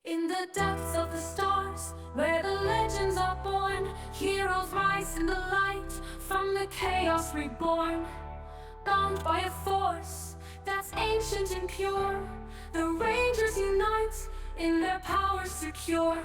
In the depths of the stars, where the legends are born, heroes rise in the light, from the chaos reborn. Bound by a force that's ancient and pure, the Rangers unite, in their power secure.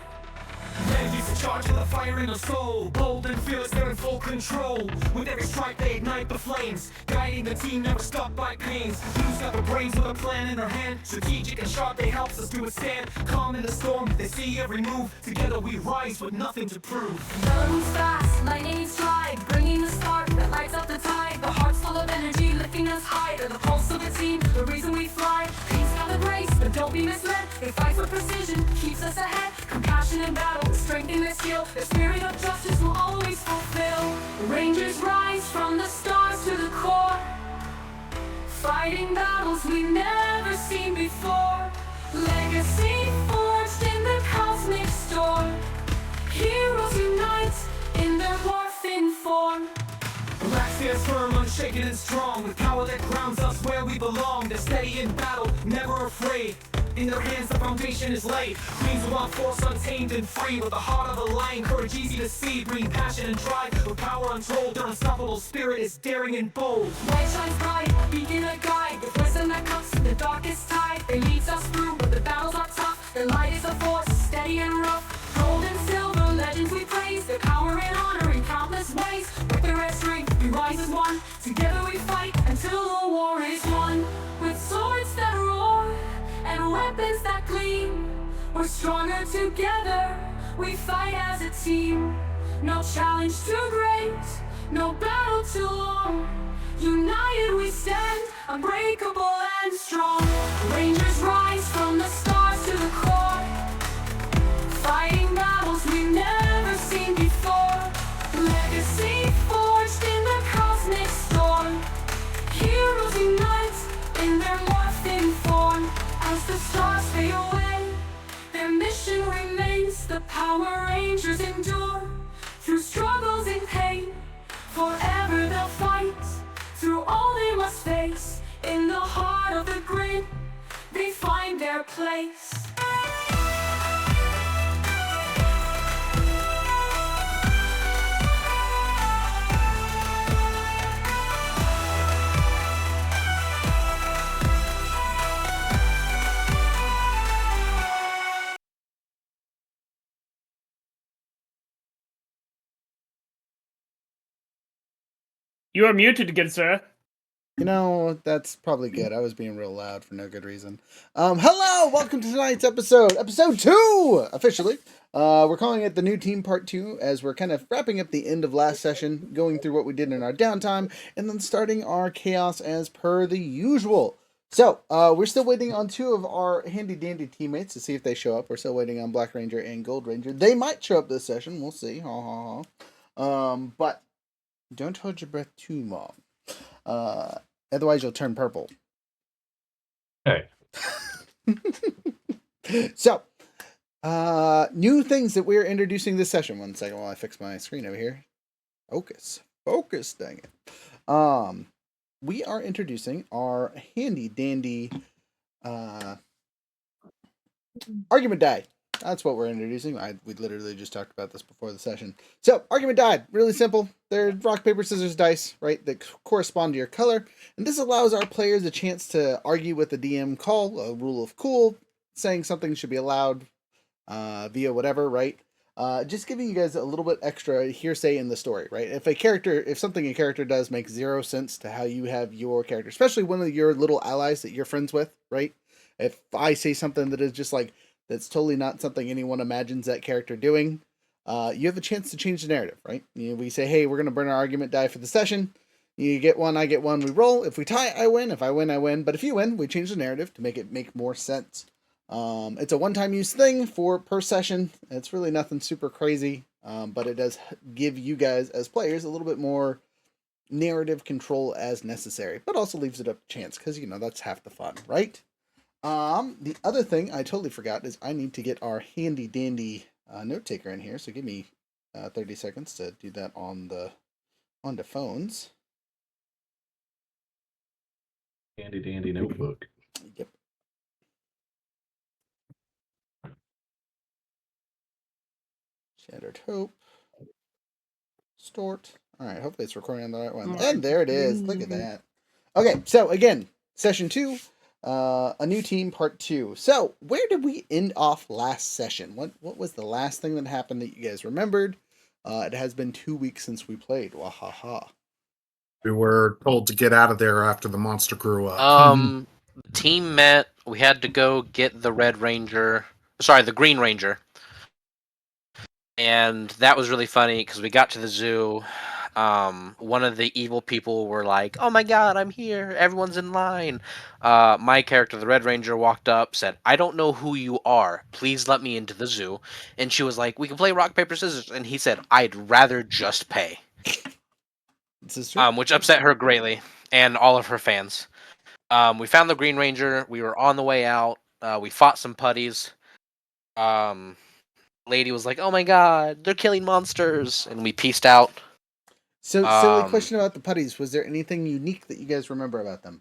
Legends in charge of the fire in their soul. Bold and fearless, they're in full control. With every strike they ignite the flames, guiding the team, never stopped by pains. Who's got the brains with a plan in their hand? Strategic and sharp, they helps us to withstand. Calm in the storm, they see every move. Together we rise with nothing to prove. Valor moves fast, lightning stride, bringing the spark that lights up the tide. The heart's full of energy, lifting us high. They're the pulse of the team, the reason we fly. Peace got the grace, but don't be misled. They fight with precision, keeps us ahead. Compassion in battle, strength in their skill. Their spirit of justice will always fulfill. Rangers rise from the stars to the core, fighting battles we've never seen before. Legacy forged in the cosmic storm. Heroes unite in their morphing form. Black stands firm, unshaken and strong, with power that grounds us where we belong. They're steady in battle, never afraid. In their hands the foundation is laid. Queens of our force, untamed and free, with the heart of a lion, courage easy to see. Bringing passion and drive, with power untold. Their unstoppable spirit is daring and bold. Light shines bright, beacon a guide, with wisdom that cuts the darkest tide. They leads us through, but the battles are tough. Their light is a force, steady and rough. Gold and silver, legends we praise. Their power and honor in countless ways. With their red strength, we rise as one. Together we fight until the war is won. With swords that roar and weapons that gleam, we're stronger together, we fight as a team. No challenge too great, no battle too long. United we stand, unbreakable and strong. Rangers rise from the stars to the core, fighting battles we've never seen before. Legacy forged in the cosmic storm. Heroes unite in their morphing form. As the stars fade away, their mission remains. The Power Rangers endure through struggles and pain. Forever they'll fight through all they must face. In the heart of the grid, they find their place. You are muted, good sir. You know, that's probably good. I was being real loud for no good reason. Hello! Welcome to tonight's episode 2, officially. We're calling it the new team part 2, as we're kind of wrapping up the end of last session, going through what we did in our downtime, and then starting our chaos as per the usual. So, we're still waiting on 2 of our handy-dandy teammates to see if they show up. We're still waiting on Black Ranger and Gold Ranger. They might show up this session. We'll see. But don't hold your breath too long. Otherwise you'll turn purple. Hey. So, new things that we're introducing this session. One second while I fix my screen over here. Focus, dang it. We are introducing our handy dandy argument die. That's what we're introducing. We literally just talked about this before the session. So, argument die, really simple. They're rock, paper, scissors, dice, right, that correspond to your color. And this allows our players a chance to argue with the DM call, a rule of cool, saying something should be allowed via whatever, right? Just giving you guys a little bit extra hearsay in the story, right? If something a character does makes 0 sense to how you have your character, especially one of your little allies that you're friends with, right? If I say something that is just like, that's totally not something anyone imagines that character doing, you have a chance to change the narrative, right? We say, hey, we're going to burn our argument die for the session. You get one, I get one, we roll. If we tie, I win. If I win, I win. But if you win, we change the narrative to make it make more sense. It's a one-time use thing per session. It's really nothing super crazy, but it does give you guys as players a little bit more narrative control as necessary, but also leaves it up to chance because, that's half the fun, right? The other thing I totally forgot is I need to get our handy dandy note taker in here. So give me 30 seconds to do that on the phones. Handy dandy notebook. Yep. entered Hope. Stort. All right, hopefully it's recording on the right one. And there it is. Look at that. Okay, so again, session 2, a new team, part 2. So, where did we end off last session? What was the last thing that happened that you guys remembered? It has been 2 weeks since we played. Wahaha. We were told to get out of there after the monster grew up. The team met. We had to go get the Red Ranger. Sorry, the Green Ranger. And that was really funny because we got to the zoo. One of the evil people were like, "Oh my God, I'm here! Everyone's in line." My character, the Red Ranger, walked up, said, "I don't know who you are. Please let me into the zoo." And she was like, "We can play rock paper scissors." And he said, "I'd rather just pay." This is true. Which upset her greatly and all of her fans. We found the Green Ranger. We were on the way out. We fought some putties. Lady was like, "Oh my God, they're killing monsters," and we pieced out. So, silly question about the putties. Was there anything unique that you guys remember about them?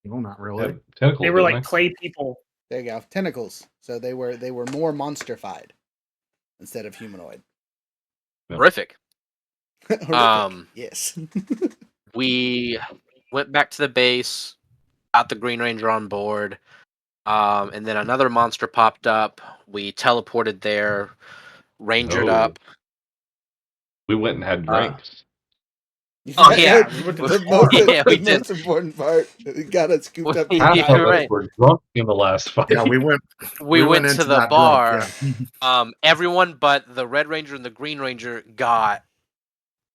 No, not really. Tentacles, They were didn't like clay people. There you go. Tentacles. So they were more monsterfied instead of humanoid. Horrific. Horrific. Yes. We went back to the base, got the Green Ranger on board, and then another monster popped up. We teleported there, rangered Oh. up. We went and had drinks. Oh yeah, we went to the the most, bar. Yeah, we the did. most important part. We got it scooped up. Yeah, Half of right. us were drunk in the last fight. Yeah, we went. We went into to the that bar. Drunk, yeah. Everyone but the Red Ranger and the Green Ranger got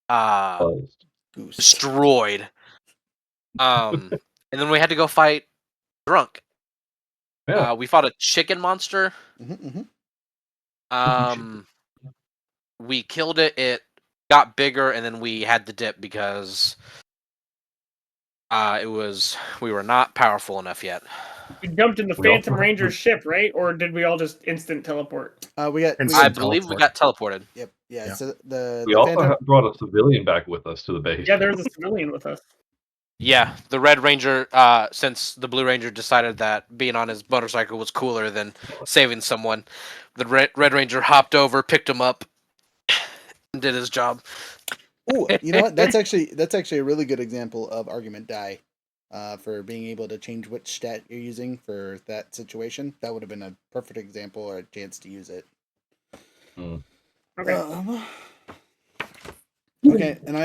Goose. destroyed. And then we had to go fight drunk. Yeah. We fought a chicken monster. Mm-hmm, mm-hmm. We killed it. It got bigger, and then we had to dip because we were not powerful enough yet. We jumped in the We Phantom also- Ranger ship, right? Or did we all just instant teleport? I believe we got teleported. Yep. Yeah. Yeah. So the We also Phantom. brought a civilian back with us to the base. Yeah, there was a civilian with us. Yeah, the Red Ranger, since the Blue Ranger decided that being on his motorcycle was cooler than saving someone, the Red Ranger hopped over, picked him up, and did his job. Oh, you know what? That's actually a really good example of argument die, for being able to change which stat you're using for that situation. That would have been a perfect example or a chance to use it. Okay. Okay, and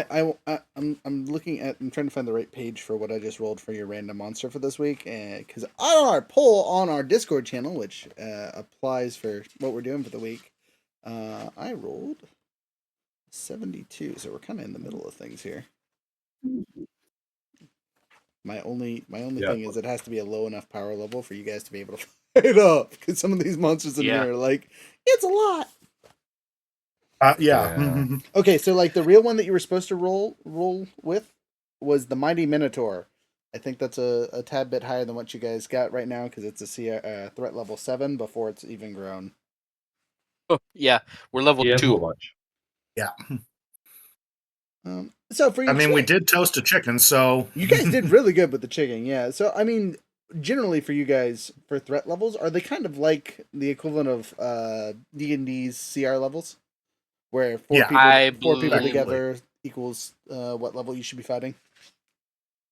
I'm looking at, I'm trying to find the right page for what I just rolled for your random monster for this week, because on our poll on our Discord channel, which applies for what we're doing for the week, I rolled 72, so we're kind of in the middle of things here. My only thing is it has to be a low enough power level for you guys to be able to fight it up, because some of these monsters in here are like, it's a lot. Yeah. Okay, so like the real one that you were supposed to roll with was the Mighty Minotaur. I think that's a tad bit higher than what you guys got right now because it's a threat level 7 before it's even grown. Yeah, we're level 2. Much. Yeah. So for you, we did toast a chicken, so you guys did really good with the chicken. Yeah. So I mean, generally for you guys for threat levels, are they kind of like the equivalent of D&D's CR levels? Where four people together equals what level you should be fighting?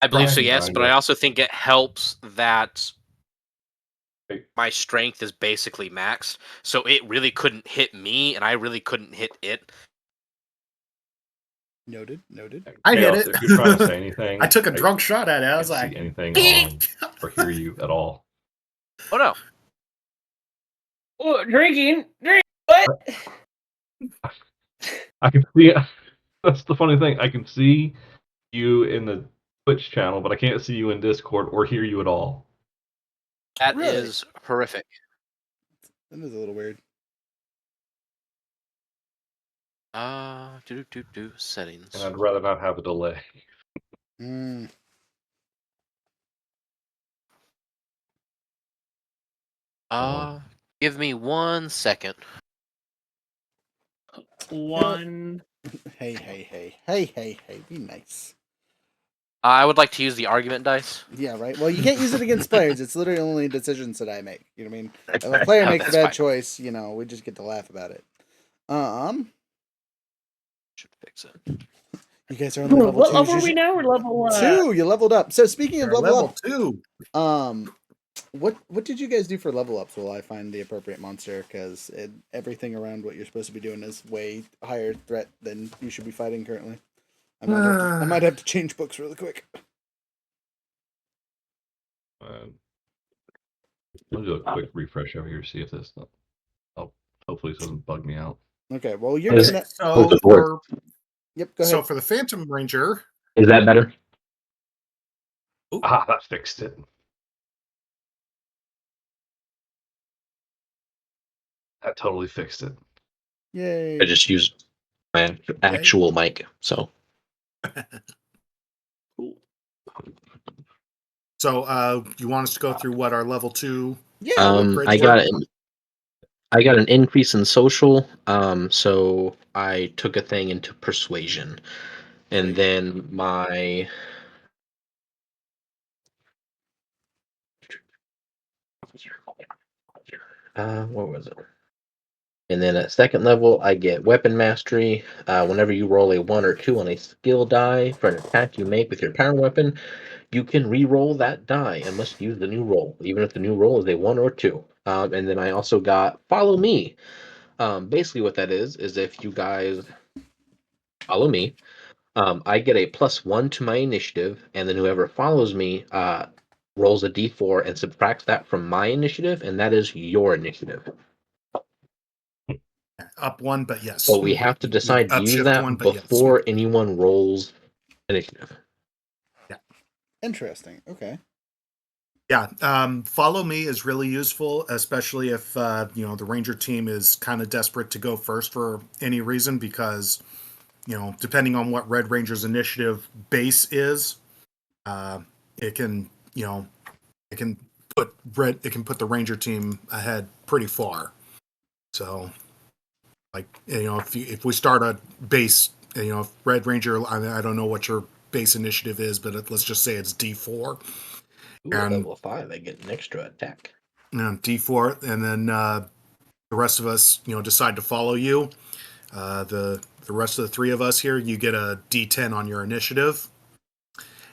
I believe so, yes, but I also think it helps that my strength is basically maxed, so it really couldn't hit me, and I really couldn't hit it. Noted. I hit it. If you're trying to say anything, I took a drunk shot at it. I was like, see anything on or hear you at all. Oh no! Oh, drink. What? I can see. That's the funny thing. I can see you in the Twitch channel, but I can't see you in Discord or hear you at all. That is horrific. That is a little weird. Settings. And I'd rather not have a delay. Give me 1 second. One. Hey, be nice. I would like to use the argument dice. Yeah, right. Well, you can't use it against players. It's literally only decisions that I make. You know what I mean? If a player makes a That's bad fine. choice, we just get to laugh about it. Should fix it. You guys are only level What 2. level are we now? We're level 2. You leveled up. So speaking of You're level level up, 2. what did you guys do for level ups while I find the appropriate monster? Because everything around what you're supposed to be doing is way higher threat than you should be fighting currently. I might have to change books really quick. I'll do a quick refresh over here to see if this. Oh, hopefully this doesn't bug me out. Okay, well you're Is- getting that. So the board. Yep, go ahead. so for the Phantom Ranger, Is that better? Ah, that fixed it. That totally fixed it. Yay! I just used my actual mic, so so you want us to go through what our level 2? Yeah. I got an increase in social. So I took a thing into persuasion, and then my what was it? And then at second level, I get weapon mastery. Whenever you roll a 1 or 2 on a skill die for an attack you make with your power weapon, you can re-roll that die and must use the new roll, even if the new roll is a 1 or 2. And then I also got follow me. Basically, what that is if you guys follow me, I get a +1 to my initiative, and then whoever follows me rolls a d4 and subtracts that from my initiative, and that is your initiative. Up 1, but yes. So we have to decide to use Upshift that 1, but yes. before anyone rolls initiative. Interesting. Okay. Yeah, follow me is really useful, especially if the Ranger team is kind of desperate to go first for any reason, because depending on what Red Ranger's initiative base is, it can put the Ranger team ahead pretty far. So, like if we start a base, if Red Ranger, I don't know what your base initiative is, but let's just say it's D4. Ooh, at level 5, I get an extra attack. D4, and then the rest of us, decide to follow you. The rest of the 3 of us here, you get a D10 on your initiative,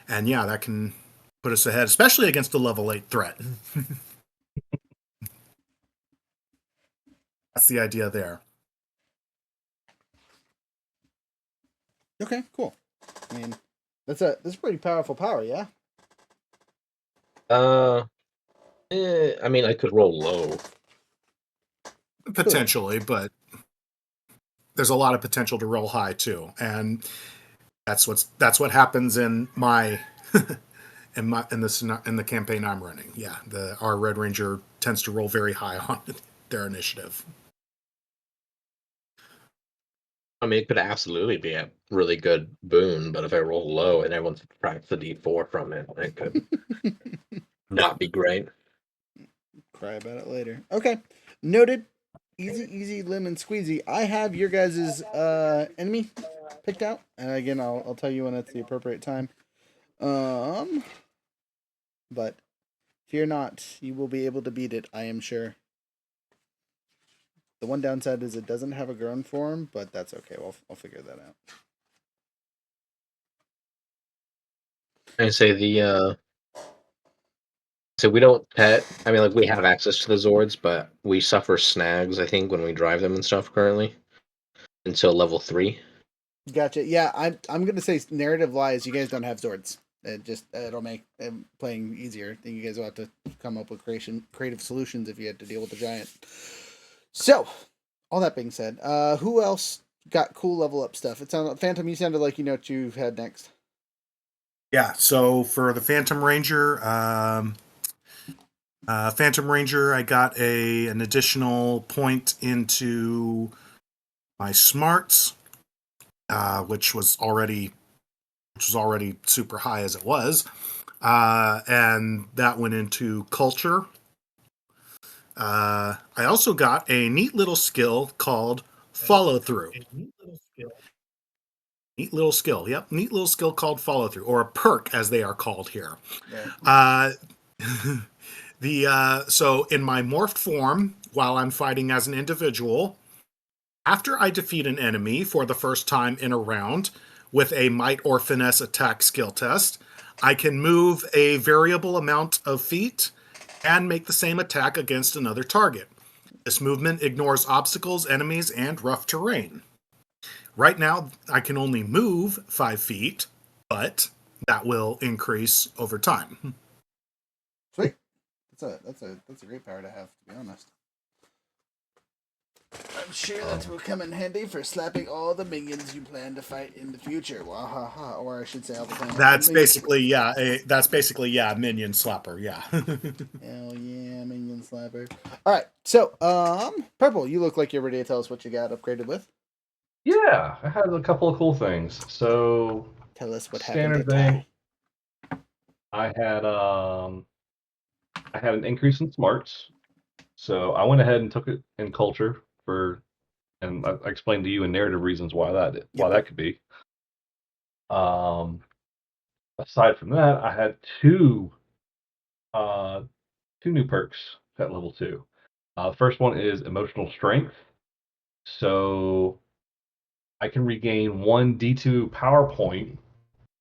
and yeah, that can put us ahead, especially against a level 8 threat. That's the idea there. Okay. Cool. I mean, that's a pretty powerful power, yeah. I mean, I could roll low. Potentially, but there's a lot of potential to roll high too, and that's what happens in my in the campaign I'm running. Yeah, our Red Ranger tends to roll very high on their initiative. I mean, it could absolutely be a really good boon, but if I roll low and everyone subtracts the d4 from it, it could not be great. Cry about it later. Okay. Noted. Easy lemon squeezy. I have your guys' enemy picked out, and again, I'll tell you when it's the appropriate time. But fear not, you will be able to beat it, I am sure. The one downside is it doesn't have a grown form, but that's okay. I'll figure that out. I say so we don't pet. I mean, like, we have access to the Zords, but we suffer snags, I think, when we drive them and stuff currently until level 3. Gotcha. Yeah, I'm gonna say narrative lies. You guys don't have Zords. It'll make playing easier. I think you guys will have to come up with creative solutions if you had to deal with the giant. So, all that being said, who else got cool level up stuff? It sounded Phantom. You sounded like you know what you had next. Yeah. So for the Phantom Ranger, I got an additional point into my smarts, which was already super high as it was, and that went into culture. I also got a neat little skill called follow through. Neat little skill. Yep, neat little skill called follow through, or a perk as they are called here. Right. So in my morphed form, while I'm fighting as an individual, after I defeat an enemy for the first time in a round with a might or finesse attack skill test, I can move a variable amount of feet and make the same attack against another target. This movement ignores obstacles, enemies, and rough terrain. Right now, I can only move 5 feet, but that will increase over time. Sweet. That's a great power to have, to be honest. I'm sure that will come in handy for slapping all the minions you plan to fight in the future. Wahaha, or I should say all the time. That's basically minion slapper, yeah. Hell yeah, minion slapper. Alright, so Purple, you look like you're ready to tell us what you got upgraded with. Yeah, I had a couple of cool things. So Tell us what standard happened to thing. I had an increase in smarts. So I went ahead and took it in culture and I explained to you in narrative reasons why that could be. Aside from that, I had two new perks at level 2. The first one is emotional strength. So I can regain 1 D2 power point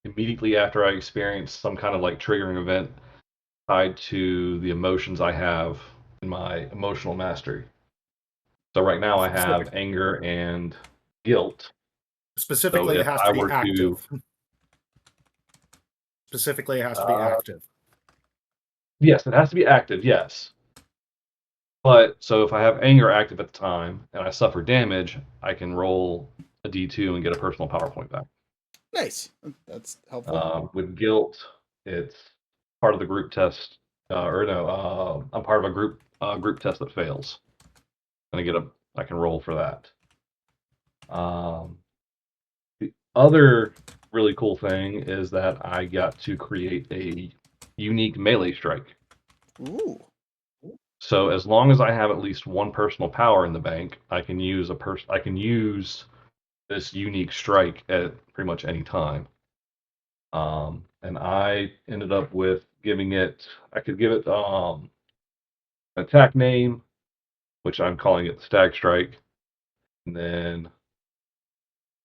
immediately after I experience some kind of like triggering event tied to the emotions I have in my emotional mastery. So right now I have anger and guilt. Specifically, So it has to be active. Specifically, it has to be active. Yes, it has to be active, yes. But so if I have anger active at the time and I suffer damage, I can roll a D2 and get a personal power point back. Nice. That's helpful. With guilt, it's part of the group test, I'm part of a group test that fails, and I can roll for that. The other really cool thing is that I got to create a unique melee strike. Ooh. So as long as I have at least 1 personal power in the bank, I can use this unique strike at pretty much any time. And I ended up with I could give it an attack name, which I'm calling it Stag Strike. And then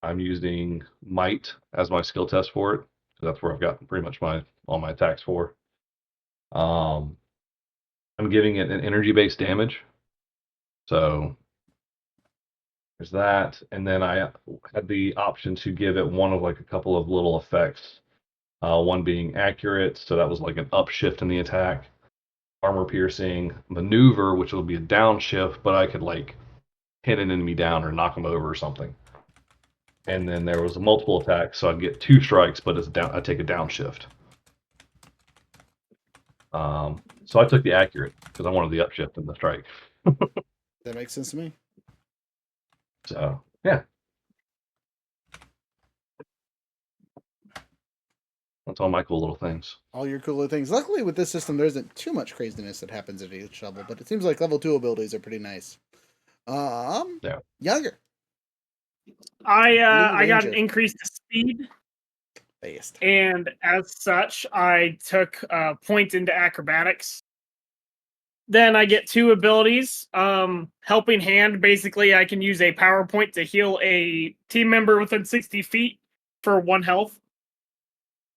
I'm using Might as my skill test for it. So that's where I've got pretty much all my attacks for. I'm giving it an energy-based damage. So there's that. And then I had the option to give it one of like a couple of little effects. One being accurate, so that was like an upshift in the attack. Armor piercing, maneuver, which will be a downshift, but I could like hit an enemy down or knock them over or something. And then there was a multiple attack, so I'd get 2 strikes, but I take a downshift. So I took the accurate because I wanted the upshift in the strike. That makes sense to me. So yeah, that's all my cool little things. All your cool little things. Luckily, with this system, there isn't too much craziness that happens at each level, but it seems like level 2 abilities are pretty nice. Yeah. Younger. I got an Ranger. increase to speed, Based. and as such, I took a point into acrobatics. Then I get 2 abilities. Helping Hand, basically, I can use a power point to heal a team member within 60 feet for 1 health.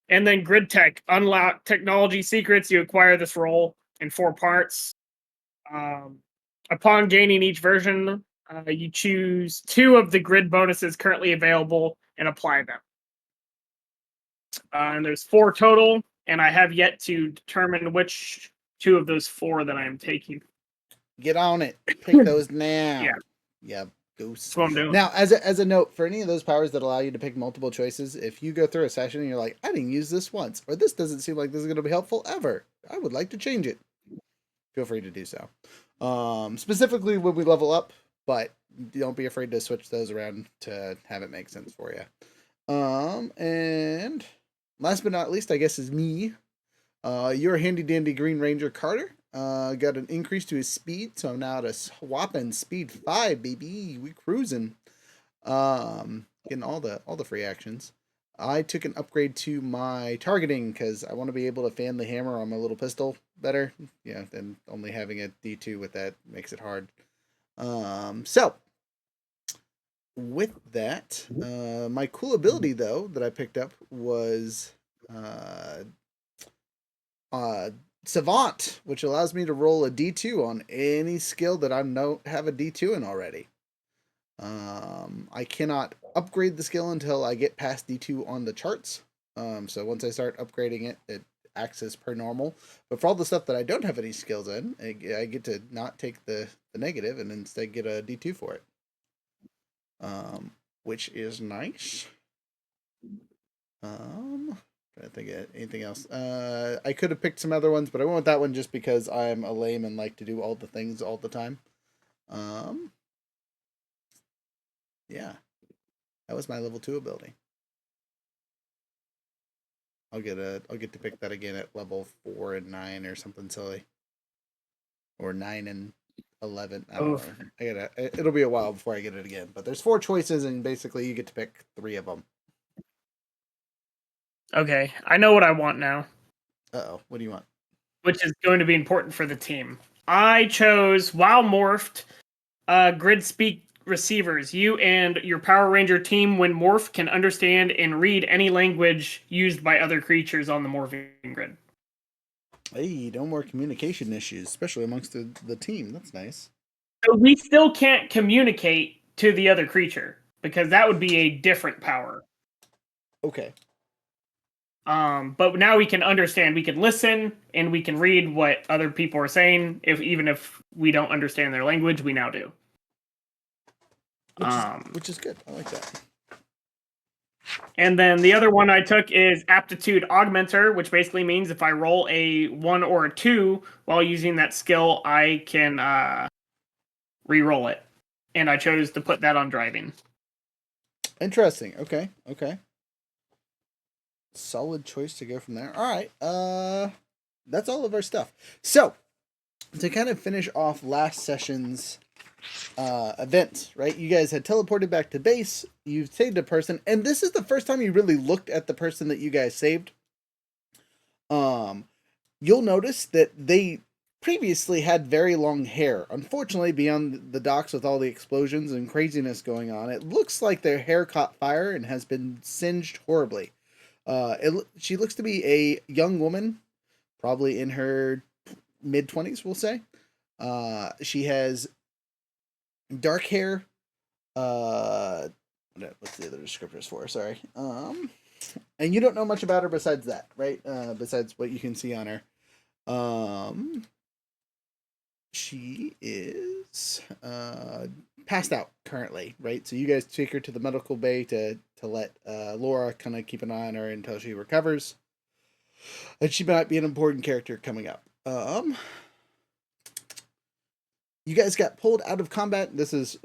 And then Grid Tech, unlock technology secrets. You acquire this role in 4 parts. Upon gaining each version, you choose 2 of the grid bonuses currently available and apply them. And there's 4 total, and I have yet to determine which 2 of those 4 that I am taking. Get on it. Pick those now. Yeah. Yep. Goose. That's what I'm doing. Now, as a note, for any of those powers that allow you to pick multiple choices, if you go through a session and you're like, I didn't use this once, or this doesn't seem like this is going to be helpful ever, I would like to change it. Feel free to do so. Specifically when we level up, but don't be afraid to switch those around to have it make sense for you. And last but not least, I guess, is me. Your handy dandy Green Ranger Carter. Got an increase to his speed, so I'm now at a whopping speed 5, baby. We cruising. getting all the free actions. I took an upgrade to my targeting because I want to be able to fan the hammer on my little pistol better. Yeah, than only having a D2 with that makes it hard. So with that, my cool ability though that I picked up was Savant, which allows me to roll a D2 on any skill that I have a D2 in already. I cannot upgrade the skill until I get past D2 on the charts. So once I start upgrading it, it acts as per normal. But for all the stuff that I don't have any skills in, I get to not take the negative and instead get a D2 for it. Which is nice. Trying to think of anything else. I could have picked some other ones, but I went with that one just because I'm a lame and like to do all the things all the time. Yeah, that was my level 2 ability. I'll get to pick that again at level 4 and 9 or something silly, or 9 and 11. I don't know. It'll be a while before I get it again. But there's 4 choices, and basically you get to pick 3 of them. Okay, I know what I want now. Uh-oh, what do you want? Which is going to be important for the team. I chose while morphed, grid speak receivers. You and your Power Ranger team, when morph, can understand and read any language used by other creatures on the morphing grid. Hey, no more communication issues, especially amongst the team. That's nice. So we still can't communicate to the other creature because that would be a different power. Okay. But now we can understand, we can listen, and we can read what other people are saying. Even if we don't understand their language, we now do. Which is good. I like that. And then the other one I took is Aptitude Augmenter, which basically means if I roll a 1 or a 2 while using that skill, I can re-roll it. And I chose to put that on driving. Interesting. Okay. Solid choice to go from there. All right. That's all of our stuff. So, to kind of finish off last session's event, right? You guys had teleported back to base. You've saved a person, and this is the first time you really looked at the person that you guys saved. You'll notice that they previously had very long hair. Unfortunately, beyond the docks with all the explosions and craziness going on, it looks like their hair caught fire and has been singed horribly. She looks to be a young woman, probably in her mid-20s, we'll say. She has dark hair. What's the other descriptors for her? Sorry. And you don't know much about her besides that, right? Besides what you can see on her. She is passed out currently, right? So you guys take her to the medical bay to let Laura kind of keep an eye on her until she recovers. And she might be an important character coming up. You guys got pulled out of combat. This is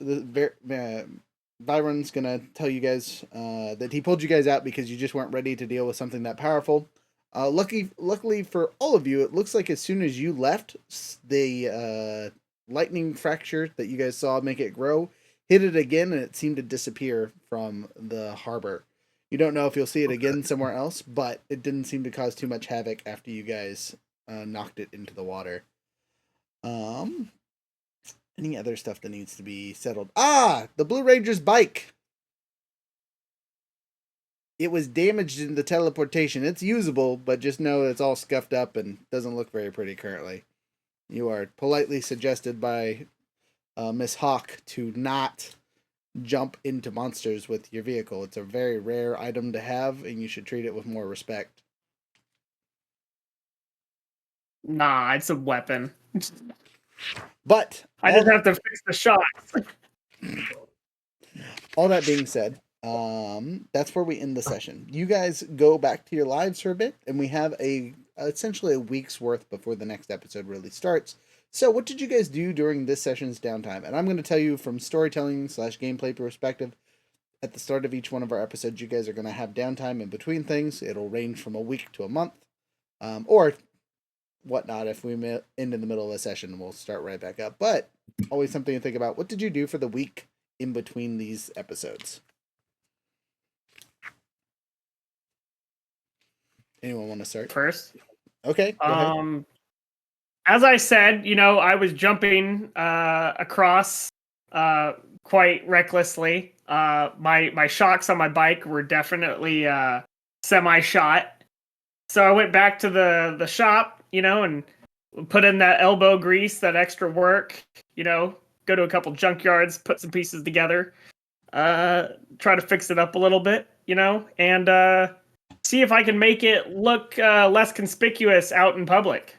Byron's gonna tell you guys that he pulled you guys out because you just weren't ready to deal with something that powerful. Luckily for all of you, it looks like as soon as you left, the lightning fracture that you guys saw make it grow hit it again, and it seemed to disappear from the harbor. You don't know if you'll see it again somewhere else, but it didn't seem to cause too much havoc after you guys knocked it into the water. Any other stuff that needs to be settled? The Blue Ranger's bike. It was damaged in the teleportation. It's usable, but just know it's all scuffed up and doesn't look very pretty currently. You are politely suggested by Miss Hawk to not jump into monsters with your vehicle. It's a very rare item to have, and you should treat it with more respect. Nah, it's a weapon. But I just have to fix the shots. All that being said, that's where we end the session. You guys go back to your lives for a bit, and we have essentially a week's worth before the next episode really starts. So what did you guys do during this session's downtime? And I'm going to tell you from storytelling / gameplay perspective, at the start of each one of our episodes, you guys are going to have downtime in between things. It'll range from a week to a month, or whatnot. If we end in the middle of a session, we'll start right back up. But always something to think about. What did you do for the week in between these episodes? Anyone want to start? first. Okay, go ahead. As I said, I was jumping across quite recklessly. My shocks on my bike were definitely semi-shot. So I went back to the shop, and put in that elbow grease, that extra work, go to a couple junkyards, put some pieces together, try to fix it up a little bit, and see if I can make it look less conspicuous out in public.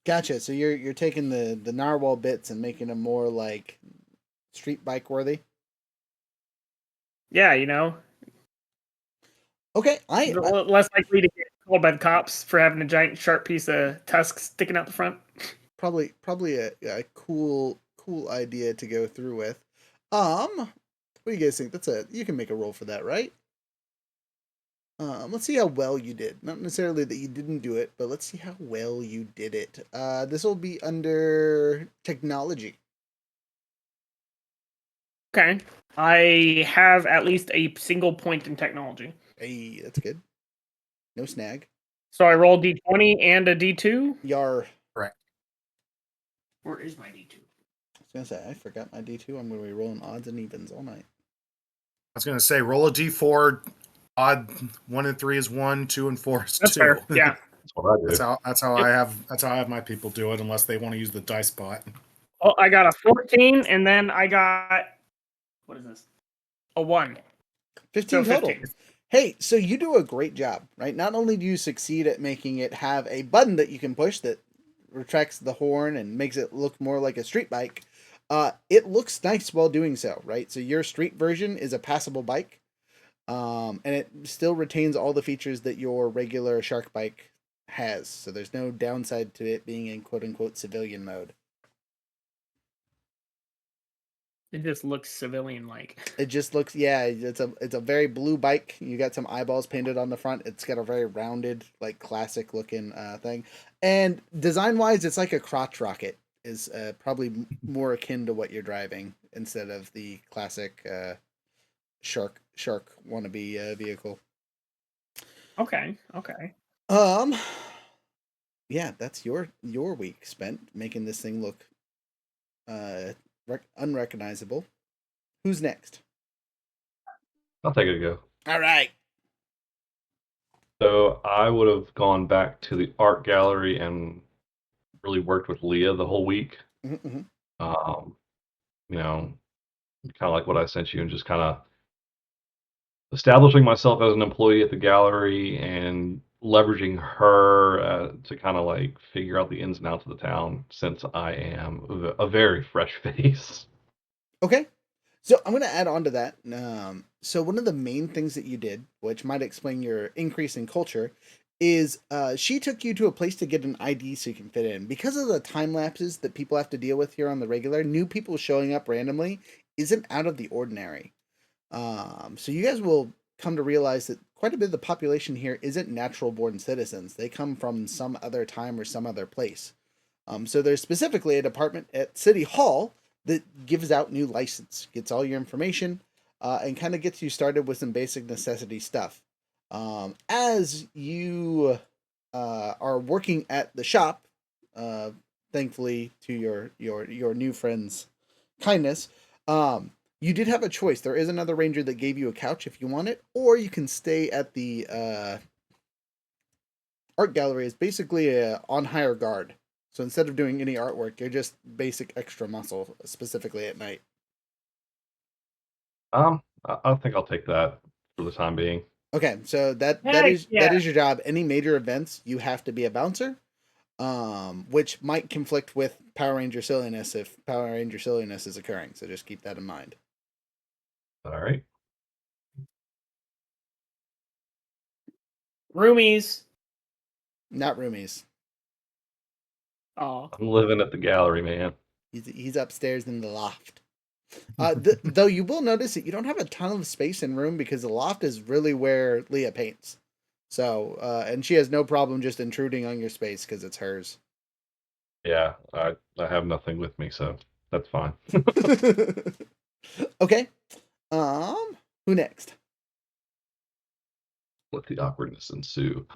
Gotcha. So you're taking the narwhal bits and making them more like street bike worthy. Yeah, Okay, less likely to get called by the cops for having a giant sharp piece of tusk sticking out the front. probably a cool idea to go through with. What do you guys think? You can make a roll for that, right? Let's see how well you did. Not necessarily that you didn't do it, but let's see how well you did it. This will be under technology. Okay. I have at least a single point in technology. Hey, that's good. No snag. So I rolled D20 and a D2. Yar. Correct. Where is my D2? I was gonna say I forgot my D2. I'm gonna be rolling odds and evens all night. I was gonna say roll a D4. Odd 1 and 3 is 1, 2 and 4 is 2. That's fair. Yeah. That's what I do. That's how I have my people do it, unless they want to use the dice bot. Oh, I got a 14, and then I got, what is this? A 1. 15 So total. 15. Hey, so you do a great job, right? Not only do you succeed at making it have a button that you can push that retracts the horn and makes it look more like a street bike, it looks nice while doing so, right? So your street version is a passable bike, and it still retains all the features that your regular shark bike has. So there's no downside to it being in quote-unquote civilian mode. It just looks civilian-like. It just looks, yeah, it's a very blue bike. You got some eyeballs painted on the front. It's got a very rounded, like classic looking thing. And design wise, it's like a crotch rocket is probably more akin to what you're driving instead of the classic shark wannabe vehicle. Okay. Yeah, that's your week spent making this thing look unrecognizable. Who's next? I'll take it a go. All right. So I would have gone back to the art gallery and really worked with Leah the whole week. Mm-hmm. Kind of like what I sent you, and just kind of establishing myself as an employee at the gallery and leveraging her to kind of like figure out the ins and outs of the town, since I am a very fresh face. Okay. So I'm going to add on to that. So one of the main things that you did, which might explain your increase in culture, is she took you to a place to get an ID so you can fit in. Because of the time lapses that people have to deal with here on the regular, new people showing up randomly isn't out of the ordinary. So you guys will come to realize that quite a bit of the population here isn't natural born citizens. They come from some other time or some other place. So there's specifically a department at City Hall that gives out new license, gets all your information, and kind of gets you started with some basic necessity stuff. As you are working at the shop, thankfully to your new friend's kindness, you did have a choice. There is another ranger that gave you a couch if you want it, or you can stay at the art gallery as basically a on hire guard. So instead of doing any artwork, you're just basic extra muscle, specifically at night. I think I'll take that for the time being. Okay, so that is your job. Any major events, you have to be a bouncer, which might conflict with Power Ranger silliness if Power Ranger silliness is occurring. So just keep that in mind. All right. Roomies. Not roomies. Oh. I'm living at the gallery, man. He's upstairs in the loft. Though you will notice that you don't have a ton of space in room because the loft is really where Leah paints. So, and she has no problem just intruding on your space because it's hers. Yeah, I have nothing with me, so that's fine. Okay. Who next? let the awkwardness ensue.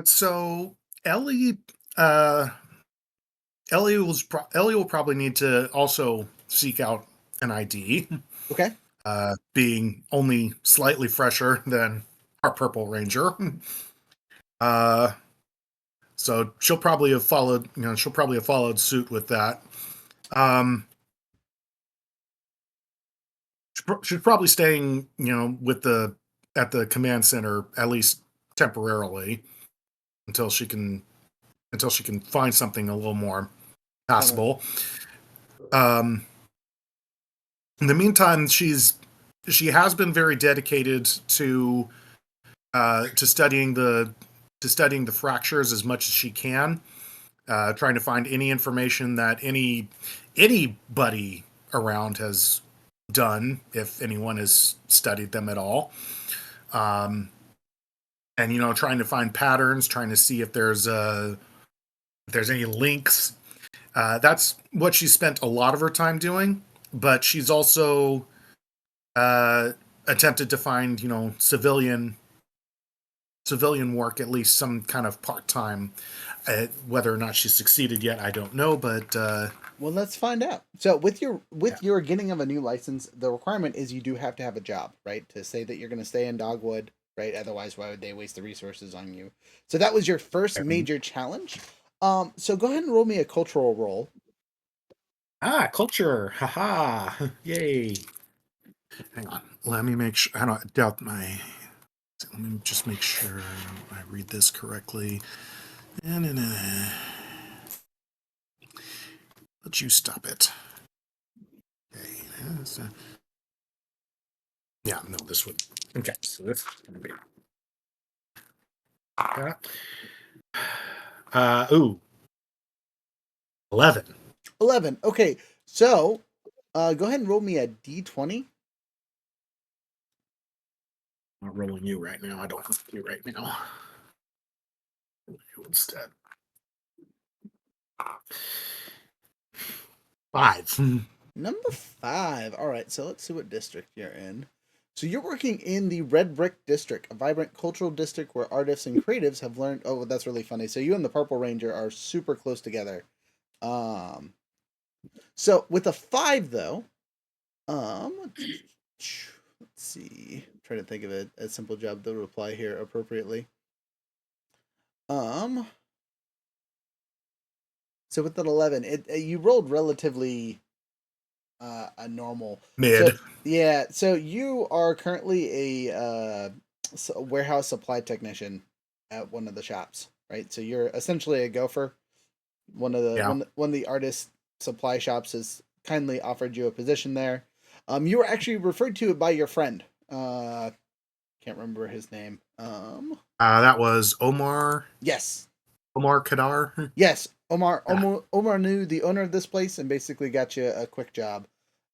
So Ellie, Ellie will probably need to also seek out an ID, Okay. being only slightly fresher than our Purple Ranger. Uh, so she'll probably have followed. She'll probably have followed suit with that. She's probably staying, at the command center at least temporarily until she can find something a little more passable. In the meantime, she has been very dedicated to studying the fractures as much as she can, trying to find any information that anybody around has done, if anyone has studied them at all. And trying to find patterns, trying to see if there's any links. That's what she spent a lot of her time doing. But she's also attempted to find, civilian work, at least some kind of part-time. Whether or not she's succeeded yet, I don't know. But well, let's find out. So with your getting of a new license, the requirement is you do have to have a job, right? To say that you're going to stay in Dogwood, right? Otherwise, why would they waste the resources on you? So that was your first major challenge. So go ahead and roll me a cultural roll. Culture. Haha. Yay. Hang on. Let me make sure. I don't doubt my. Let me just make sure I read this correctly. Let you stop it. Okay. Yeah, no, this would. Okay, so this is going to be. 11. 11. Okay, so go ahead and roll me a d20. I'm not rolling you right now. I don't want you right now. You instead. 5. Number 5. All right, so let's see what district you're in. So you're working in the Red Brick District, a vibrant cultural district where artists and creatives have learned. Oh, that's really funny. So you and the Purple Ranger are super close together. So with a 5 though, let's see. I'm trying to think of a simple job to reply here appropriately. So with an 11, you rolled relatively a normal Mid. So you are currently a warehouse supply technician at one of the shops, right? So you're essentially a gopher. One of the artist supply shops has kindly offered you a position there. You were actually referred to by your friend. Can't remember his name. That was Omar. Yes. Omar Kadar. Yes, Omar knew the owner of this place and basically got you a quick job.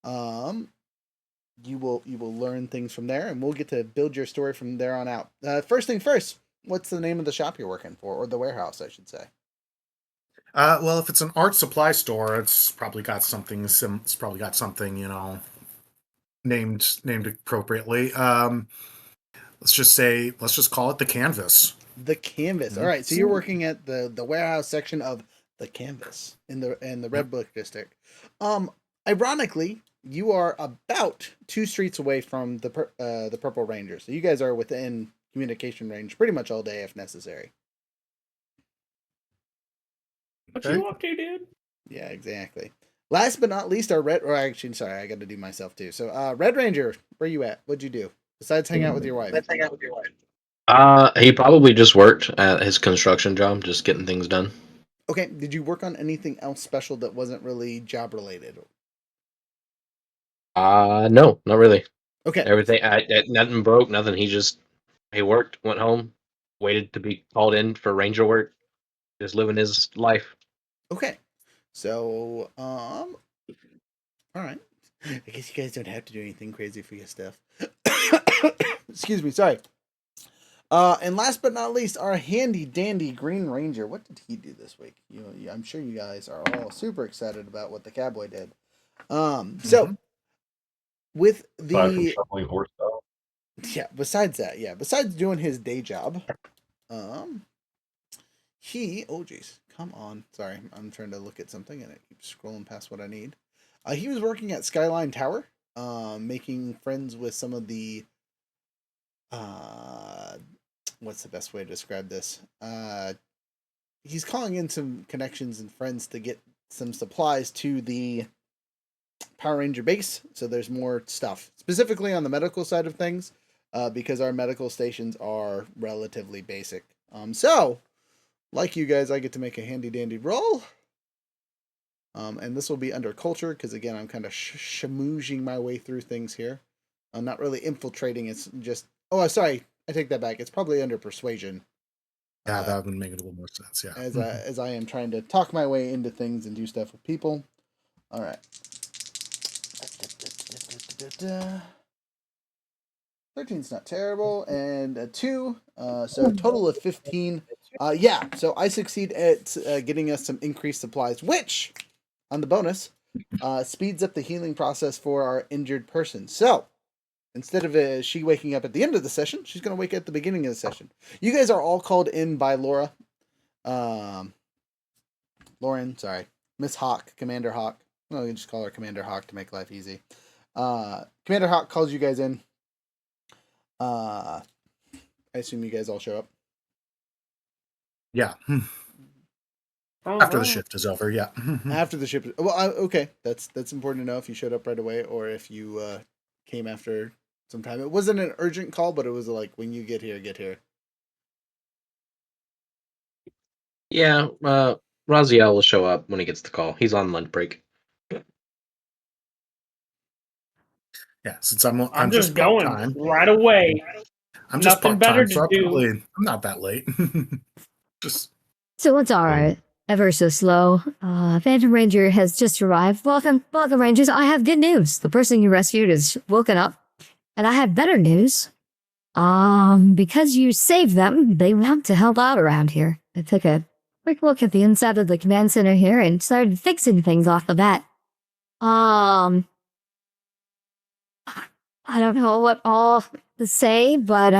You will learn things from there, and we'll get to build your story from there on out. First thing first, what's the name of the shop you're working for, or the warehouse, I should say? Well, if it's an art supply store, it's probably got something. It's probably got something, named appropriately. Let's just call it the Canvas. The Canvas. Mm-hmm. All right, so you're working at the warehouse section of the Canvas in the Red Brick District. Ironically, you are about 2 streets away from the Purple Ranger, so you guys are within communication range pretty much all day if necessary. What you up to, dude? Yeah, exactly. Last but not least, actually, sorry, I got to do myself too. So, Red Ranger, where you at? What'd you do besides hang out with your wife? He probably just worked at his construction job, just getting things done. Okay, did you work on anything else special that wasn't really job related? No, not really. Okay. Everything, nothing broke, nothing. He worked, went home, waited to be called in for ranger work, just living his life. Okay. So, all right. I guess you guys don't have to do anything crazy for your stuff. Excuse me, sorry. And last but not least, our handy dandy Green Ranger. What did he do this week? I'm sure you guys are all super excited about what the cowboy did. So with Aside from the shuffling horse style. besides that, besides doing his day job, oh geez, come on. Sorry, I'm trying to look at something and it keeps scrolling past what I need. He was working at Skyline Tower, making friends with some of the what's the best way to describe this? He's calling in some connections and friends to get some supplies to the Power Ranger base, so there's more stuff, specifically on the medical side of things, because our medical stations are relatively basic. So, like you guys, I get to make a handy dandy roll. And this will be under culture, because again, I'm kind of shamoozing my way through things here. I'm not really infiltrating, it's just... Oh, sorry, I take that back. It's probably under persuasion. Yeah, that would make it a little more sense, yeah. As I am trying to talk my way into things and do stuff with people. All right. 13's not terrible, and a 2, so a total of 15. So I succeed at getting us some increased supplies, which, on the bonus, speeds up the healing process for our injured person. So, instead of she waking up at the end of the session, she's going to wake up at the beginning of the session. You guys are all called in by Laura. Lauren, sorry. Miss Hawk, Commander Hawk. No, you just call her Commander Hawk to make life easy. Commander Hawk calls you guys in. I assume you guys all show up. Yeah. After the shift is over, yeah. After the shift. Well, okay. That's important to know if you showed up right away or if you came after some time. It wasn't an urgent call, but it was like, when you get here, get here. Yeah, Raziel will show up when he gets the call. He's on lunch break. Yeah, since I'm just part going time right away. I'm just Nothing better part-time, to so do. I'm not that late. Just So it's alright. Ever so slow. Phantom Ranger has just arrived. Welcome, Rangers. I have good news. The person you rescued is woken up. And I have better news. Because you saved them, they want to help out around here. I took a quick look at the inside of the command center here and started fixing things off the bat. I don't know what all to say, but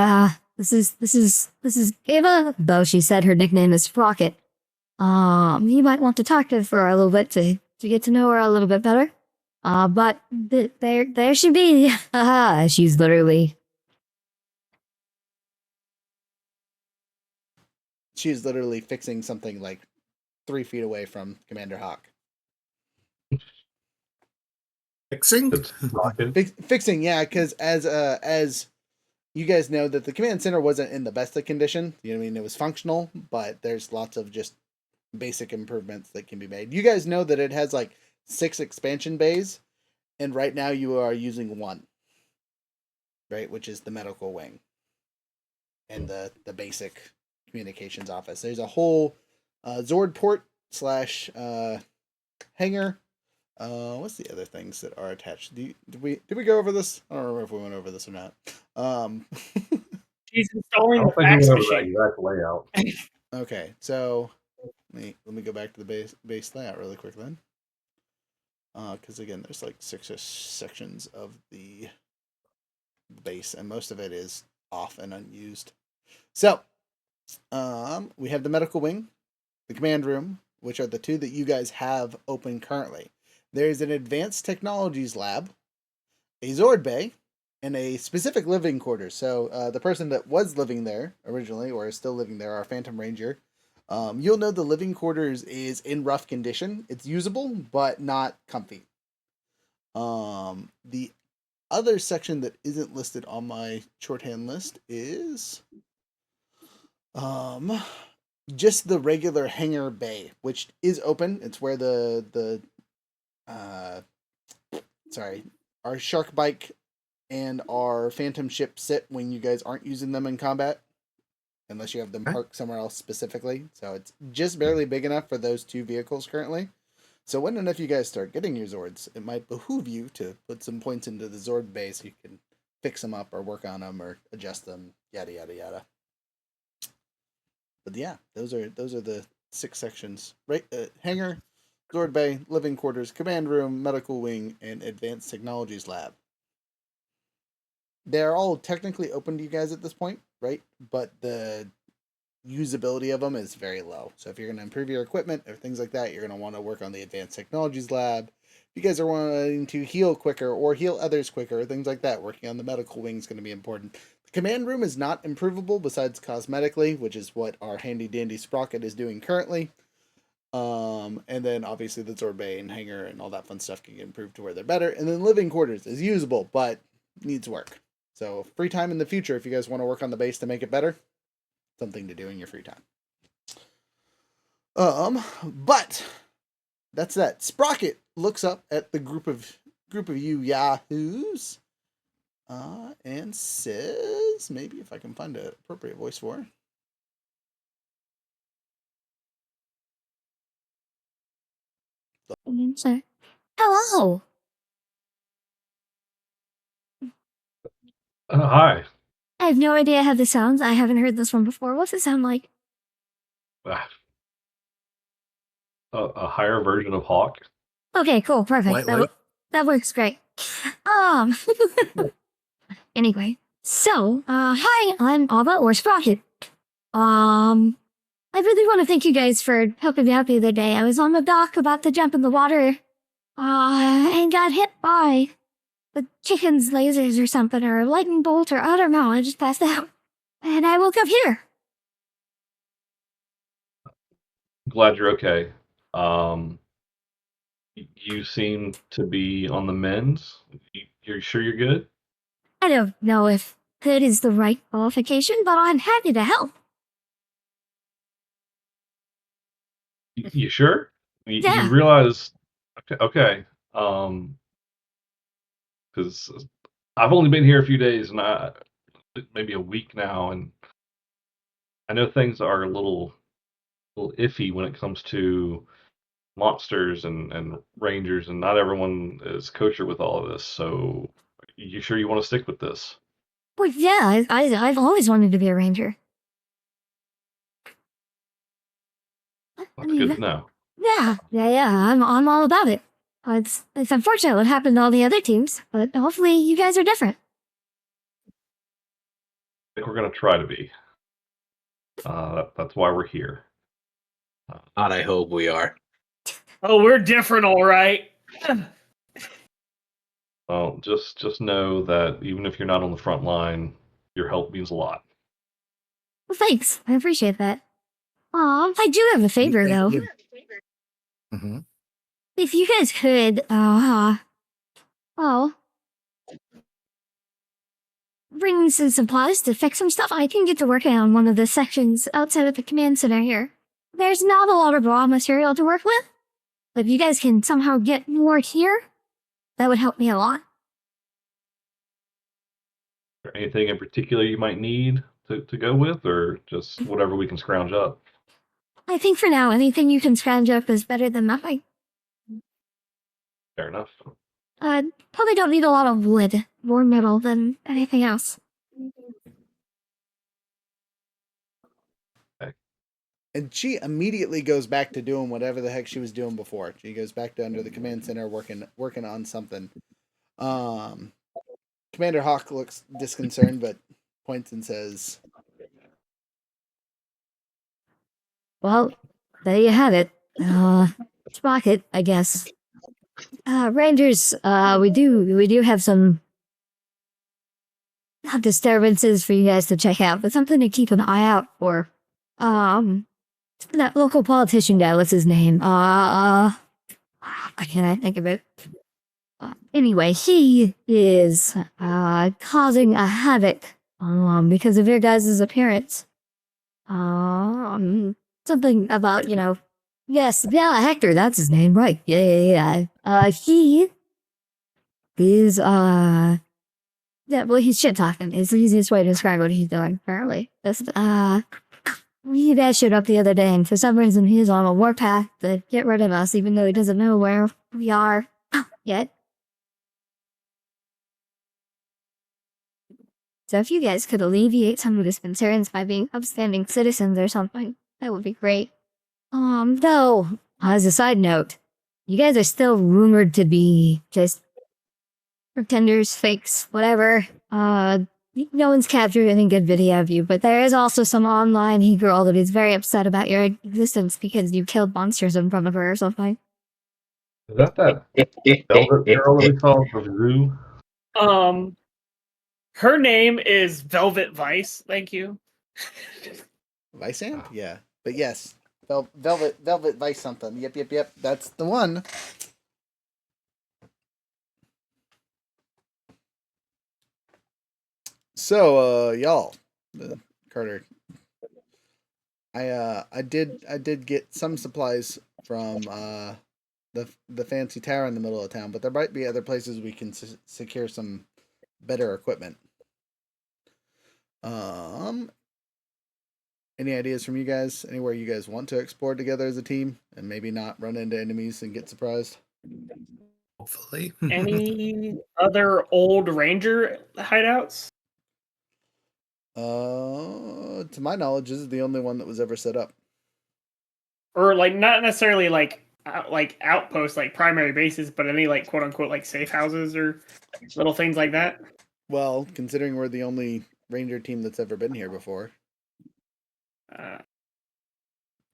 this is Ava, though she said her nickname is Rocket. You might want to talk to her for a little bit to get to know her a little bit better. But there she be. She's literally... She's literally fixing something like 3 feet away from Commander Hawk. fixing? Fixing, yeah, because as you guys know, that the command center wasn't in the best of condition. You know what I mean? It was functional, but there's lots of just basic improvements that can be made. You guys know that it has like 6 expansion bays, and right now you are using 1, right, which is the medical wing and the basic communications office. There's a whole Zord port / hangar. What's the other things that are attached? Did we go over this? I don't remember if we went over this or not. She's installing the I fax don't think machine. that exact layout. Okay, so let me go back to the base layout really quick then. Because again, there's like 6 sections of the base, and most of it is off and unused. So, we have the medical wing, the command room, which are the 2 that you guys have open currently. There's an advanced technologies lab, a Zord bay, and a specific living quarters. So the person that was living there originally, or is still living there, our Phantom Ranger, you'll know the living quarters is in rough condition. It's usable, but not comfy. The other section that isn't listed on my shorthand list is just the regular hangar bay, which is open. It's where our shark bike and our phantom ship sit when you guys aren't using them in combat, unless you have them parked somewhere else specifically. So it's just barely big enough for those 2 vehicles currently. So when and if you guys start getting your Zords, it might behoove you to put some points into the Zord bay so you can fix them up or work on them or adjust them, yada yada yada. But yeah, those are the 6 sections. Right, hangar, Zord bay, living quarters, command room, medical wing, and advanced technologies lab. they're all technically open to you guys at this point, right? But the usability of them is very low. So if you're going to improve your equipment or things like that, you're going to want to work on the Advanced Technologies Lab. If you guys are wanting to heal quicker or heal others quicker, things like that, working on the medical wing is going to be important. The command room is not improvable besides cosmetically, which is what our handy dandy sprocket is doing currently. And then obviously the Zord Bay and hangar and all that fun stuff can get improved to where they're better. And then living quarters is usable, but needs work. So free time in the future, if you guys want to work on the base to make it better, something to do in your free time. But that's that. Sprocket looks up at the group of you yahoos, and says, maybe if I can find an appropriate voice for her. So, hello. Hi. I have no idea how this sounds. I haven't heard this one before. What's it sound like? A higher version of Hawk. Okay, cool, perfect. Lightly. That works great. Anyway, so, hi, I'm Ava or Sprocket. I really want to thank you guys for helping me out the other day. I was on the dock about to jump in the water, and got hit by the chicken's lasers or something, or a lightning bolt, or I don't know. I just passed out, and I woke up here. Glad you're okay. You seem to be on the mend. You're sure you're good? I don't know if good is the right qualification, but I'm happy to help. You sure? Yeah. You realize? Okay. Because I've only been here a few days, and maybe a week now, and I know things are a little iffy when it comes to monsters and rangers, and not everyone is kosher with all of this. So, you sure you want to stick with this? Well, yeah, I've always wanted to be a ranger. That's good to know. Yeah, I'm all about it. It's unfortunate what happened to all the other teams, but hopefully you guys are different. I think we're gonna try to be. That's why we're here. God, I hope we are. Oh, we're different, all right. Well, just know that even if you're not on the front line, your help means a lot. Well, thanks, I appreciate that. I do have a favor though. Mm-hmm. If you guys could, bring some supplies to fix some stuff, I can get to working on one of the sections outside of the command center here. There's not a lot of raw material to work with, but if you guys can somehow get more here, that would help me a lot. Is there anything in particular you might need to go with, or just whatever we can scrounge up? I think for now, anything you can scrounge up is better than nothing. Fair enough. Probably don't need a lot of wood, more metal than anything else. And she immediately goes back to doing whatever the heck she was doing before. She goes back to under the command center working on something. Commander Hawk looks disconcerted, but points and says, Well, there you have it. Sprocket, I guess. Rangers, we do have some disturbances for you guys to check out, but something to keep an eye out for. That local politician guy, what's his name? I can't think of it. Anyway, he is causing a havoc because of your guys' appearance. Something about, yes, yeah, Hector, that's his name, right? Yeah. He is yeah, well, he's shit talking. It's the easiest way to describe what he's doing, apparently. Just we guys showed up the other day, and for some reason he's on a warpath to get rid of us, even though he doesn't know where we are yet. So if you guys could alleviate some of his concerns by being upstanding citizens or something, that would be great. Though, as a side note, you guys are still rumored to be just pretenders, fakes, whatever. No one's captured any good video of you, but there is also some online girl that is very upset about your existence because you killed monsters in front of her or something. Is that Velvet girl that we saw at the zoo? Her name is Velvet Vice. Thank you. Vice Amp? Yeah. But yes. Velvet Vice something. Yep. That's the one. So, y'all, Carter, I did get some supplies from the fancy tower in the middle of town, but there might be other places we can secure some better equipment. Any ideas from you guys? Anywhere you guys want to explore together as a team and maybe not run into enemies and get surprised? Hopefully. Any other old ranger hideouts? To my knowledge, this is the only one that was ever set up. Or like not necessarily like outposts, like primary bases, but any like quote unquote like safe houses or little things like that. Well, considering we're the only ranger team that's ever been here before.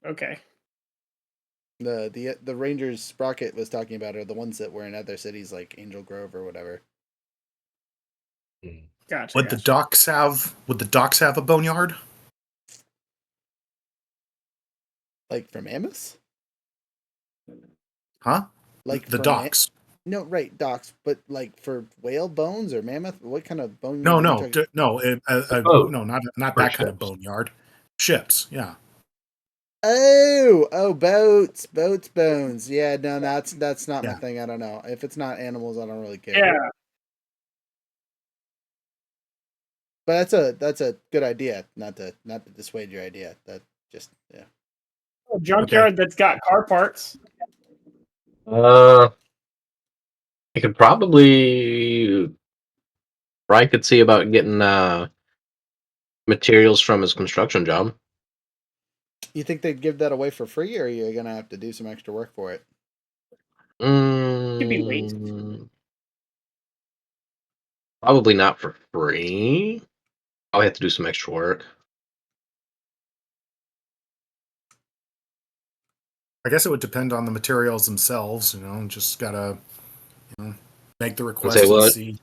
Okay. The Rangers Sprocket was talking about are the ones that were in other cities like Angel Grove or whatever. Gotcha. Would the docks have a boneyard? Like for mammoths? Huh? Like the for docks. No, right, docks, but like for whale bones or mammoth? What kind of bone? No, not that kind of boneyard. Ships, yeah. Boats, bones. Yeah, no, that's not my thing. I don't know. If it's not animals, I don't really care. Yeah. But that's a good idea. Not to dissuade your idea. That just A junkyard that's got car parts. I could probably. Ryan could see about getting materials from his construction job. You think they'd give that away for free, or are you gonna have to do some extra work for it? Could be waste. Probably not for free. I'll have to do some extra work. I guess it would depend on the materials themselves. Just gotta make the request and see.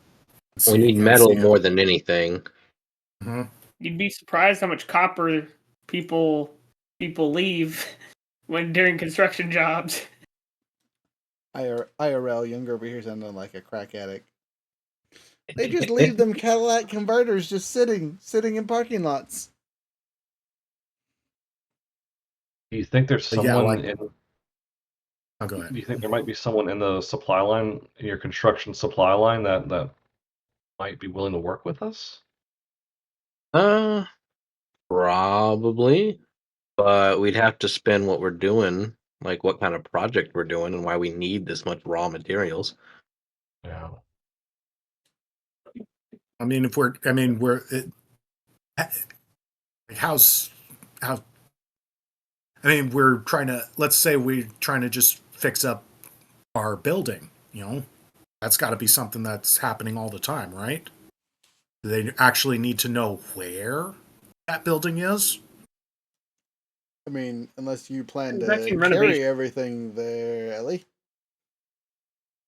We need metal more than anything. Mm-hmm. You'd be surprised how much copper people leave when during construction jobs. IRL Younger over here sounding like a crack addict. They just leave them Cadillac converters just sitting in parking lots. Do you think there's someone in? Oh, go ahead. Do you think there might be someone in the supply line, in your construction supply line, that might be willing to work with us? Probably, but we'd have to spend what we're doing, like what kind of project we're doing, and why we need this much raw materials. Yeah. I mean, we're trying to, let's say we're trying to just fix up our building, that's got to be something that's happening all the time, right? Do they actually need to know where that building is? I mean, unless you plan to carry everything there, Ellie.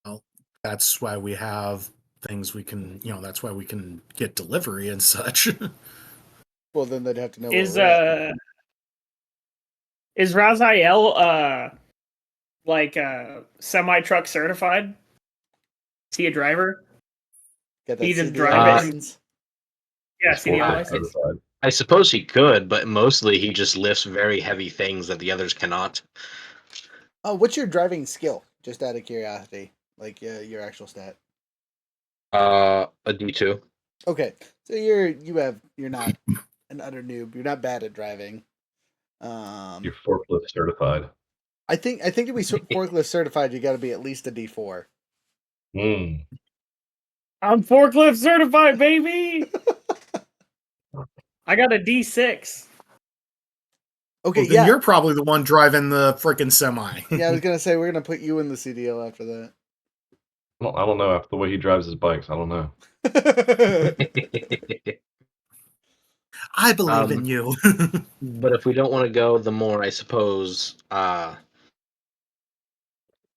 Well, that's why we have things we can, that's why we can get delivery and such. Well, then they'd have to know. Is Raziel like semi-truck certified? Is he a driver? He just drive it. Yeah, CDL license. I suppose he could, but mostly he just lifts very heavy things that the others cannot. Oh, what's your driving skill? Just out of curiosity, like your actual stat. A D2. Okay, so you're not an utter noob. You're not bad at driving. You're forklift certified. I think to be forklift certified, you got to be at least a D4. I'm forklift certified, baby. I got a D6. Okay, well, then you're probably the one driving the freaking semi. Yeah, I was gonna say we're gonna put you in the CDL after that. I don't know. After the way he drives his bikes, I don't know. I believe in you. But if we don't want to go the more, I suppose,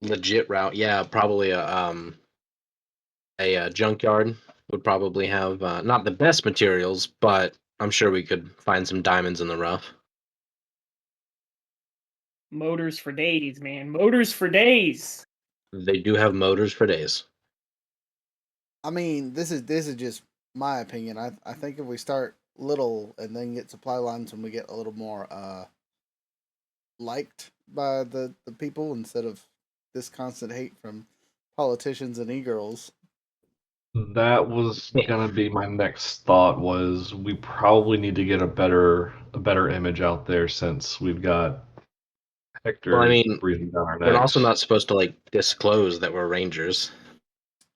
legit route, yeah, probably a junkyard would probably have not the best materials, but I'm sure we could find some diamonds in the rough. Motors for days, man. Motors for days. They do have motors for days. I mean, this is just my opinion. I think if we start little and then get supply lines when we get a little more liked by the people instead of this constant hate from politicians and e-girls. That was gonna be my next thought. Was we probably need to get a better image out there since we've got Well, I Hector mean, breathing down our we're also necks. not supposed to like disclose that we're rangers.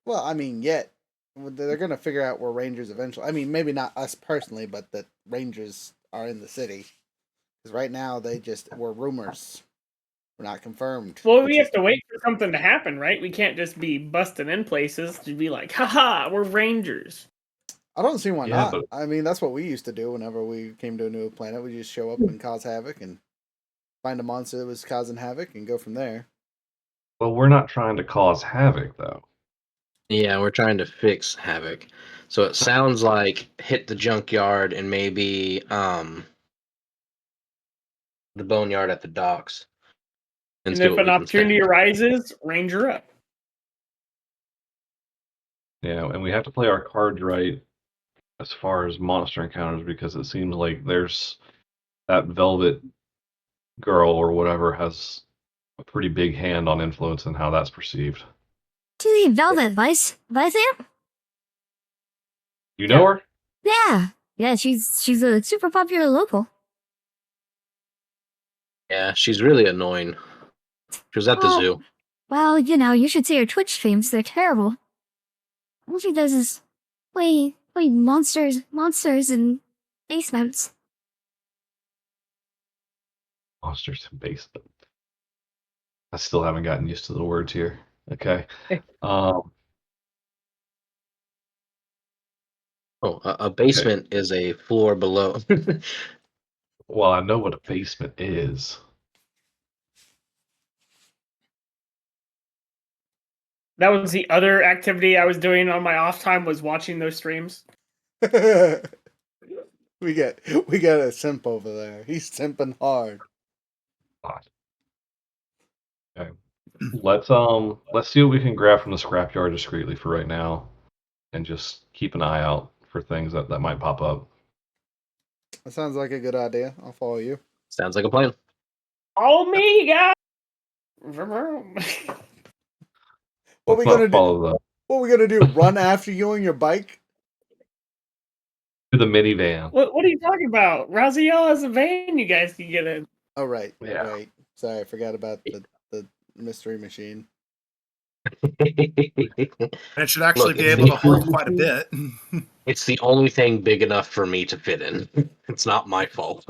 Well, I mean, yet they're gonna figure out we're rangers eventually. I mean, maybe not us personally, but that rangers are in the city. Because right now we're rumors. We're not confirmed. Well, which we is- have to wait for something to happen, right? We can't just be busting in places to be like, haha, we're rangers. I don't see why Yeah, not. but I mean, that's what we used to do whenever we came to a new planet. We just show up and cause havoc and find a monster that was causing havoc and go from there. well, we're not trying to cause havoc though. Yeah, we're trying to fix havoc. So it sounds like hit the junkyard and maybe the boneyard at the docks and And see if what an we can opportunity spend. arises, ranger up. Yeah, and we have to play our cards right as far as monster encounters because it seems like there's that velvet girl or whatever has a pretty big hand on influence and how that's perceived. To the Velvet Vice Amp? You know her? Yeah. Yeah, she's a super popular local. Yeah, she's really annoying. She was at the Oh, zoo. well, you should see her Twitch streams. They're terrible. All she does is play monsters and basements. Monsters in basement. I still haven't gotten used to the words here. Okay. Um, Oh, a basement is a floor below. well, I know what a basement is. That was the other activity I was doing on my off time was watching those streams. we got a simp over there. He's simping hard. Okay. Let's see what we can grab from the scrapyard discreetly for right now, and just keep an eye out for things that might pop up. That sounds like a good idea. I'll follow you. Sounds like a plan. Follow me, guys. What we Let's gonna not do? follow What we gonna do? Run after you on your bike? the minivan. What are you talking about? Rousey has a van you guys can get in. Oh right, Yeah. right. Sorry, I forgot about the mystery machine. And it should actually Look, be it's able to the hold only quite a thing- bit. It's the only thing big enough for me to fit in. It's not my fault.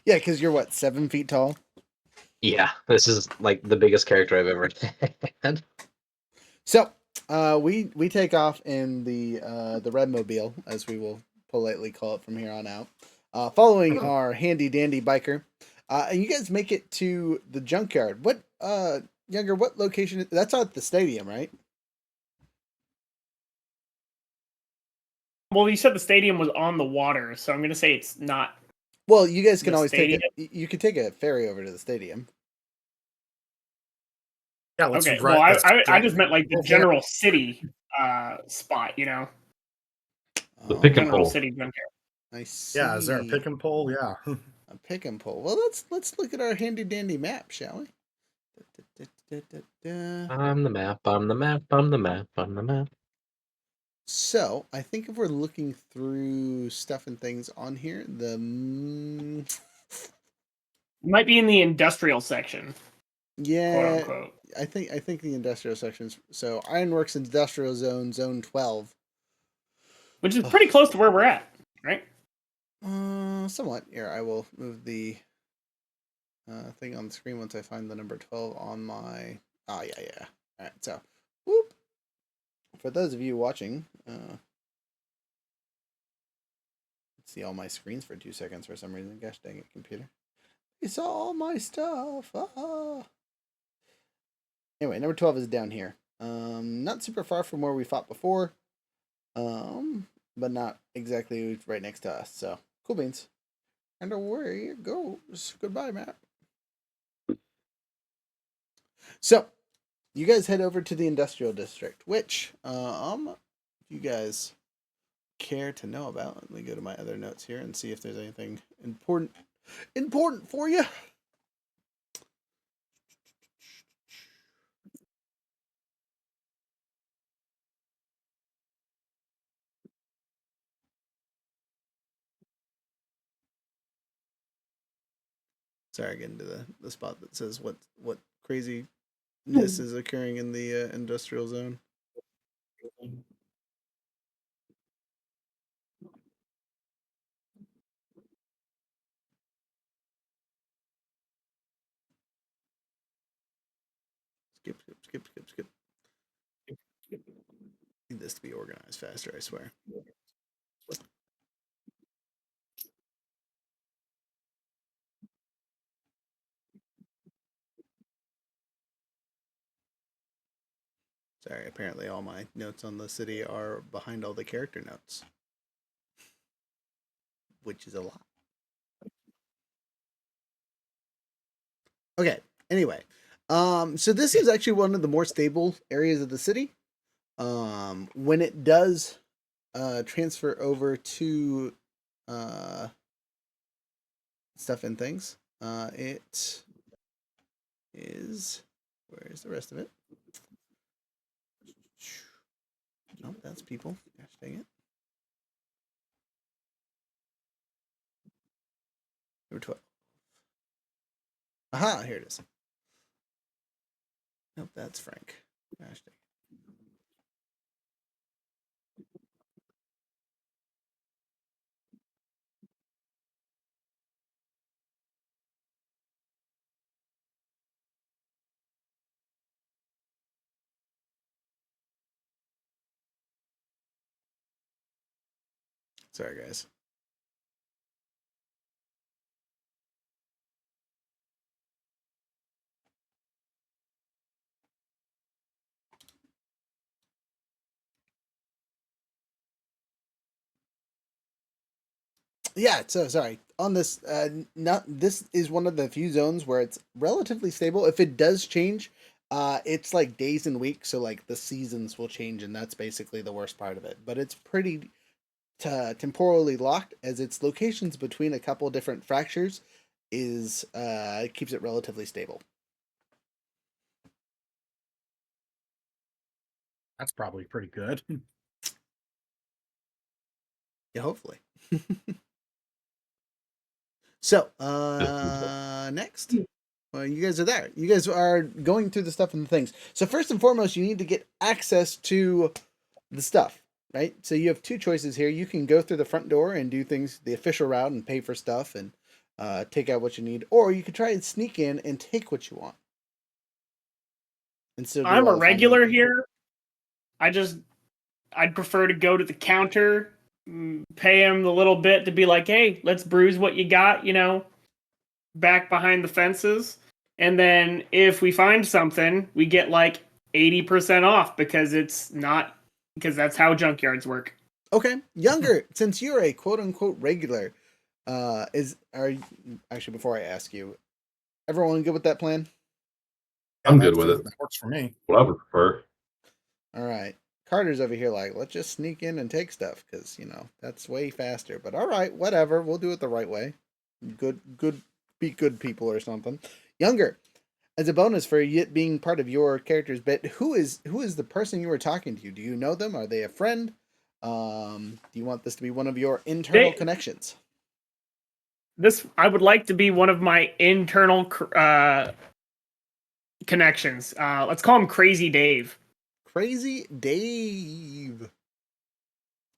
Yeah, because you're what, 7 feet tall? Yeah, this is like the biggest character I've ever had. So, we take off in the Redmobile, as we will politely call it from here on out, following our handy dandy biker. And you guys make it to the junkyard. What Younger, what location? That's at the stadium, right? Well, you said the stadium was on the water, so I'm gonna say it's not. Well, you guys can The always stadium? take it. You could take a ferry over to the stadium. Yeah, let's Okay, well, I drive- just meant like the go for it. general city spot, The Oh, pick and general pull. city junkyard. I see. Yeah, is there a pick and pull? Yeah. A pick and pull. Well, let's look at our handy dandy map, shall we? I'm the map, I'm the map, I'm the map, I'm the map. So, I think if we're looking through stuff and things on here, It might be in the industrial section, quote yeah, unquote. I think the industrial sections. So, Ironworks Industrial Zone, Zone 12. Which is pretty close to where we're at, right? Somewhat. Here, I will move the thing on the screen once I find the number 12 on my. Oh yeah. All right. So, whoop. for those of you watching, see all my screens for 2 seconds for some reason. Gosh dang it, computer. You saw all my stuff. Ah. Anyway, number 12 is down here. Not super far from where we fought before. But not exactly right next to us. So, cool beans. And away it goes. Goodbye, Matt. So, you guys head over to the industrial district, which, you guys care to know about. Let me go to my other notes here and see if there's anything important for you. Sorry, getting to the spot that says what craziness is occurring in the industrial zone. Skip. Need this to be organized faster, I swear. Sorry, apparently all my notes on the city are behind all the character notes, which is a lot. Okay, anyway. So this is actually one of the more stable areas of the city. When it does transfer over to stuff and things, it is, where is the rest of it? Nope, that's people. Gosh dang it. Number 12. Aha, here it is. Nope, that's Frank. Gosh dang it. Sorry, guys. Yeah, so sorry. On this, not this is one of the few zones where it's relatively stable. If it does change, it's like days and weeks, so like the seasons will change, and that's basically the worst part of it. But it's pretty temporally locked, as its locations between a couple different fractures is keeps it relatively stable. That's probably pretty good. Yeah, hopefully. So, next. Well, you guys are there. You guys are going through the stuff and the things. So first and foremost, you need to get access to the stuff, right? So you have two choices here. You can go through the front door and do things the official route and pay for stuff and take out what you need, or you could try and sneak in and take what you want. And still do I'm all a the fine regular work. here. I'd prefer to go to the counter, pay him the little bit to be like, hey, let's bruise what you got, back behind the fences. And then if we find something, we get like 80% off because that's how junkyards work. Okay, Younger, since you're a quote unquote regular, actually, before I ask you, everyone good with that plan? I'm good with it. That works for me. What I would prefer. All right. Carter's over here like, let's just sneak in and take stuff because, that's way faster. But all right, whatever. We'll do it the right way. Good, be good people or something. Younger, as a bonus for it being part of your character's bit, who is the person you were talking to? Do you know them? Are they a friend? Do you want this to be one of your internal connections? I would like to be one of my internal connections. Let's call him Crazy Dave. Crazy Dave.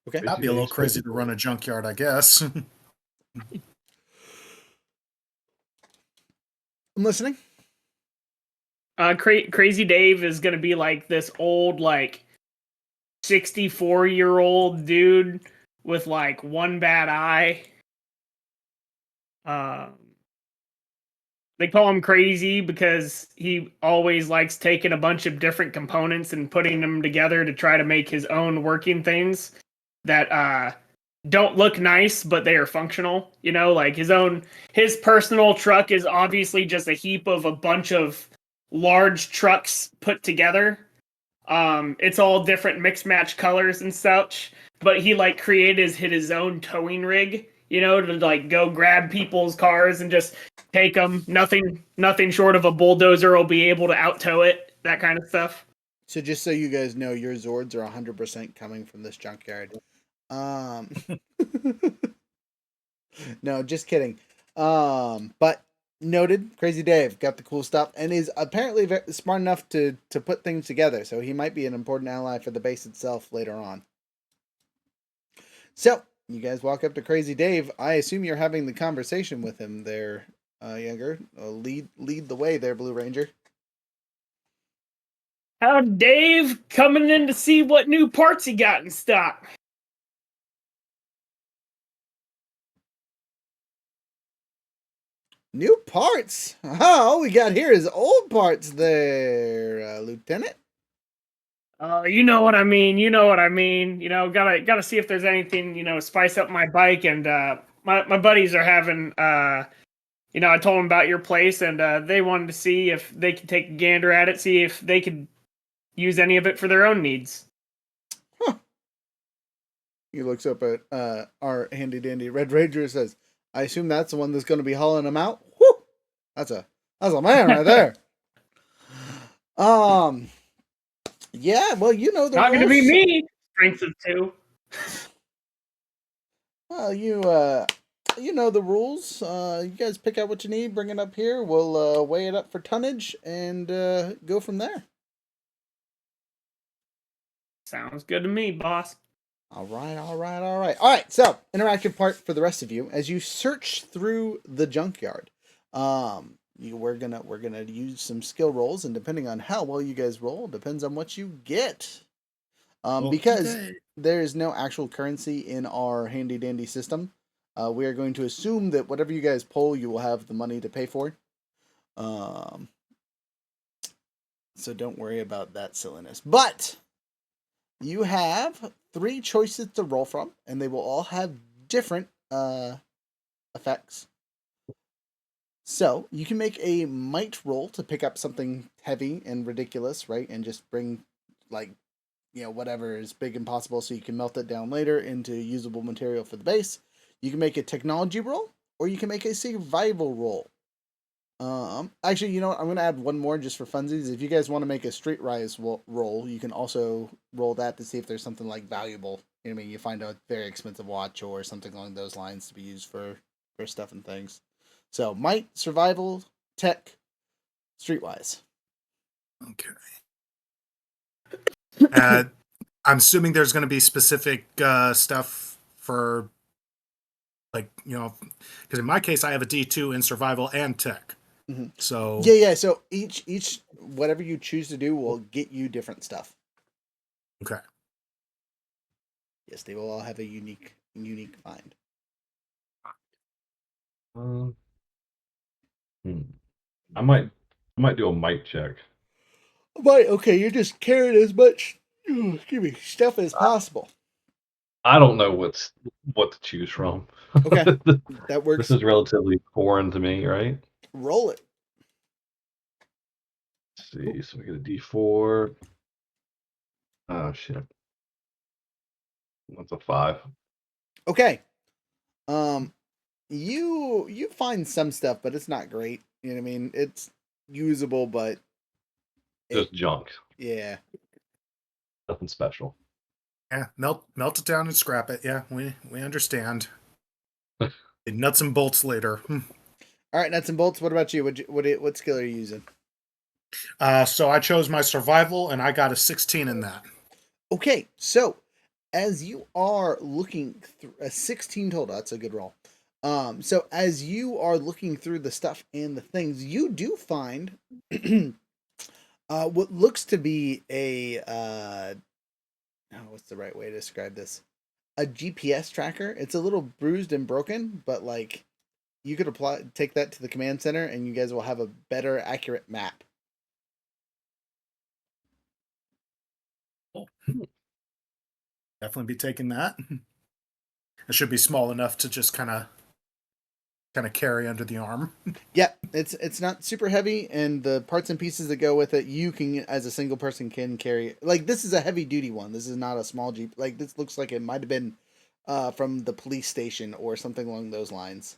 Okay. That'd be a little crazy to run a junkyard, I guess. I'm listening. Crazy Dave is going to be like this old, like, 64-year-old dude with like one bad eye. They call him crazy because he always likes taking a bunch of different components and putting them together to try to make his own working things that don't look nice, but they are functional. You know, like his personal truck is obviously just a heap of a bunch of large trucks put together. It's all different mixed match colors and such, but he like created his own towing rig, you know, to like go grab people's cars and just take them. Nothing short of a bulldozer will be able to out tow it. That kind of stuff. So just so you guys know, your Zords are 100% coming from this junkyard. No, just kidding. But noted, Crazy Dave got the cool stuff and is apparently smart enough to put things together. So he might be an important ally for the base itself later on. So you guys walk up to Crazy Dave. I assume you're having the conversation with him there, Younger. Lead the way there, Blue Ranger. How Dave coming in to see what new parts he got in stock. New parts? All we got here is old parts there, Lieutenant. You know what I mean. You know what I mean. You know, gotta see if there's anything, you know, spice up my bike. And my buddies are having, you know, I told them about your place, and they wanted to see if they could take a gander at it, see if they could use any of it for their own needs. Huh. He looks up at our handy dandy Red Ranger and says, I assume that's the one that's going to be hauling them out. Whew! That's a man right there. Yeah, well, you know the Not rules. gonna be me. Strength of 2. Well, you know the rules. You guys pick out what you need, bring it up here. We'll weigh it up for tonnage and go from there. Sounds good to me, boss. All right. So, interactive part for the rest of you as you search through the junkyard. We're gonna use some skill rolls, and depending on how well you guys roll, depends on what you get. Because there is no actual currency in our handy dandy system, we are going to assume that whatever you guys pull, you will have the money to pay for. So don't worry about that silliness. But you have 3 choices to roll from, and they will all have different effects. So you can make a might roll to pick up something heavy and ridiculous, right? And just bring, like, you know, whatever is big and possible so you can melt it down later into usable material for the base. You can make a technology roll, or you can make a survival roll. Actually, you know what? I'm going to add one more just for funsies. If you guys want to make a streetwise roll, you can also roll that to see if there's something like valuable. You know what I mean? You find a very expensive watch or something along those lines to be used for stuff and things. So, might, survival, tech, streetwise. Okay. I'm assuming there's going to be specific stuff for, like, you know, because in my case, I have a D2 in survival and tech. Mm-hmm. So yeah. So each whatever you choose to do will get you different stuff. Okay. Yes, they will all have a unique find. I might do a might check. Right. Okay, you're just carrying as much stuff as possible. I don't know what to choose from. Okay, that works. This is relatively foreign to me, right? Roll it. Let's see. So we get a D4. Oh shit. That's a 5. Okay. You find some stuff, but it's not great. You know what I mean? It's usable, but just junk. Yeah. Nothing special. Yeah, melt it down and scrap it. Yeah, we understand. Nuts and bolts later. All right, nuts and bolts. What about you? What skill are you using? So I chose my survival, and I got a 16 in that. Okay, so as you are looking through a 16 total, that's a good roll. So as you are looking through the stuff and the things, you do find what looks to be a what's the right way to describe this? A GPS tracker. It's a little bruised and broken, but like you could take that to the command center, and you guys will have a better, accurate map. Definitely be taking that. It should be small enough to just kind of carry under the arm. Yeah, it's not super heavy, and the parts and pieces that go with it, you can, as a single person, can carry. Like, this is a heavy duty one. This is not a small Jeep. Like, this looks like it might have been from the police station or something along those lines.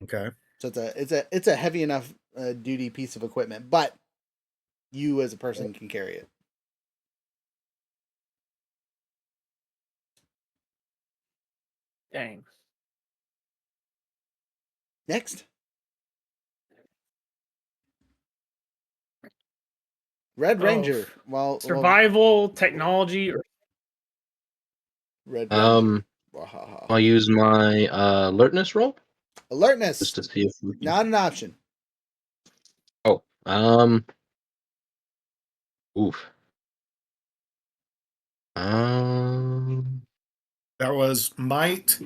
Okay. So it's a heavy enough duty piece of equipment, but you as a person can carry it. Dang. Next. Red Ranger. Well, survival, technology, or Red Ranger. I'll use my alertness roll. Alertness. Just to see if we can... Not an option. Oh, oof. That was might,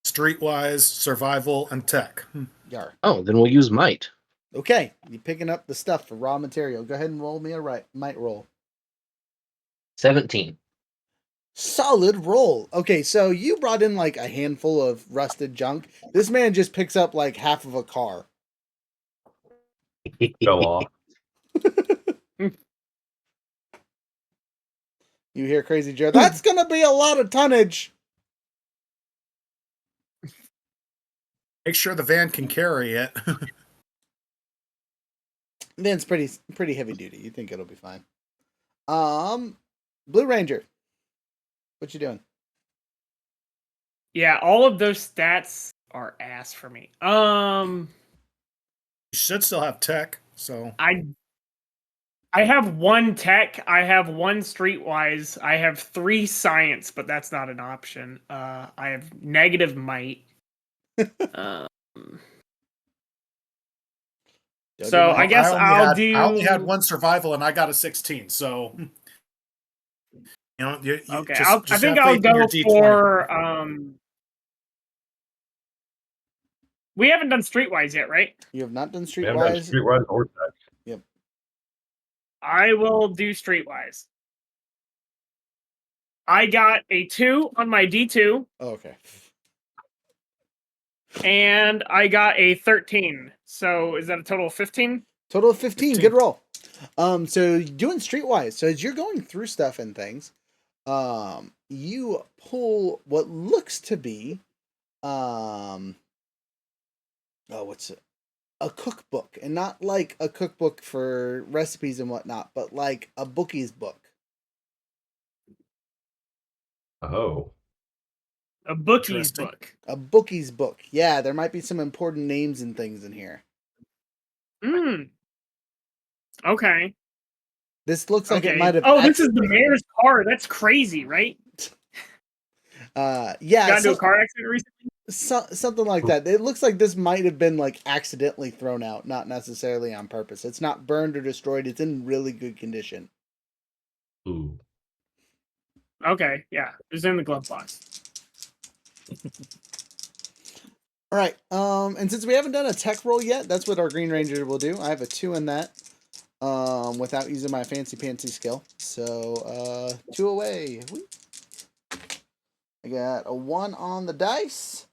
streetwise, survival, and tech. Yar. Oh, then we'll use might. Okay, you picking up the stuff for raw material. Go ahead and roll me a might roll. 17. Solid roll. Okay, so you brought in like a handful of rusted junk. This man just picks up like half of a car. Go off. You hear Crazy Joe? That's gonna be a lot of tonnage. Make sure the van can carry it. Van's pretty heavy duty. You think it'll be fine. Blue Ranger, what you doing? Yeah, all of those stats are ass for me. You should still have tech, so I have 1 tech, I have 1 streetwise, I have 3 science, but that's not an option. I have negative might. So I guess I only had 1 survival and I got a 16. So you okay. just I think have I'll faith in go your D20. for. We haven't done streetwise yet, right? You have not done We haven't done streetwise. streetwise or tech. Yep. I will do streetwise. I got a 2 on my D2. Oh, okay. And I got a 13. So is that a total of 15? Total of 15. Good roll. So doing streetwise. So as you're going through stuff and things, you pull what looks to be, what's it? A cookbook, and not like a cookbook for recipes and whatnot, but like a bookie's book. Oh. A bookie's book. A bookie's book. Yeah, there might be some important names and things in here. Okay. This looks like it might have. Oh, this is the mayor's car. That's crazy, right? Yeah. Got into a car accident recently? Something like that. It looks like this might have been like accidentally thrown out, not necessarily on purpose. It's not burned or destroyed. It's in really good condition. Ooh. Okay, yeah. It's in the glove box. All right. And since we haven't done a tech roll yet, that's what our Green Ranger will do. I have a 2 in that. Without using my fancy pantsy skill. So 2 away. I got a 1 on the dice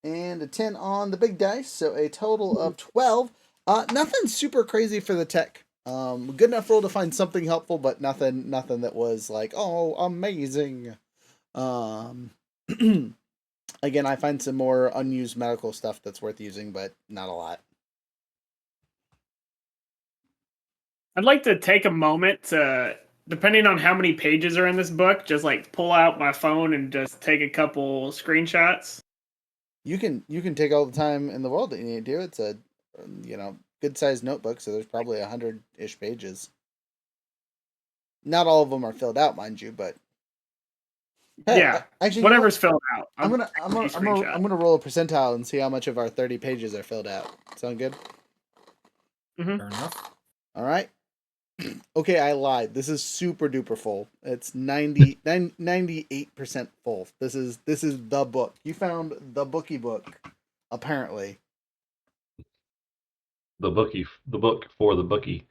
and a 10 on the big dice, so a total of 12. Nothing super crazy for the tech. Good enough roll to find something helpful, but nothing that was like, oh, amazing. Again, I find some more unused medical stuff that's worth using, but not a lot. I'd like to take a moment to, depending on how many pages are in this book, just like pull out my phone and just take a couple screenshots. You can take all the time in the world that you need to. It's a good sized notebook, so there's probably 100-ish pages. Not all of them are filled out, mind you, but hey, yeah, actually, whatever's filled out. I'm gonna roll a percentile and see how much of our 30 pages are filled out. Sound good? Mm-hmm. Fair enough. All right. Okay, I lied. This is super duper full. It's 98% full. This is the book. You found the bookie book, apparently. The book for the bookie.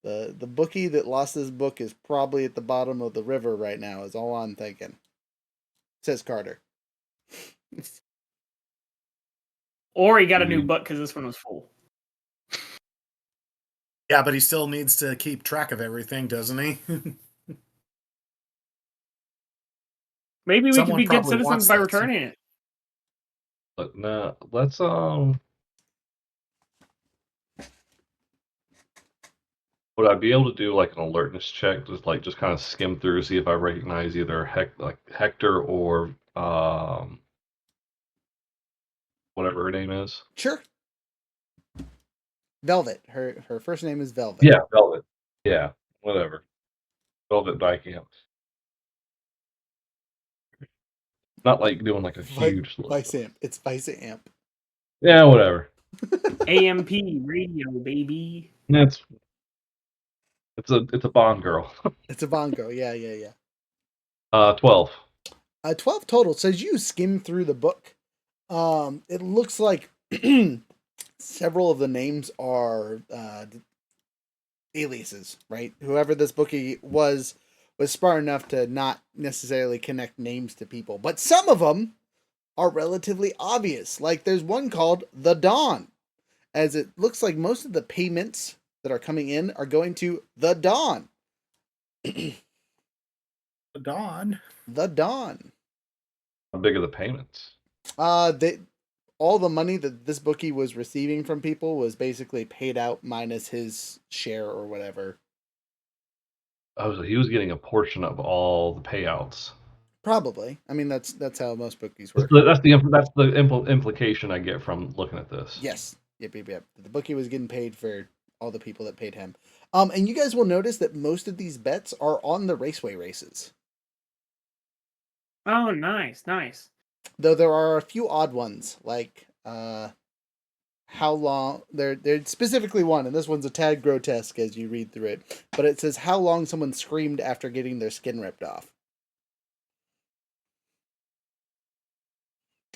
The bookie that lost his book is probably at the bottom of the river right now, is all I'm thinking. Says Carter. Or he got a new book because this one was full. Yeah, but he still needs to keep track of everything, doesn't he? Maybe we could Someone be good probably citizens wants by that. returning it. But no, let's would I be able to do like an alertness check, just kind of skim through, see if I recognize either Hector or whatever her name is? Sure. Velvet. Her first name is Velvet. Yeah, Velvet. Yeah, whatever. Velvet Dykamp. Not like doing like a huge list. Vice Amp. It's Vice Amp. Yeah, whatever. AMP radio, baby. It's a Bond girl. It's a bongo. Yeah. 12. 12 total. So as you skim through the book, it looks like several of the names are aliases, right? Whoever this bookie was smart enough to not necessarily connect names to people, but some of them are relatively obvious. Like there's one called the Dawn, as it looks like most of the payments that are coming in are going to the Dawn. The Dawn. The Dawn. How big are the payments? All the money that this bookie was receiving from people was basically paid out minus his share or whatever. Oh, so he was getting a portion of all the payouts. Probably. I mean, that's how most bookies work. That's the implication I get from looking at this. Yes. Yep. The bookie was getting paid for all the people that paid him. And you guys will notice that most of these bets are on the raceway races. Oh, nice. Though there are a few odd ones, like how long they're specifically one, and this one's a tad grotesque as you read through it, but it says how long someone screamed after getting their skin ripped off.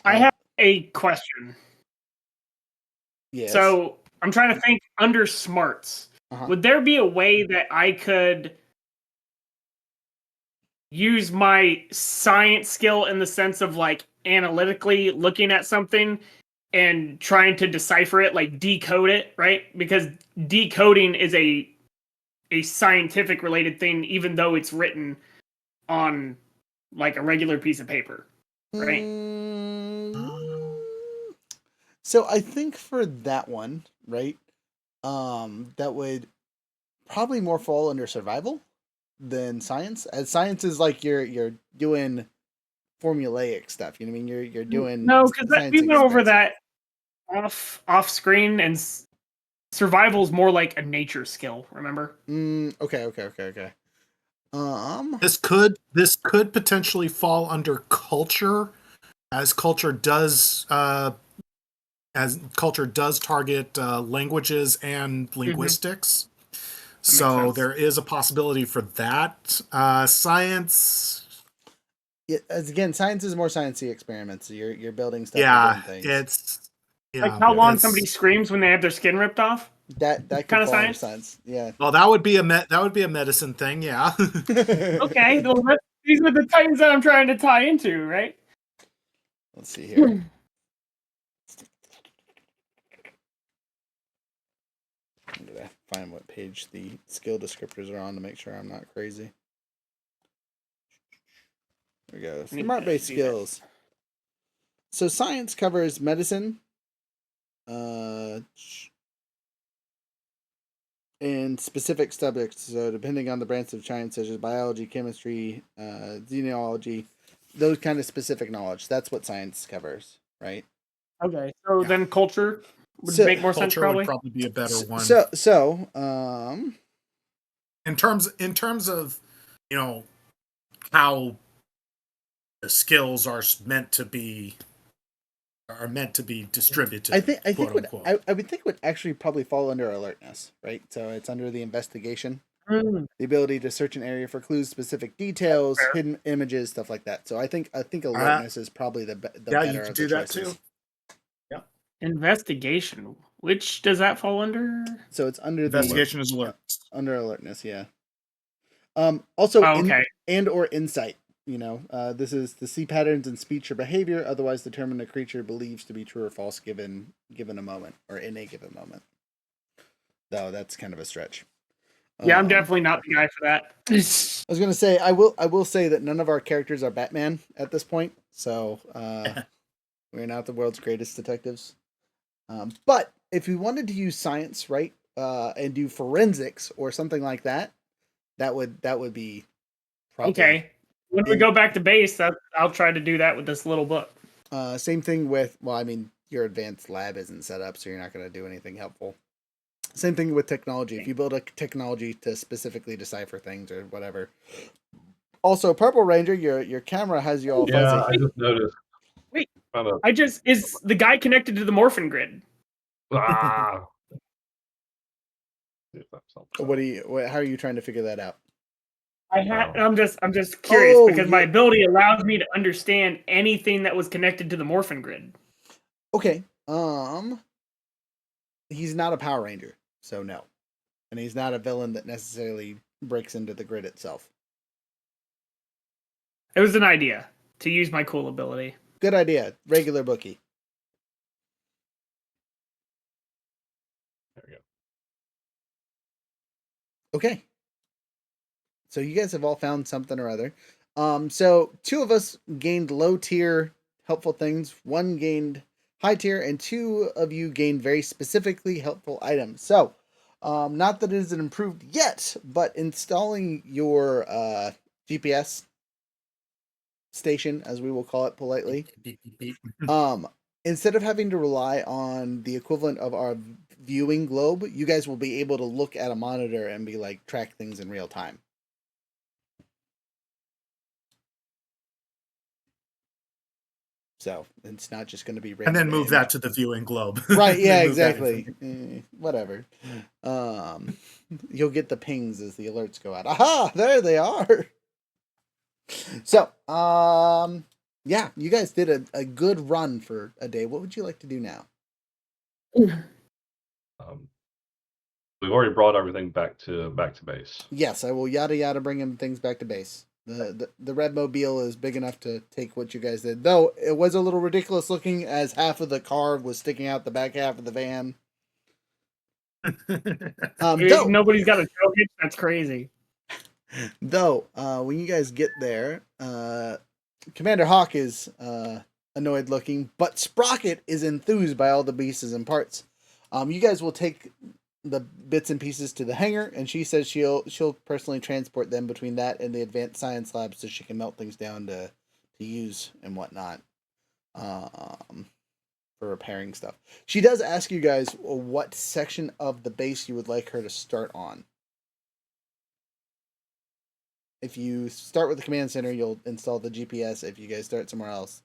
I have a question. Yes. So I'm trying to think under smarts. Would there be a way that I could use my science skill in the sense of like analytically looking at something and trying to decipher it, like decode it, right? Because decoding is a scientific related thing, even though it's written on like a regular piece of paper, right? So I think for that one, right, that would probably more fall under survival than science. As science is like you're doing formulaic stuff. You know what I mean? You're doing no, because we went over that off screen, and survival is more like a nature skill. Remember? Okay. This could potentially fall under culture, as culture does target languages and linguistics. So there is a possibility for that. Science. Yeah, again, science is more sciencey experiments. You're building stuff. Yeah, things. it's like how long somebody screams when they have their skin ripped off. That kind of science. Yeah. Well, that would be a medicine thing. Yeah. Okay, well, these are the Titans that I'm trying to tie into, right? Let's see here. Did I find what page the skill descriptors are on to make sure I'm not crazy? There we go. Smart-based skills. So science covers medicine, and specific subjects. So depending on the branch of science, such as biology, chemistry, genealogy, those kind of specific knowledge. That's what science covers, right? Okay, so then culture would make more sense. Culture would probably be a better one. So in terms of how the skills are meant to be distributed. I would think it would actually probably fall under alertness, right? So it's under the investigation. Mm, the ability to search an area for clues, specific details, fair. hidden images, stuff like that. So I think alertness is probably the Yeah, you better could of the do that choices. too. Yeah. Investigation. Which does that fall under? So it's under Investigation is alert. under alertness, yeah. Also Oh, okay. and or insight. This is to see patterns in speech or behavior, otherwise determine a creature believes to be true or false given a moment or in a given moment. Though that's kind of a stretch. Yeah, I'm definitely not the guy for that. I was gonna say I will say that none of our characters are Batman at this point, so we're not the world's greatest detectives. But if we wanted to use science, right, and do forensics or something like that, that would be probably Okay. When we go back to base, I'll try to do that with this little book. Same thing with, well, I mean, your advanced lab isn't set up, so you're not going to do anything helpful. Same thing with technology. If you build a technology to specifically decipher things or whatever. Also, Purple Ranger, your camera has you all Yeah, fuzzy. I just noticed. Wait. Kind of, Is the guy connected to the morphin grid? ah. See if that helps out. How are you trying to figure that out? Wow. I'm just curious Oh, because my ability allows me to understand anything that was connected to the morphin grid. Okay. He's not a Power Ranger, so no. And he's not a villain that necessarily breaks into the grid itself. It was an idea to use my cool ability. Good idea. Regular bookie. There we go. Okay. So you guys have all found something or other. So 2 of us gained low tier helpful things. 1 gained high tier, and 2 of you gained very specifically helpful items. So, not that it isn't improved yet, but installing your GPS station, as we will call it politely, instead of having to rely on the equivalent of our viewing globe, you guys will be able to look at a monitor and be like track things in real time. So it's not just going to be And then move that to the viewing globe. Right, yeah, exactly. Whatever. You'll get the pings as the alerts go out. Aha, there they are. So, yeah, you guys did a good run for a day. What would you like to do now? We've already brought everything back to base. Yes, I will yada yada bringing things back to base. The red mobile is big enough to take what you guys did. Though it was a little ridiculous looking as half of the car was sticking out the back half of the van. Nobody's got a tail hitch. That's crazy. Though, when you guys get there, Commander Hawk is annoyed looking, but Sprocket is enthused by all the pieces and parts. You guys will take the bits and pieces to the hangar, and she says she'll personally transport them between that and the advanced science lab so she can melt things down to use and whatnot for repairing stuff. She does ask you guys what section of the base you would like her to start on. If you start with the command center, you'll install the GPS. If you guys start somewhere else,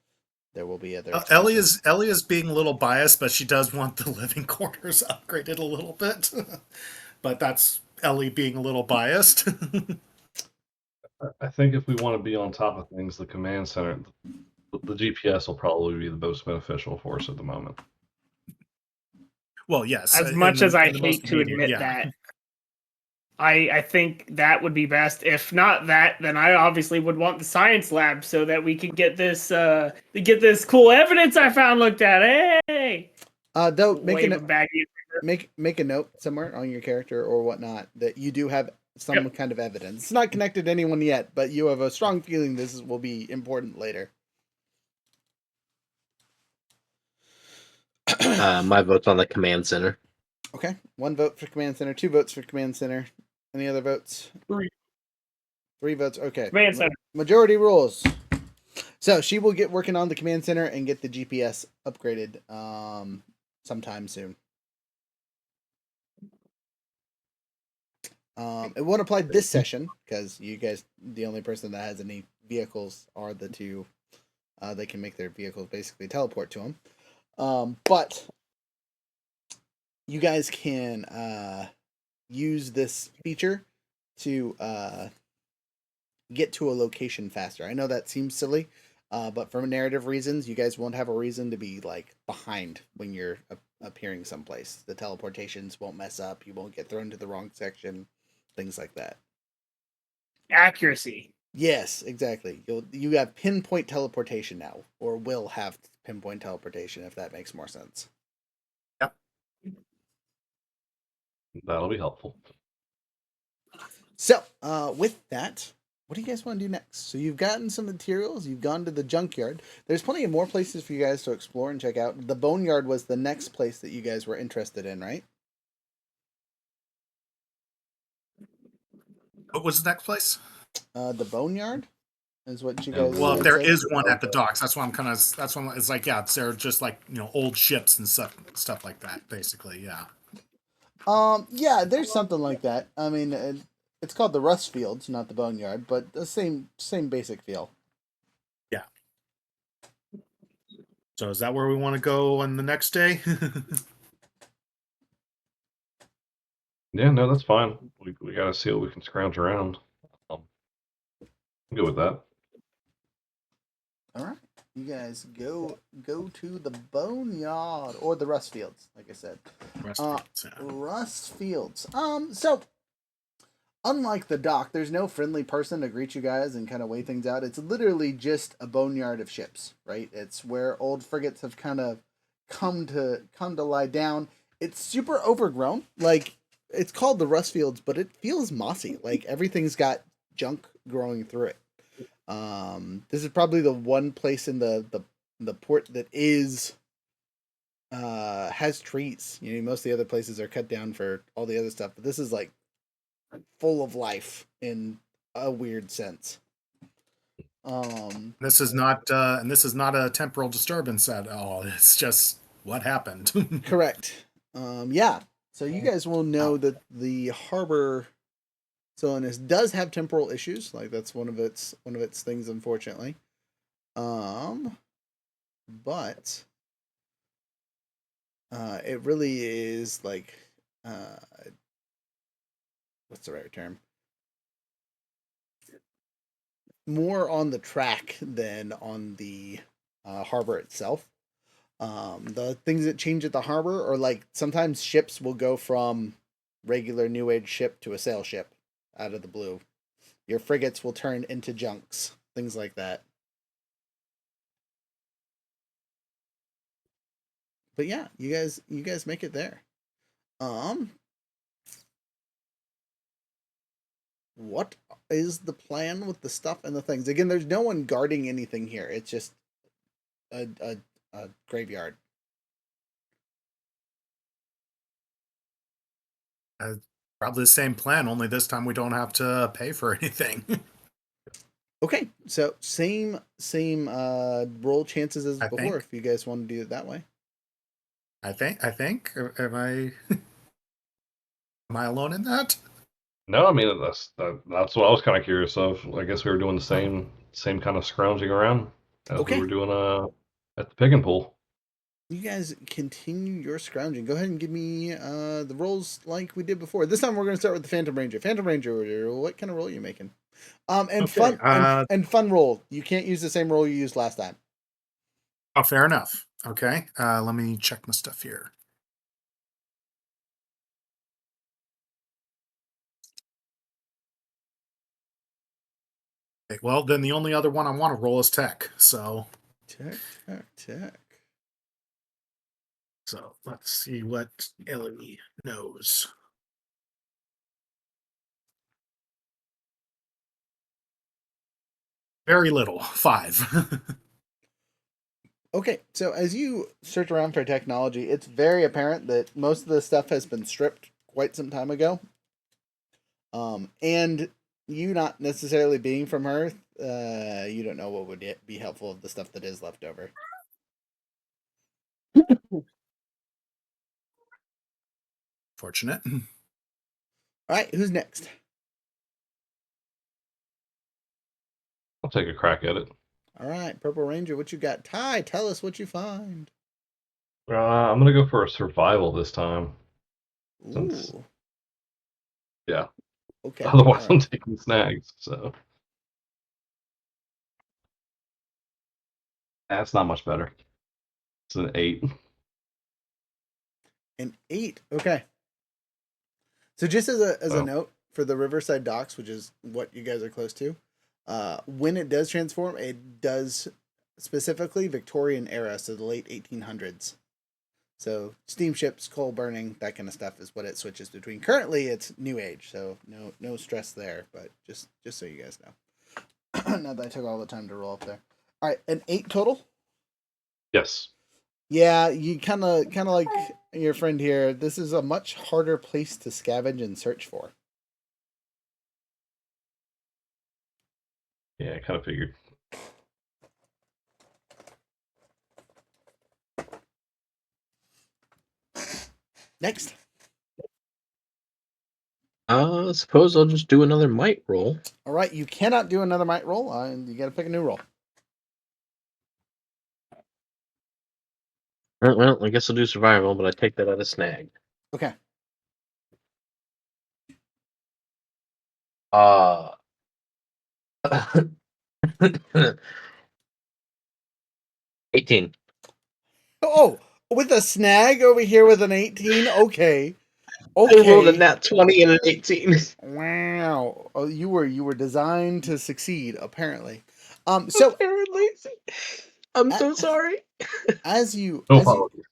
there will be other. Ellie is being a little biased, but she does want the living quarters upgraded a little bit. But that's Ellie being a little biased. I think if we want to be on top of things, the command center, the GPS will probably be the most beneficial for us at the moment. Well, yes. As much as I hate to admit that, I think that would be best. If not that, then I obviously would want the science lab so that we can get this cool evidence I found looked at. Hey. Though make a note somewhere on your character or whatnot that you do have some kind of evidence. It's not connected to anyone yet, but you have a strong feeling this will be important later. My vote's on the command center. Okay, 1 vote for command center, 2 votes for command center. Any other votes? 3. 3 votes. Okay. Command center. Majority rules. So she will get working on the command center and get the GPS upgraded sometime soon. It won't apply this session because you guys, the only person that has any vehicles are the 2. They can make their vehicles basically teleport to them. But you guys can use this feature to get to a location faster. I know that seems silly, but for narrative reasons, you guys won't have a reason to be like behind when you're appearing someplace. The teleportations won't mess up. You won't get thrown to the wrong section. Things like that. Accuracy. Yes, exactly. You have pinpoint teleportation now, or will have pinpoint teleportation if that makes more sense. Yep. That'll be helpful. So, with that, what do you guys want to do next? So you've gotten some materials, you've gone to the junkyard. There's plenty of more places for you guys to explore and check out. The boneyard was the next place that you guys were interested in, right? What was the next place? The boneyard is what you Yeah, guys. Well, if there said? is one at the docks, that's why I'm kind of. That's why it's like, yeah, they're just like old ships and stuff like that, basically. Yeah. Yeah, there's something like that. I mean, it's called the Rust Fields, not the boneyard, but the same basic feel. Yeah. So is that where we want to go on the next day? Yeah, no, that's fine. We gotta see what we can scrounge around. I'm good with that. All right, you guys go to the boneyard or the Rust Fields, like I said. Rust Fields. So unlike the dock, there's no friendly person to greet you guys and kind of weigh things out. It's literally just a boneyard of ships, right? It's where old frigates have kind of come to lie down. It's super overgrown. Like, it's called the Rust Fields, but it feels mossy. Like everything's got junk growing through it. This is probably the one place in the port that is has trees. You know, most of the other places are cut down for all the other stuff, but this is like full of life in a weird sense. This is not a temporal disturbance at all. It's just what happened. Correct. Yeah. So you guys will know that the harbor Sylvanus does have temporal issues. Like that's one of its things, unfortunately. But it really is like what's the right term? More on the track than on the harbor itself. The things that change at the harbor are like sometimes ships will go from regular New Age ship to a sail ship out of the blue. Your frigates will turn into junks, things like that. But yeah, you guys make it there. What is the plan with the stuff and the things? Again, there's no one guarding anything here. It's just a graveyard. Probably the same plan, only this time we don't have to pay for anything. Okay, so same roll chances as I before. think. If you guys want to do it that way. I think. Am I alone in that? No, I mean that's what I was kind of curious of. I guess we were doing the same kind of scrounging around as Okay. we were doing at the pig and pool. You guys continue your scrounging. Go ahead and give me the rolls like we did before. This time we're going to start with the Phantom Ranger. Phantom Ranger, what kind of roll are you making? And Okay, fun roll. You can't use the same roll you used last time. Oh, fair enough. Okay, let me check my stuff here. Okay, well, then the only other one I want to roll is tech. So Tech. So let's see what Ellie knows. Very little. 5. Okay, so as you search around for technology, it's very apparent that most of the stuff has been stripped quite some time ago. And you not necessarily being from Earth, you don't know what would be helpful of the stuff that is left over. Fortunate. All right, who's next? I'll take a crack at it. All right, Purple Ranger, what you got? Ty, tell us what you find. I'm gonna go for a survival this time. Since, Ooh. yeah, Okay. Otherwise, all I'm right. taking snags. So that's not much better. It's an 8. An 8. Okay. So just as a Oh. note for the Riverside Docks, which is what you guys are close to, when it does transform, it does specifically Victorian era, so the late 1800s. So steamships, coal burning, that kind of stuff is what it switches between. Currently, it's New Age, so no stress there. But just so you guys know, now that I took all the time to roll up there. All right, an 8 total. Yes. Yeah, you kind of like your friend here. This is a much harder place to scavenge and search for. Yeah, I kind of figured. Next. Suppose I'll just do another might roll. All right, you cannot do another might roll. You got to pick a new roll. Well, I guess I'll do survival, but I take that out of snag. Okay. 18. Oh, with a snag over here with an 18. Okay. I rolled a Okay. nat 20 and an 18. Wow. Oh, you were designed to succeed, apparently. So Apparently. I'm so sorry. as you No as you apologies.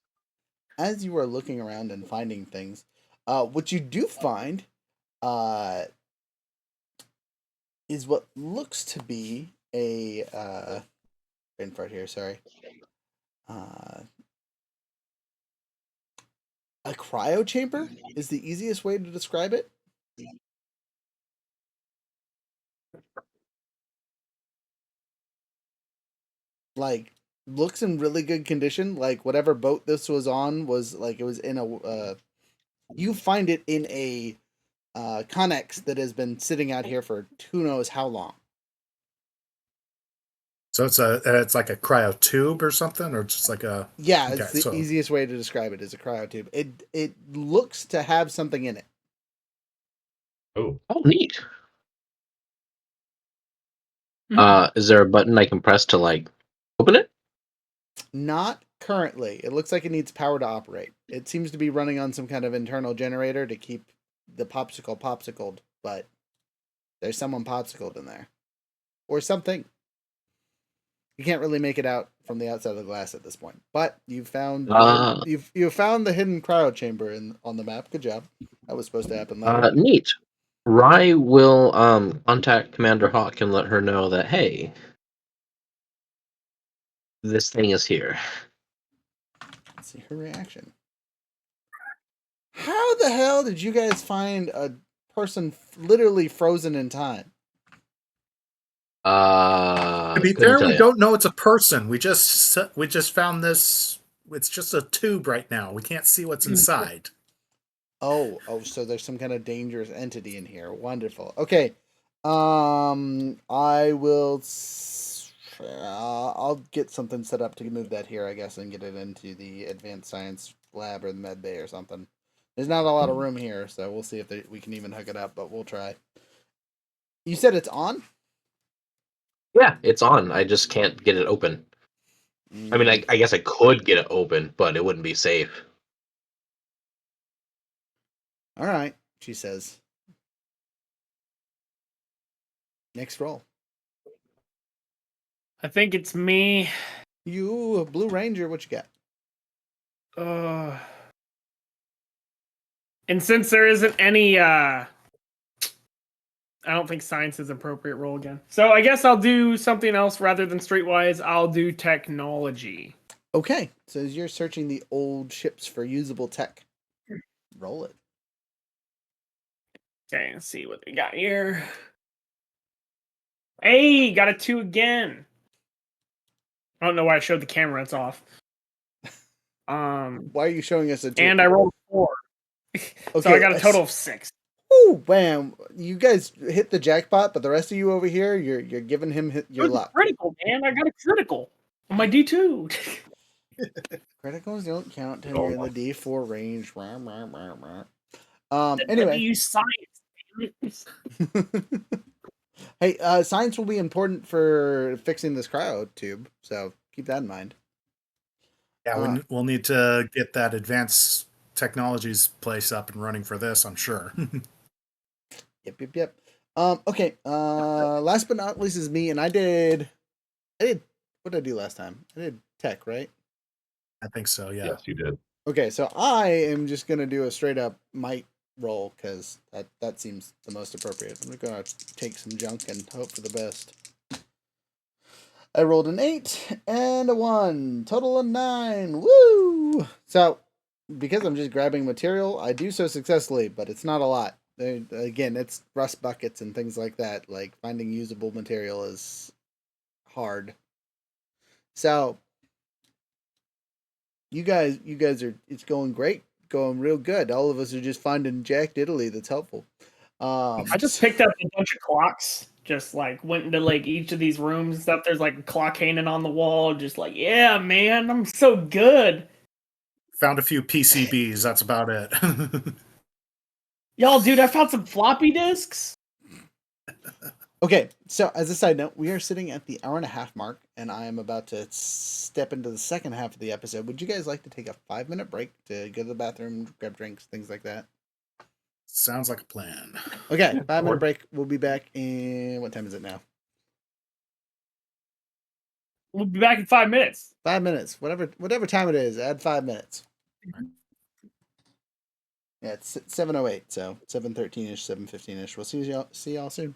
as you are looking around and finding things, what you do find is what looks to be a in front here, sorry. A cryo chamber is the easiest way to describe it. Like, looks in really good condition. Like, whatever boat this was on was like it was in a. You find it in a Connex that has been sitting out here for who knows how long. So it's like a cryo tube or something, or just like a. Yeah, Okay, it's the so easiest way to describe it is a cryotube. It looks to have something in it. Oh, Oh, neat. Mhm. Is there a button I can press to like open it? Not currently. It looks like it needs power to operate. It seems to be running on some kind of internal generator to keep the popsicled, but there's someone popsicled in there. Or something. You can't really make it out from the outside of the glass at this point. But you've found you've found the hidden cryo chamber on the map. Good job. That was supposed to happen later. Neat. Rye will contact Commander Hawk and let her know that, hey, this thing is here. Let's see her reaction. How the hell did you guys find a person literally frozen in time? to be Couldn't fair, tell we you. don't know it's a person. We just found this. It's just a tube right now. We can't see what's inside. Oh, so there's some kind of dangerous entity in here. Wonderful. Okay. I will. I'll get something set up to move that here, I guess, and get it into the advanced science lab or the med bay or something. There's not a lot of room here, so we'll see if we can even hook it up, but we'll try. You said it's on? Yeah, it's on. I just can't get it open. I mean, I guess I could get it open, but it wouldn't be safe. All right, she says. Next roll. I think it's me. You, Blue Ranger, what you got? And since there isn't any I don't think science is an appropriate role again. So I guess I'll do something else rather than streetwise. I'll do technology. Okay, so as you're searching the old ships for usable tech, roll it. Okay, let's see what we got here. Hey, got a 2 again. I don't know why I showed the camera. It's off. Why are you showing us a 2? And I rolled 4. Okay, So I got a total of 6. Ooh, bam! You guys hit the jackpot, but the rest of you over here, you're giving him your luck. Critical, man. I got a critical on my D2. Criticals don't count till Oh you're in my. the D4 range. Rah, rah, rah, rah. I Anyway, use science. Hey, science will be important for fixing this cryo tube, so keep that in mind. Yeah, Uh, we'll need to get that advanced technologies place up and running for this, I'm sure. Yep. Okay. Last but not least is me, and I did. What did I do last time? I did tech, right? I think so, yeah. Yes, you did. Okay, so I am just gonna do a straight up might roll because that seems the most appropriate. I'm gonna take some junk and hope for the best. I rolled an 8 and a 1, total of 9. Woo! So because I'm just grabbing material, I do so successfully, but it's not a lot. Again, it's rust buckets and things like that. Like finding usable material is hard. So you guys are, it's going great, going real good. All of us are just finding Jack Diddley that's helpful. I just picked up a bunch of clocks. Just like went into like each of these rooms and stuff. There's like a clock hanging on the wall. Just like, yeah, man, I'm so good. Found a few PCBs, that's about it. Y'all, dude, I found some floppy disks. Okay, so as a side note, we are sitting at the hour and a half mark, and I am about to step into the second half of the episode. Would you guys like to take a 5-minute break to go to the bathroom, grab drinks, things like that? Sounds like a plan. Okay, Yeah, 5-minute sure. break. We'll be back in, what time is it now? We'll be back in 5 minutes. 5 minutes. Whatever time it is, add 5 minutes. Yeah, it's 7:08, so 7:13ish, 7:15ish. We'll see y'all soon.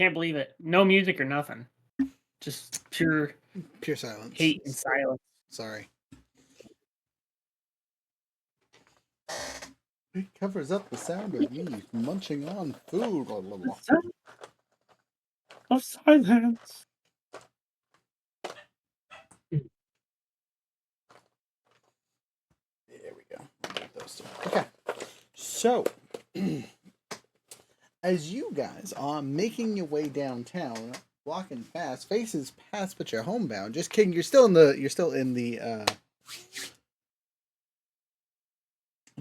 Can't believe it. No music or nothing. Just pure silence. hate and silence. Sorry. It covers up the sound of me munching on food. Blah, blah, blah. Of silence. There we go. Those two. Okay. So, as you guys are making your way downtown, walking fast, faces past, but you're homebound. Just kidding. You're still in the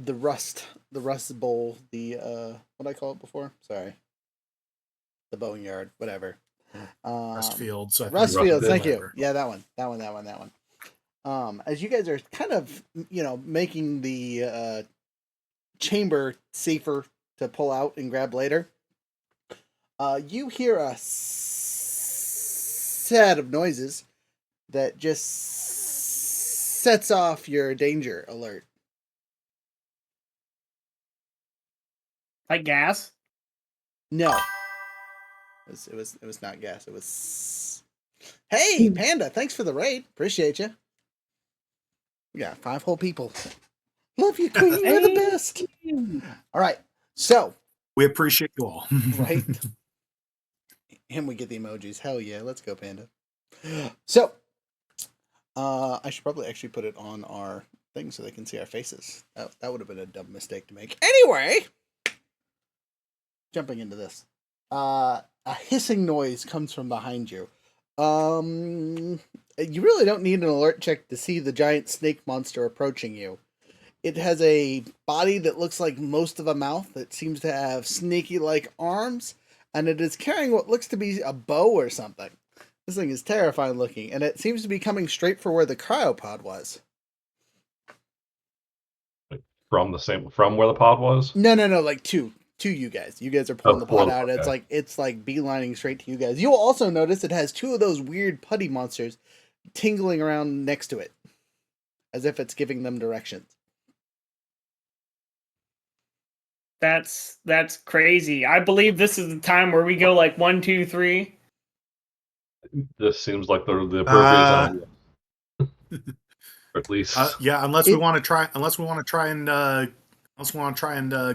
rust bowl. What I call it before? Sorry. The boneyard. Whatever. Rust Fields. I think. Rust Fields. Thank you. Whatever. Yeah, that one. As you guys are kind of, making the chamber safer to pull out and grab later, you hear a set of noises that just sets off your danger alert. Like gas? No, it was not gas. It was. Hey, Panda! Thanks for the raid. Appreciate you. We got 5 whole people. Love you, Queen. You're the best. All right, so We appreciate you all. right, and we get the emojis. Hell yeah, let's go, Panda. So, I should probably actually put it on our thing so they can see our faces. That would have been a dumb mistake to make. Anyway, jumping into this, a hissing noise comes from behind you. You really don't need an alert check to see the giant snake monster approaching you. It has a body that looks like most of a mouth that seems to have snaky-like arms, and it is carrying what looks to be a bow or something. This thing is terrifying looking, and it seems to be coming straight for where the cryopod was. From where the pod was? No, like to you guys. You guys are pulling the pod out. Okay. It's like beelining straight to you guys. You'll also notice it has 2 of those weird putty monsters tingling around next to it, as if it's giving them directions. That's crazy. I believe this is the time where we go like 1, 2, 3. This seems like the appropriate time. Or at least Yeah, unless we want to try and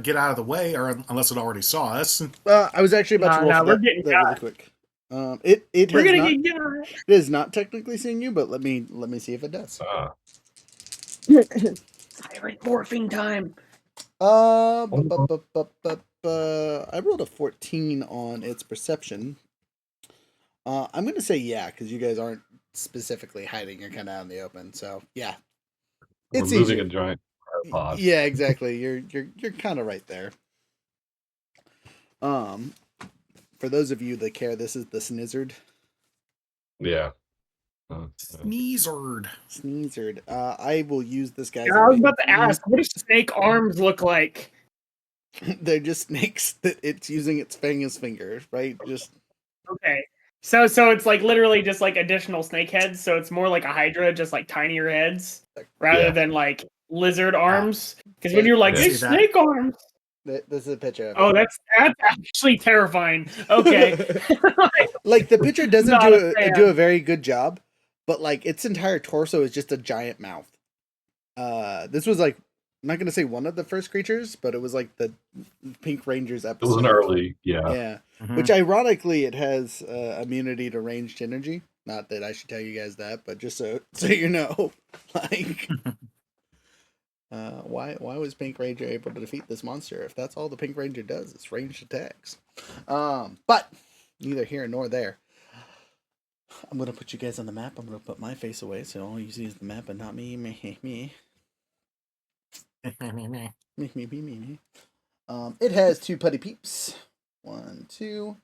get out of the way, or unless it already saw us. I was actually about to roll for we're that, getting that really got. quick. We're It gonna get got. it is not technically seeing you, but let me see if it does. Siren morphing time. I rolled a 14 on its perception. I'm gonna say yeah, because you guys aren't specifically hiding. You're kind of out in the open, so yeah. we're It's moving easy. a giant pod. Yeah, exactly. You're kind of right there. For those of you that care, this is the Snizzard. Yeah. Sneezard. I will use this guy's. I was about to ask, what do snake arms look like? They're just snakes that it's using its fingers, right? Just Okay. So it's like literally just like additional snake heads, so it's more like a hydra, just like tinier heads, rather than like lizard arms. Because when you're like, Yeah. hey, See that? snake arms. this is a picture. Of Oh, it. that's actually terrifying. Okay. Like the picture doesn't Not a fan. do a very good job, but like its entire torso is just a giant mouth. This was like, I'm not gonna say one of the first creatures, but it was like the Pink Rangers It episode. was an early, yeah. Yeah. Mhm. Which ironically it has immunity to ranged energy. Not that I should tell you guys that, but just so you know, like, why was Pink Ranger able to defeat this monster if that's all the Pink Ranger does? It's ranged attacks. But neither here nor there. I'm gonna put you guys on the map. I'm gonna put my face away, so all you see is the map and not me. Me. It has 2 putty peeps. 1, 2,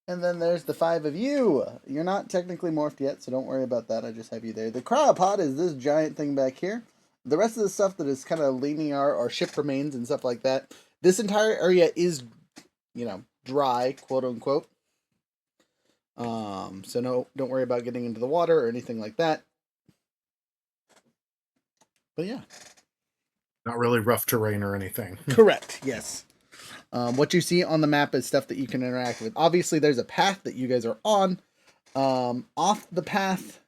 and then there's the 5 of you. You're not technically morphed yet, so don't worry about that. I just have you there. The cryopod is this giant thing back here. The rest of the stuff that is kind of leaning our ship remains and stuff like that. This entire area is, dry, quote unquote. So no, don't worry about getting into the water or anything like that. But yeah. Not really rough terrain or anything. Correct, yes. What you see on the map is stuff that you can interact with. Obviously, there's a path that you guys are on. Off the path,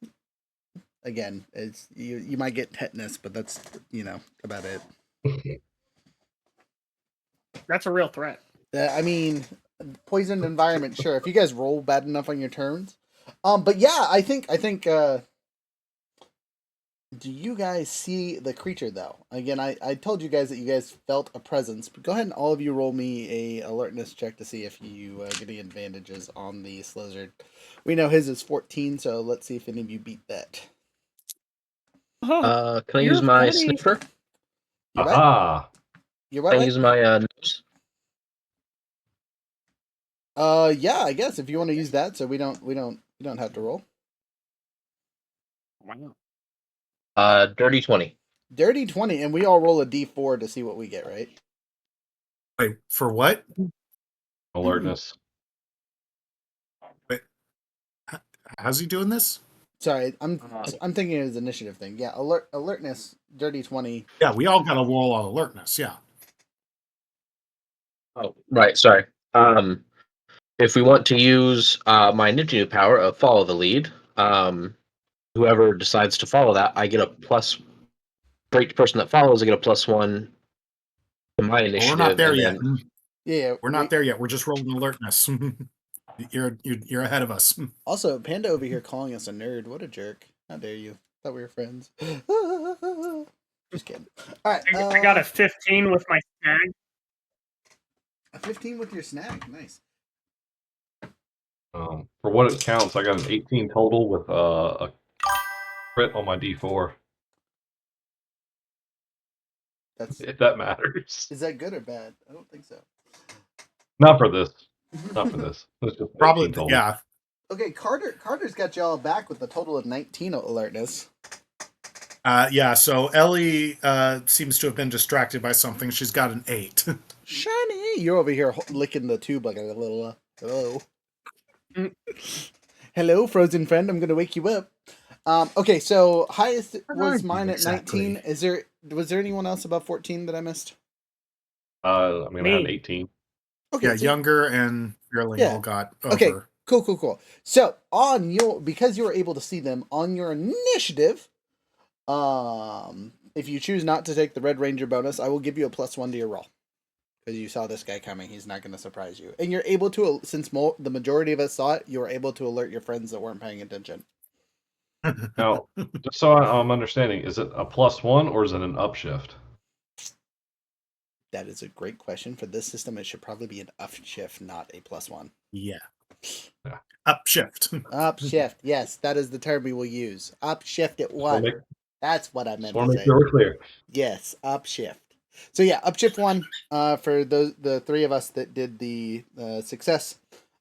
again, it's you might get tetanus, but that's about it. That's a real threat. I mean, poisoned environment, sure. If you guys roll bad enough on your turns, but yeah, I think. Do you guys see the creature though? Again, I told you guys that you guys felt a presence. But go ahead and all of you roll me a alertness check to see if you get any advantages on the Slizzard. We know his is 14, so let's see if any of you beat that. Oh, Can I you're use my funny. sniffer? You what? Aha! You Can I what? use my nose? Yeah, I guess if you want to use that, so we don't have to roll. Wow. Dirty 20. Dirty 20, and we all roll a d4 to see what we get, right? Wait, for what? Alertness. Wait, how's he doing this? Sorry, I'm thinking of his initiative thing. Yeah, alertness, dirty 20. Yeah, we all got to roll on alertness. Yeah. Oh, right. Sorry. If we want to use my initiative power of follow the lead, whoever decides to follow that, I get a plus. For each person that follows, I get a +1 to my initiative. Well, we're not there yet. Yeah, We're not there yet. We're just rolling alertness. You're ahead of us. Also, Panda over here calling us a nerd. What a jerk. How dare you? Thought we were friends. Just kidding. All right. I got a 15 with my snag. A 15 with your snag. Nice. For what it counts, I got an 18 total with a crit on my D4. If that matters. Is that good or bad? I don't think so. Not for this. Not for this. It's just Probably, 18 total. yeah. Okay, Carter's got y'all back with a total of 19 alertness. Yeah, so Ellie seems to have been distracted by something. She's got an 8. Shiny! You're over here licking the tube like a little, hello. Hello, frozen friend. I'm going to wake you up. Okay, so highest was mine at 19. Was there anyone else above 14 that I missed? I mean, I had 18. Okay, Yeah, so Younger and Fairly all got over. Okay, cool. So because you were able to see them on your initiative, if you choose not to take the Red Ranger bonus, I will give you a +1 to your roll. Because you saw this guy coming, he's not going to surprise you. And you're able to, since the majority of us saw it, you were able to alert your friends that weren't paying attention. Now, just so I'm understanding, is it a +1 or is it an upshift? That is a great question. For this system, it should probably be an upshift, not a +1. Yeah. Upshift. Upshift, yes, that is the term we will use. Upshift at 1. That's what I meant to say. Sure, clear. Yes, upshift. So yeah, upshift 1 for the three of us that did the success.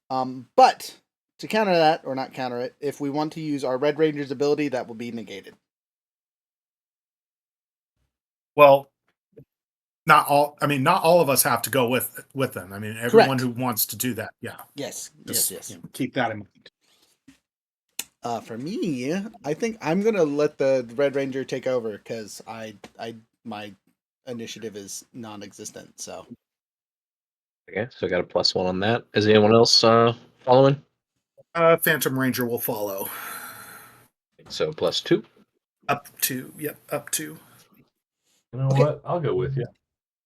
But to counter that, or not counter it, if we want to use our Red Ranger's ability, that will be negated. Well, not all of us have to go with them. I mean, everyone who wants to do that, yeah. Yes. Keep that in mind. For me, I think I'm gonna let the Red Ranger take over because my initiative is non-existent. So Okay, so I got a +1 on that. Is anyone else following? Phantom Ranger will follow. So +2. Up 2. Yep, up 2. You know what? I'll go with you.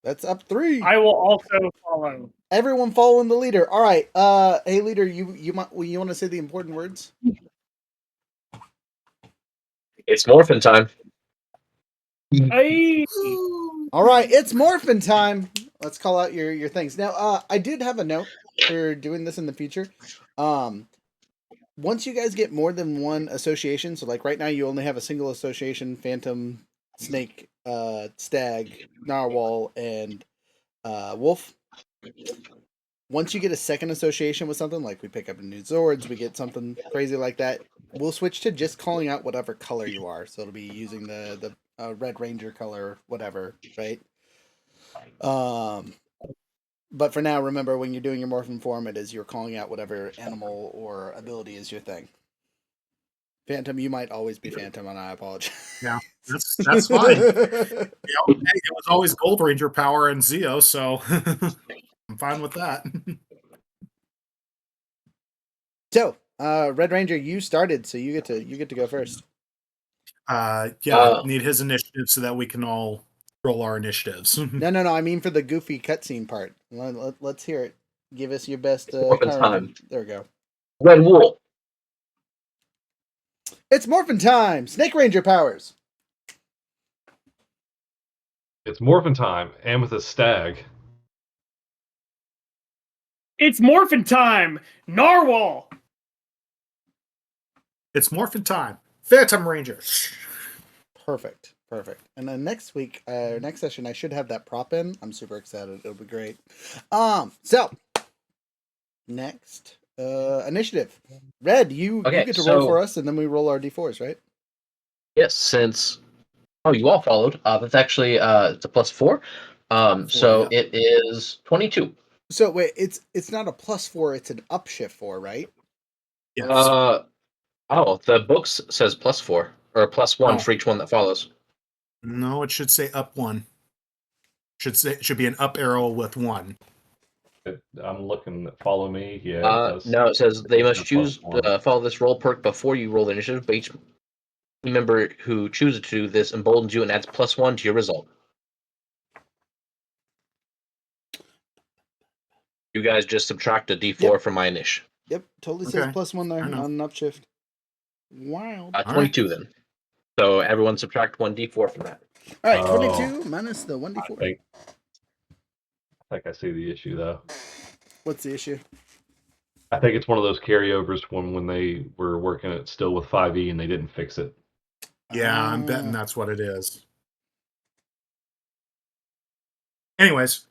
That's up 3. I will also follow. Everyone following the leader. All right. Hey, leader, you want to say the important words? It's morphin time. Hey. All right, it's morphin time. Let's call out your things. Now, I did have a note for doing this in the future. Once you guys get more than one association, so like right now you only have a single association, Phantom, Snake, Stag, Narwhal, and Wolf. Once you get a second association with something, like we pick up a new Zords, we get something crazy like that, we'll switch to just calling out whatever color you are. So it'll be using the Red Ranger color, whatever, right? But for now, remember, when you're doing your morphin form, it is you're calling out whatever animal or ability is your thing. Phantom, you might always be Phantom, and I apologize. Yeah, that's fine. It was always Gold Ranger power and Zeo, so I'm fine with that. So, Red Ranger, you started, so you get to go first. Need his initiative so that we can all roll our initiatives. No. I mean for the goofy cutscene part. Let's hear it. Give us your best. Morphin' Power time. weapon. There we go. Red Wool. It's Morphin' time. Snake Ranger powers. It's Morphin' time. Amethyst Stag. It's Morphin' time. Narwhal. It's Morphin' time. Phantom Ranger. Perfect. And then next week, next session, I should have that prop in. I'm super excited. It'll be great. So next, initiative. Red, you Okay, get to roll so- for us, and then we roll our d4s, right? Yes, since you all followed. That's actually it's a +4. So yeah. it is 22. So wait, it's not a +4. It's an upshift 4, right? Yes. The books says +4 or +1 Oh. for each one that follows. No, it should say up 1. Should be an up arrow with 1. I'm looking at follow me. Yeah. It does. No, it says they must It's choose +1. follow this roll perk before you roll the initiative. But each member who chooses to do this emboldens you and adds +1 to your result. You guys just subtract a D4 Yep. from my initial. Yep, totally says Okay. +1 there I know. on an upshift. Wild. 22 then. So everyone subtract 1D4 from that. All right, Oh. 22 minus the I 1d4. think I see the issue though. What's the issue? I think it's one of those carryovers when they were working it still with 5e and they didn't fix it. Yeah, I'm betting that's what it is. Anyways,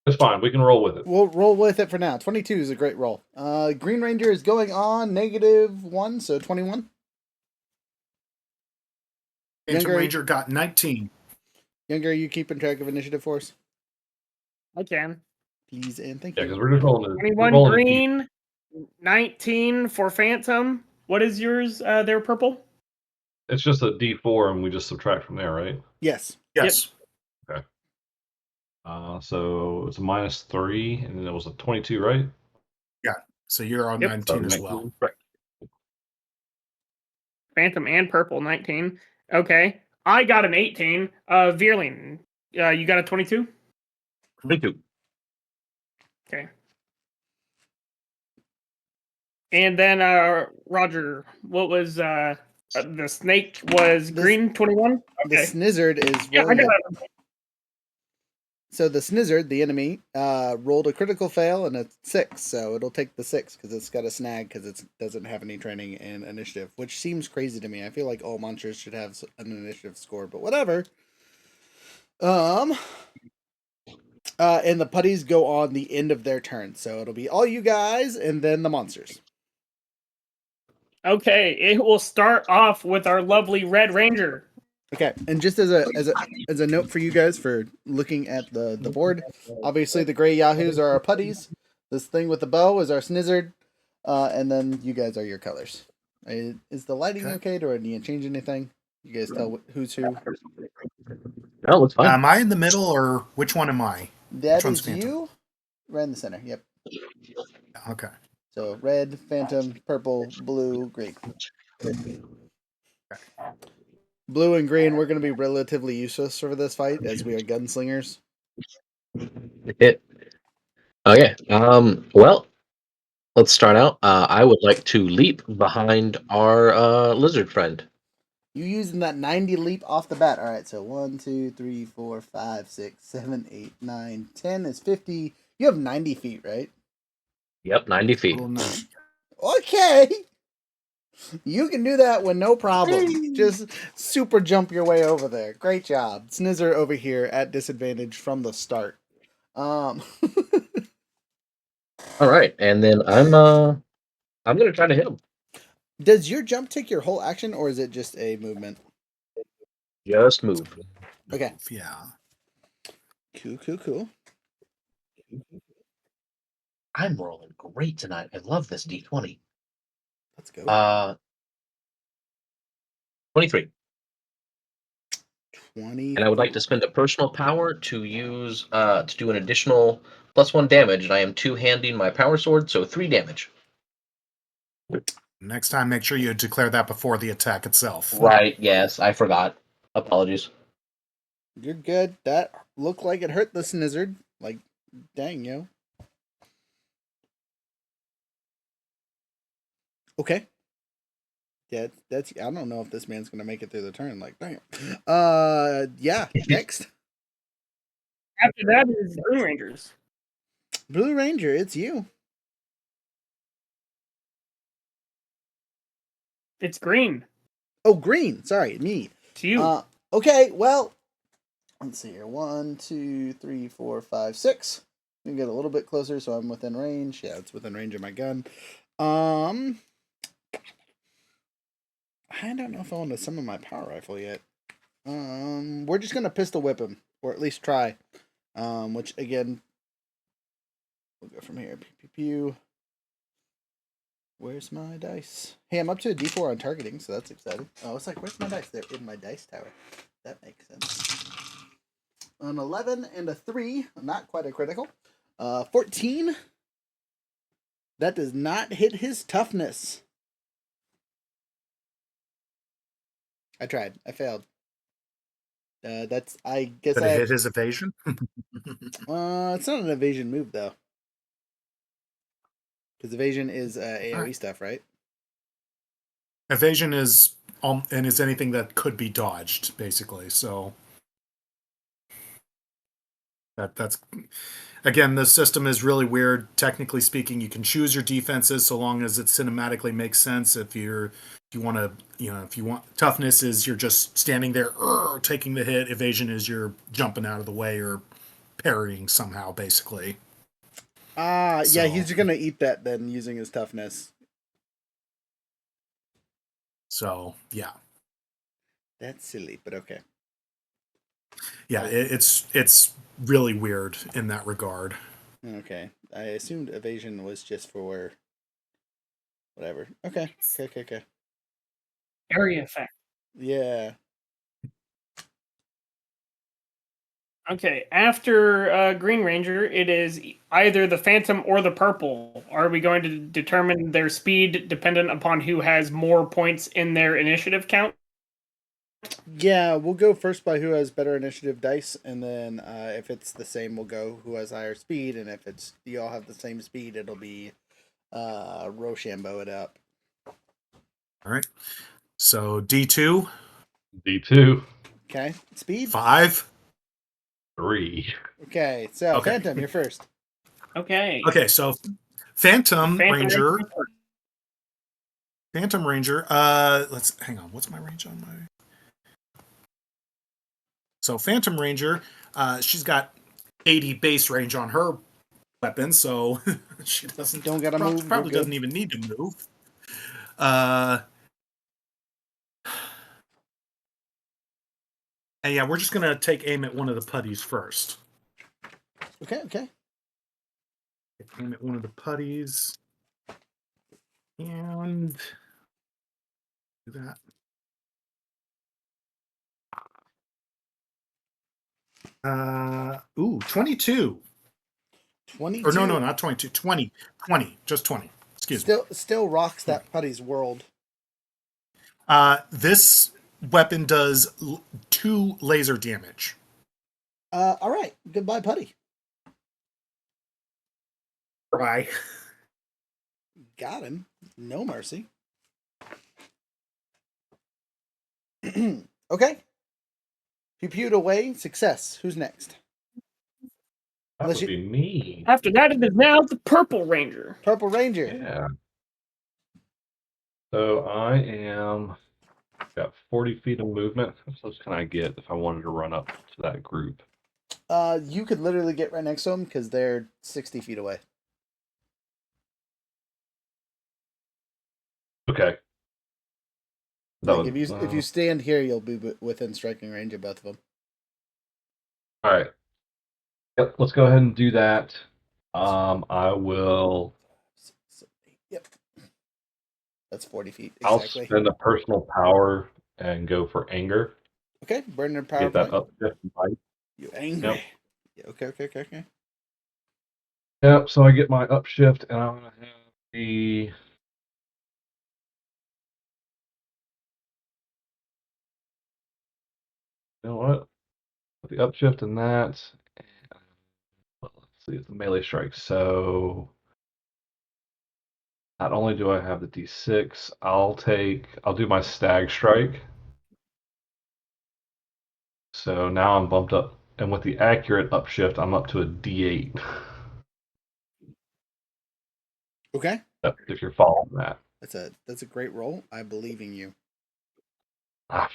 It's fine. We can roll with it. We'll roll with it for now. 22 is a great roll. Green Ranger is going on -1, so 21. Phantom Younger- Ranger got 19. Younger, are you keeping track of initiative force? I can. Please and thank Yeah, you. because we're just rolling. 21 rolling green, 19 for Phantom. What is yours there, purple? It's just a D4, and we just subtract from there, right? Yes. Yes. So it's a -3, and then it was a 22, right? So you're on Yep. 19 as well. Right. Phantom and purple, 19. Okay. I got an 18. Veerling, you got a 22? 22. Okay. And then Roger, what was the snake was green 21? The Okay. Snizzard is Yeah, I rolling. got it. So the Snizzard, the enemy, rolled a critical fail and a 6, so it'll take the 6 because it's got a snag because it doesn't have any training in initiative, which seems crazy to me. I feel like all monsters should have an initiative score, but whatever. And the putties go on the end of their turn, so it'll be all you guys and then the monsters. Okay, it will start off with our lovely Red Ranger. Okay, and just as a note for you guys for looking at the board, obviously the gray yahoos are our putties. This thing with the bow is our Snizzard, and then you guys are your colors. Is the lighting okay? Do I need to change anything? You guys tell who's who. No, looks fine. Am I in the middle or which one am I? That Which one's is Phantom? you, right in the center. Yep. Okay. So red, Phantom, purple, blue, green. Blue and green, we're going to be relatively useless for this fight as we are gunslingers. Okay. Well, let's start out. I would like to leap behind our lizard friend. You using that 90 leap off the bat. All right, so 1, 2, 3, 4, 5, 6, 7, 8, 9, 10 is 50. You have 90 feet, right? Yep, 90 feet. Well, no. Okay. You can do that with no problem. Just super jump your way over there. Great job. Snizzer over here at disadvantage from the start. All right, and then I'm gonna try to hit him. Does your jump take your whole action, or is it just a movement? Just move. Okay. Yeah. Cool. I'm rolling great tonight. I love this D20. Let's go. 23. 20. And I would like to spend a personal power to use to do an additional +1 damage, and I am two-handing my power sword, so 3 damage. Next time, make sure you declare that before the attack itself. Right, yes, I forgot. Apologies. You're good. That looked like it hurt the snizzard. Like, dang, yo. Okay. Yeah, that's. I don't know if this man's gonna make it through the turn. Like, dang. Yeah. Next, After that is Green Rangers. Blue Ranger. It's you. It's green. Oh, green. Sorry, me. It's you. Okay. Well, let's see here. 1, 2, 3, 4, 5, 6. We can get a little bit closer, so I'm within range. Yeah, it's within range of my gun. I don't know if I want to summon my power rifle yet. We're just gonna pistol whip him, or at least try. Which again, we'll go from here. Pew pew pew. Where's my dice? Hey, I'm up to a D4 on targeting, so that's exciting. Oh, it's like, where's my dice? They're in my dice tower. That makes sense. An 11 and a 3, not quite a critical. 14. That does not hit his toughness. I tried. I failed. That's. I guess Did I it hit his evasion? It's not an evasion move though, because evasion is AOE stuff, right? Evasion is and is anything that could be dodged, basically. So that's again, the system is really weird. Technically speaking, you can choose your defenses so long as it cinematically makes sense. If you want to, if you want toughness is you're just standing there taking the hit. Evasion is you're jumping out of the way or parrying somehow, basically. Yeah, he's just gonna eat that then using his toughness. So yeah, that's silly, but okay. Yeah, it's really weird in that regard. Okay, I assumed evasion was just for whatever. Okay. Area effect. Yeah. Okay, after Green Ranger, it is either the Phantom or the Purple. Are we going to determine their speed dependent upon who has more points in their initiative count? Yeah, we'll go first by who has better initiative dice, and then if it's the same, we'll go who has higher speed, and if it's you all have the same speed, it'll be Rochambeau it up. All right. So D2. D2. Okay. Speed? 5. 3. Okay, so Okay. Phantom, you're first. Okay. Okay, so Phantom Ranger. Phantom Ranger. Let's hang on. What's my range on my? So Phantom Ranger, she's got 80 base range on her weapon, so she don't gotta move. Probably doesn't even need to move. And yeah, we're just gonna take aim at one of the putties first. Okay. Aim at one of the putties. And do that. Ooh, 22. 22. Or no, not 22. 20. 20. Just 20. Excuse me. Still rocks that putty's world. This weapon does 2 laser damage. All right. Goodbye, putty. Bye. Got him. No mercy. Okay. Pew-pewed away. Success. Who's next? That would be me. After that, it is now the Purple Ranger. Purple Ranger. Yeah. So I am got 40 feet of movement. How close can I get if I wanted to run up to that group? You could literally get right next to them because they're 60 feet away. Okay. Like if you stand here, you'll be within striking range of both of them. All right. Yep. Let's go ahead and do that. I will. Yep. That's 40 feet. Exactly. I'll spend a personal power and go for anger. Okay. Burn their power. Get that up. You angry? Yep. Yeah, okay. Yep, so I get my upshift, and I'm gonna have the. You know what? The upshift and that. Let's see, it's a melee strike. So not only do I have the D6, I'll do my stag strike. So now I'm bumped up, and with the accurate upshift, I'm up to a D8. Okay. If you're following that. That's a great roll. I believe in you. Ah.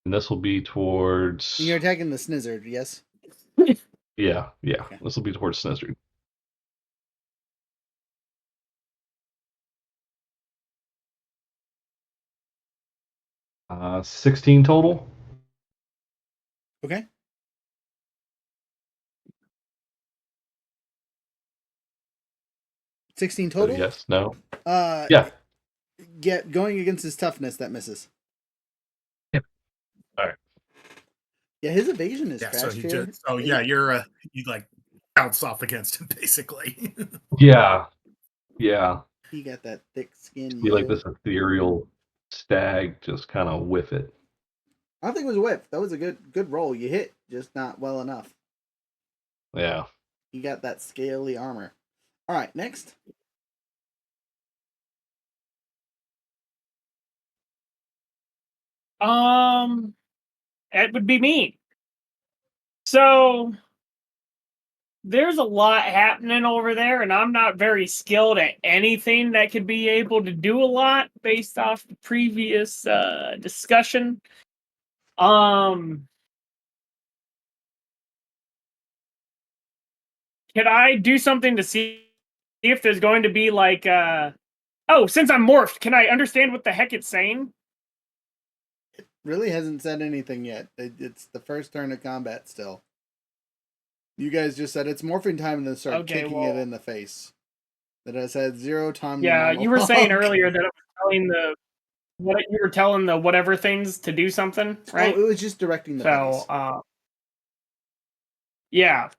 And this will be towards. You're attacking the snizzard, yes? Yeah. Okay. This will be towards Snizzard. 16 total. Okay. 16 So total? yes, no. Uh, Yeah. going against his toughness, that misses. Yep. All right. Yeah, his evasion is Yeah, trash so he here. just you like bounce off against him basically. Yeah. He got that thick skin. Be like this ethereal stag, just kind of whiff it. I don't think it was a whip. That was a good roll. You hit, just not well enough. Yeah. You got that scaly armor. All right, next. It would be me. So there's a lot happening over there, and I'm not very skilled at anything that could be able to do a lot based off the previous discussion. Could I do something to see if there's going to be like oh, since I'm morphed, can I understand what the heck it's saying? Really hasn't said anything yet. It's the first turn of combat still. You guys just said it's morphing time and then start kicking it in the face. That has had 0 time to Yeah, normal you were saying walk. earlier that it was telling you were telling the whatever things to do something, right? Oh, it was just directing the So, face. Yeah.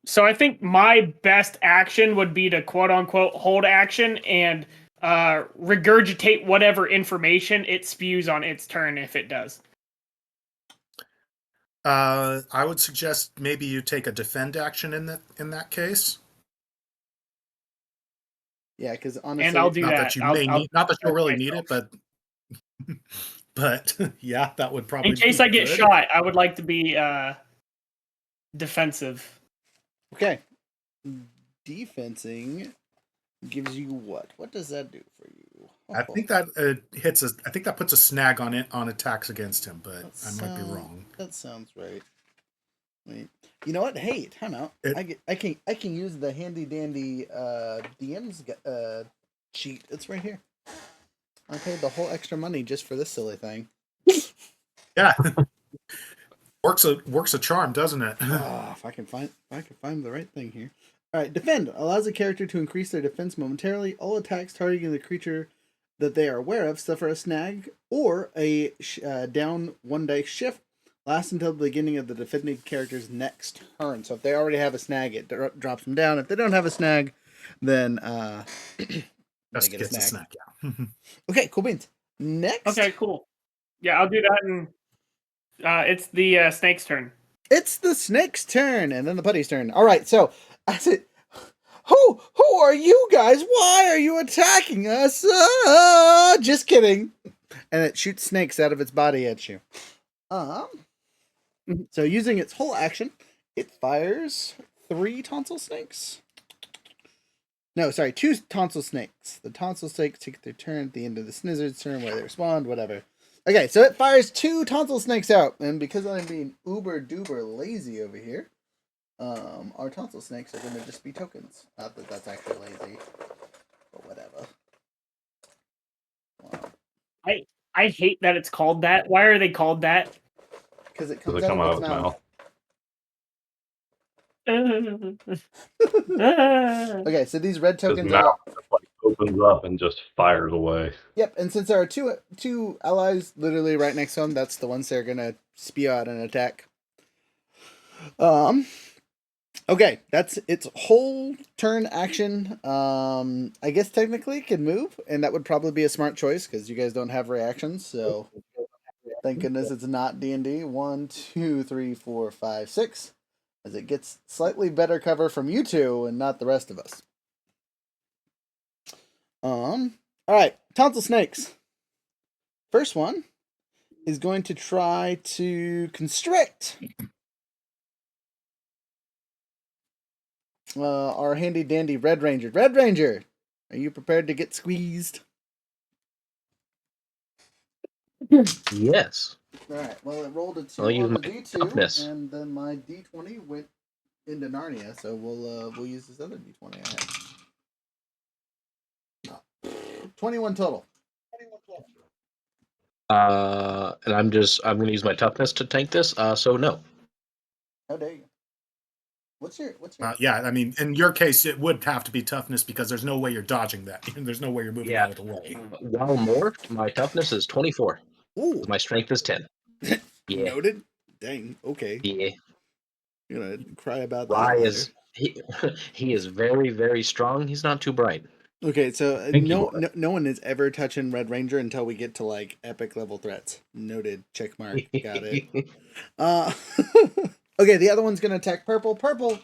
So I think my best action would be to quote unquote hold action and regurgitate whatever information it spews on its turn if it does. I would suggest maybe you take a defend action in that case. Yeah, because honestly, And I'll do not that. that you may I'll need, not that you'll really myself. need it, but yeah, that would probably In case be I get good. shot, I would like to be defensive. Okay. Defensing gives you what? What does that do for you? I think that I think that puts a snag on it on attacks against him, but I might be wrong. That sounds right. Wait. You know what? Hey, time out. I can use the handy dandy DM's cheat. It's right here. I paid the whole extra money just for this silly thing. Yeah. Works a charm, doesn't it? If I can find the right thing here. All right, defend allows a character to increase their defense momentarily. All attacks targeting the creature that they are aware of suffer a snag or a down 1 dice shift. Lasts until the beginning of the defending character's next turn. So if they already have a snag, it drops them down. If they don't have a snag, then Just gets a snag. Yeah. Okay, cool beans. Next. Okay, cool. Yeah, I'll do that, and it's the snake's turn. It's the snake's turn, and then the putty's turn. All right, so I said, who are you guys? Why are you attacking us? Just kidding. And it shoots snakes out of its body at you. So using its whole action, it fires 3 tonsil snakes. No, sorry, 2 tonsil snakes. The tonsil snakes take their turn at the end of the snizzard's turn where they respond, whatever. Okay, so it fires 2 tonsil snakes out, and because I'm being uber duper lazy over here, our tonsil snakes are going to just be tokens. Not that that's actually lazy, but whatever. Wow. I hate that it's called that. Why are they called that? Because it comes out of its mouth. Okay, so these red tokens His mouth just, like, opens up and just fires away. Yep, and since there are two allies literally right next to them, that's the ones they're gonna spew out an attack. Okay, that's its whole turn action. I guess technically it can move, and that would probably be a smart choice because you guys don't have reactions. So thank goodness it's not D&D. 1, 2, 3, 4, 5, 6, as it gets slightly better cover from you two and not the rest of us. All right, tonsil snakes. First one is going to try to constrict our handy dandy Red Ranger. Red Ranger, are you prepared to get squeezed? Yes. All right. Well, it rolled a 2 I'll use on the my D2, toughness. and then my D20 went into Narnia. So we'll use this other D20 I have. 21 total. And I'm gonna use my toughness to tank this. So no. How dare you? What's your Yeah, I mean, in your case, it would have to be toughness because there's no way you're dodging that. There's no way you're moving out of the way. While morphed, my toughness is 24. Ooh, My strength is 10. Yeah. noted. Dang. Okay. Yeah. You're gonna cry about that Rye later. is he is very, very strong. He's not too bright. Okay, so Thank you. no one is ever touching Red Ranger until we get to like epic level threats. Noted. Check mark. Got it. Okay, the other one's gonna attack purple. Purple.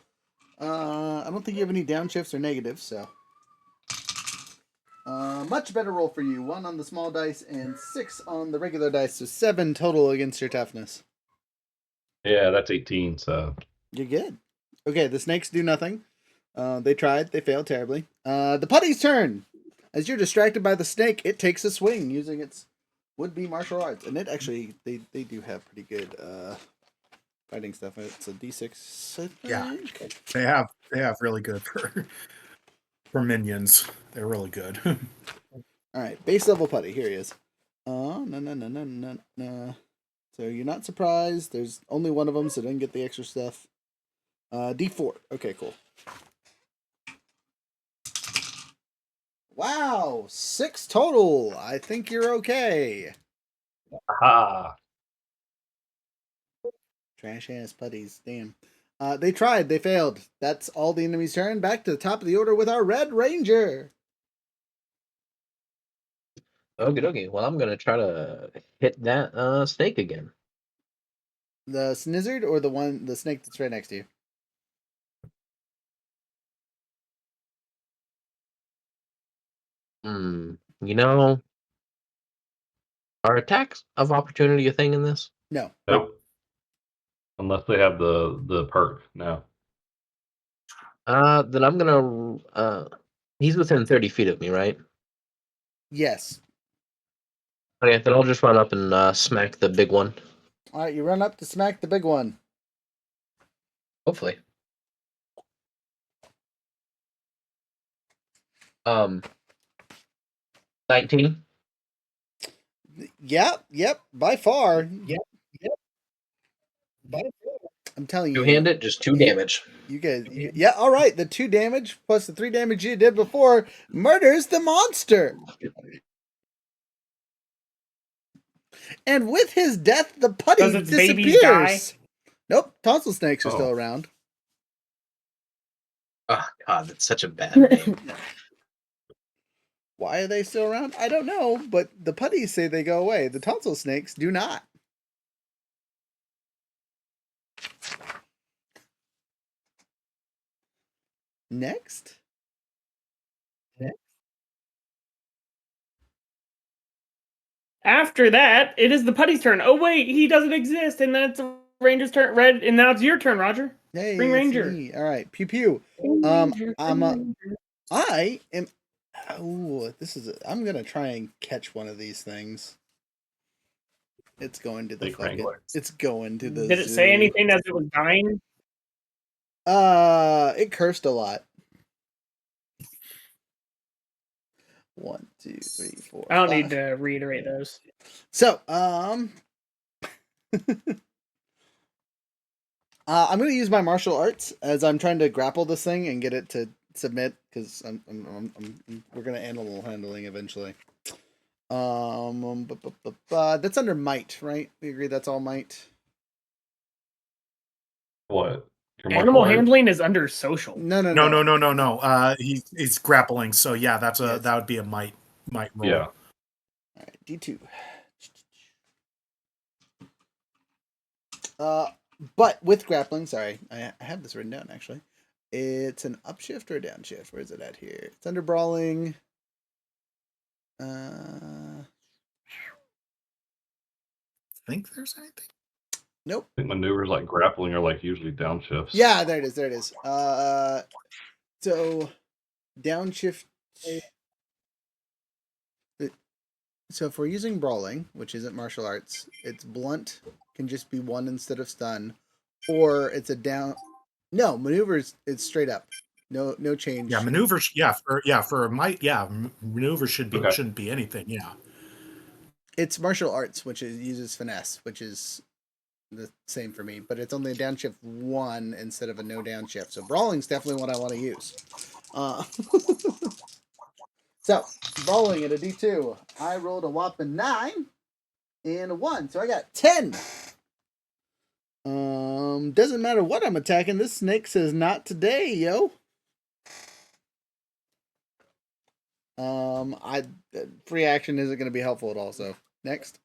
I don't think you have any downshifts or negatives, so. Much better roll for you. 1 on the small dice and 6 on the regular dice, so 7 total against your toughness. Yeah, that's 18. So You're good. Okay, the snakes do nothing. They tried. They failed terribly. The putty's turn. As you're distracted by the snake, it takes a swing using its would-be martial arts, and it actually they do have pretty good fighting stuff. It's a D6. I think. Yeah. They have really good for minions. They're really good. All right, base level putty. Here he is. No. So you're not surprised. There's only one of them, so don't get the extra stuff. D4. Okay, cool. Wow, 6 total. I think you're okay. aha. Trash ass putties. Damn. They tried. They failed. That's all the enemy's turn. Back to the top of the order with our Red Ranger. Okay. Well, I'm gonna try to hit that snake again. The snizzard or the snake that's right next to you? You know, are attacks of opportunity a thing in this? No. Nope. Unless they have the perk. No. Then I'm gonna. He's within 30 feet of me, right? Yes. Okay, then I'll just run up and smack the big one. All right, you run up to smack the big one. Hopefully. 19. Yep. By far. Yep. By far. I'm telling you. Two-handed, just 2 damage. You guys, yeah, all right. The 2 damage plus the 3 damage you did before murders the monster. And with his death, the putty Does its babies disappears. Nope, tonsil snakes are still around. Oh God, that's such a bad name. Why are they still around? I don't know, but the putties say they go away. The tonsil snakes do not. Next. After that, it is the putty's turn. Oh wait, he doesn't exist, and then it's the Ranger's turn. Red, and now it's your turn, Roger. Hey, Green Ranger. All right, pew pew. I am. Oh, I'm gonna try and catch one of these things. It's going to the Big fucking. Wrangler. It's going to the. Did it say anything as it was dying? It cursed a lot. 1, 2, 3, 4. I don't 5. need to reiterate those. So, I'm going to use my martial arts as I'm trying to grapple this thing and get it to submit because we're going to animal handling eventually. That's under might, right? We agree that's all might. What? Your martial Animal arts? handling is under social. No. He's grappling. So yeah, that would be a might roll. Yeah. All right, D2. But with grappling, sorry, I have this written down actually. It's an upshift or a downshift. Where is it at here? It's under brawling. Think there's anything? Nope. I think maneuvers like grappling are like usually downshifts. Yeah, there it is. There it is. So downshift. So if we're using brawling, which isn't martial arts, it's blunt can just be 1 instead of stun, or it's a down. No, maneuvers. It's straight up. No change. Yeah, maneuvers. For a might. Yeah, maneuvers shouldn't be anything. Yeah. It's martial arts, which uses finesse, which is the same for me, but it's only a downshift 1 instead of a no downshift. So brawling's definitely what I want to use. So brawling at a D2, I rolled a whopping 9 and a 1, so I got 10. Doesn't matter what I'm attacking. This snake says not today, yo. Free action isn't going to be helpful at all. So next.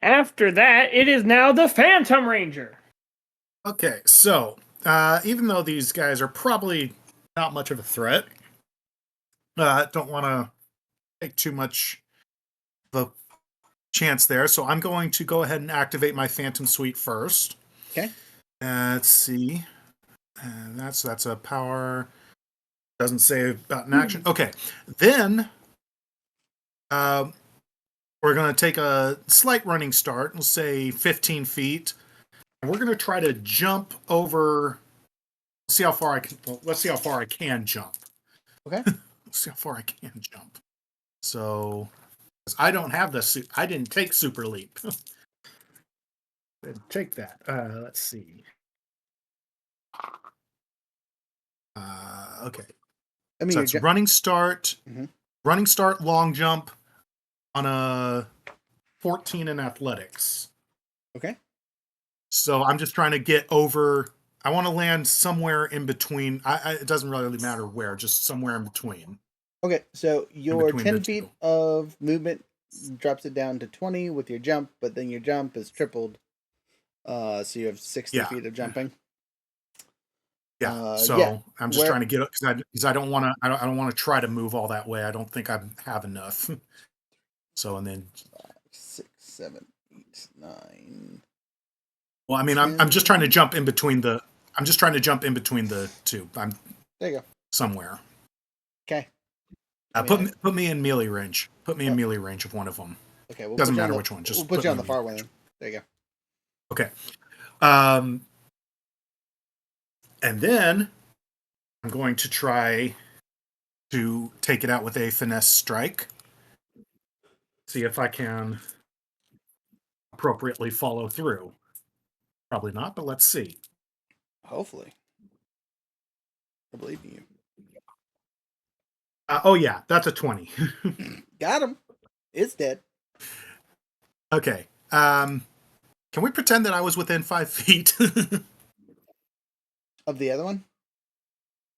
After that, it is now the Phantom Ranger. Okay, so even though these guys are probably not much of a threat, don't want to take too much of a chance there. So I'm going to go ahead and activate my Phantom Suite first. Okay. Let's see. And that's a power. Doesn't say about an action. Okay. Then we're going to take a slight running start. We'll say 15 feet. And we're going to try to jump over. Let's see how far I can jump. Okay. Let's see how far I can jump. So, I don't have I didn't take Super Leap. Take that. Let's see. Okay. I mean, So that's running start. Mm-hmm. Running start, long jump on a 14 in athletics. Okay. So I'm just trying to get over. I want to land somewhere in between. It doesn't really matter where, just somewhere in between. Okay, so your 10 the feet two. of movement drops it down to 20 with your jump, but then your jump is tripled. So you have 60 feet of jumping. Yeah. Yeah. I'm just trying to get up because I don't want to. I don't want to try to move all that way. I don't think I have enough. So and then 5, 6, 7, 8, 9. Well, I mean, I'm just trying to jump in between the. I'm just trying to jump in between the two. I'm There you go. somewhere. Okay. Put me in melee range. Put me in melee range of one of them. Okay. We'll Doesn't put you matter on which one. Just we'll put you on the me in far melee one. range. There you go. Okay. And then I'm going to try to take it out with a finesse strike. See if I can appropriately follow through. Probably not, but let's see. Hopefully. I believe in you. Oh yeah, that's a 20. Got him. It's dead. Okay. Can we pretend that I was within 5 feet Of the other one?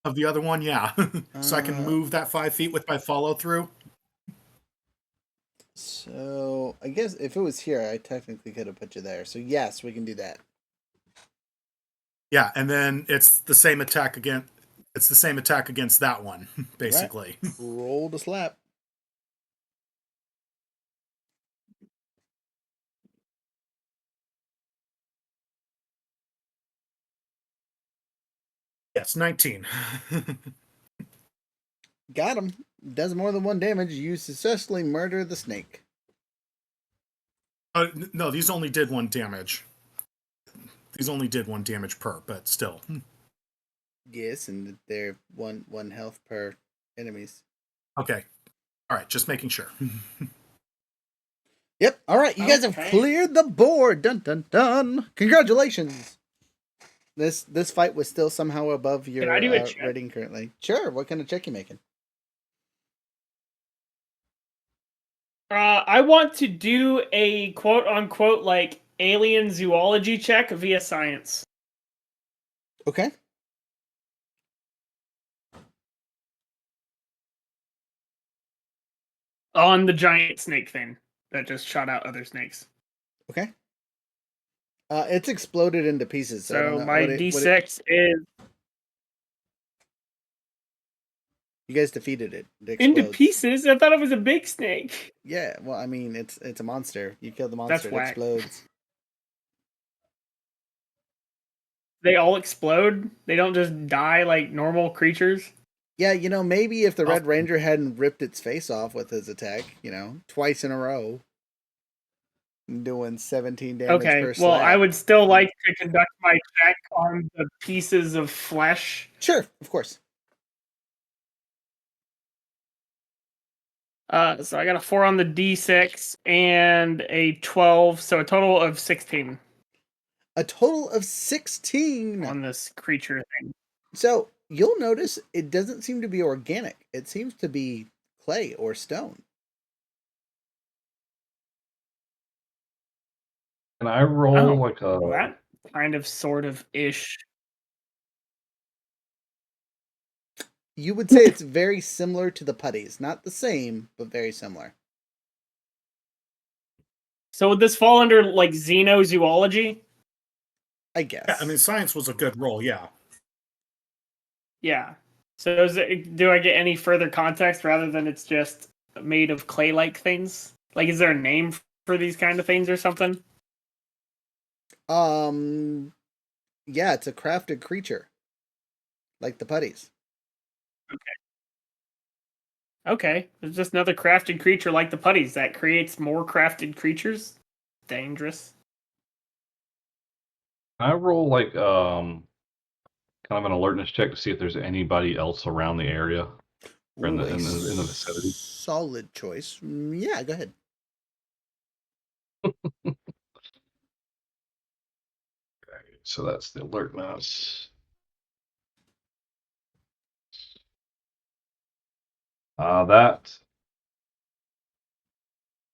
of the other one? Yeah. So I can move that 5 feet with my follow through. So I guess if it was here, I technically could have put you there. So yes, we can do that. Yeah, and then it's the same attack again. It's the same attack against that one, basically. Right. Roll the slap. Yes, 19. Got him. Does more than 1 damage. You successfully murder the snake. No, these only did 1 damage. These only did 1 damage per, but still. Yes, and they're one health per enemies. Okay. All right, just making sure. Yep. All right, you guys have cleared the board. Dun dun dun. Congratulations. This fight was still somehow above your Can I do a check? rating currently. Sure. What kind of check you making? I want to do a quote unquote like alien zoology check via science. Okay. On the giant snake thing that just shot out other snakes. Okay. It's exploded into pieces. So, I don't So know my D6 is you guys defeated it. It into explodes. pieces. I thought it was a big snake. Yeah. Well, I mean, it's a monster. You killed the That's monster. It whack. explodes. They all explode. They don't just die like normal creatures. Yeah, maybe if the Red Ranger hadn't ripped its face off with his attack, twice in a row, doing 17 damage Okay, per well, slap. I would still like to conduct my check on the pieces of flesh. Sure, of course. So I got a 4 on the D6 and a 12, so a total of 16 A total of 16 on this creature thing. So you'll notice it doesn't seem to be organic. It seems to be clay or stone. Can I roll Oh, like a? well, that kind of sort of ish. You would say it's very similar to the putties. Not the same, but very similar. So would this fall under like xenozoology? I guess. Yeah, I mean, science was a good roll, yeah. Yeah. So do I get any further context rather than it's just made of clay-like things? Like, is there a name for these kind of things or something? Yeah, it's a crafted creature. Like the putties. Okay. It's just another crafted creature like the putties that creates more crafted creatures. Dangerous. Can I roll like kind of an alertness check to see if there's anybody else around the area or in Ooh, the vicinity? Solid choice. Yeah, go ahead. Okay, so that's the alertness. That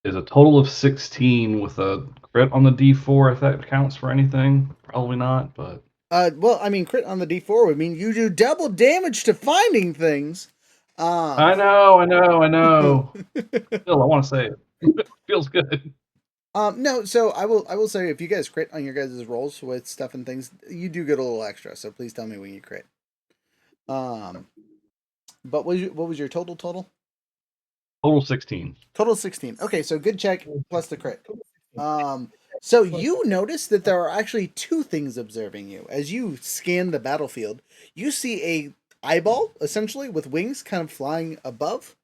is a total of 16 with a crit on the D4, if that counts for anything. Probably not, but Well, I mean, crit on the D4 would mean you do double damage to finding things. I know. Still, I want to say it. It feels good. No, so I will say if you guys crit on your guys' rolls with stuff and things, you do get a little extra. So please tell me when you crit. But what was your total? Total 16. Total 16. Okay, so good check plus the crit. So you notice that there are actually two things observing you. As you scan the battlefield, you see a eyeball, essentially, with wings kind of flying above.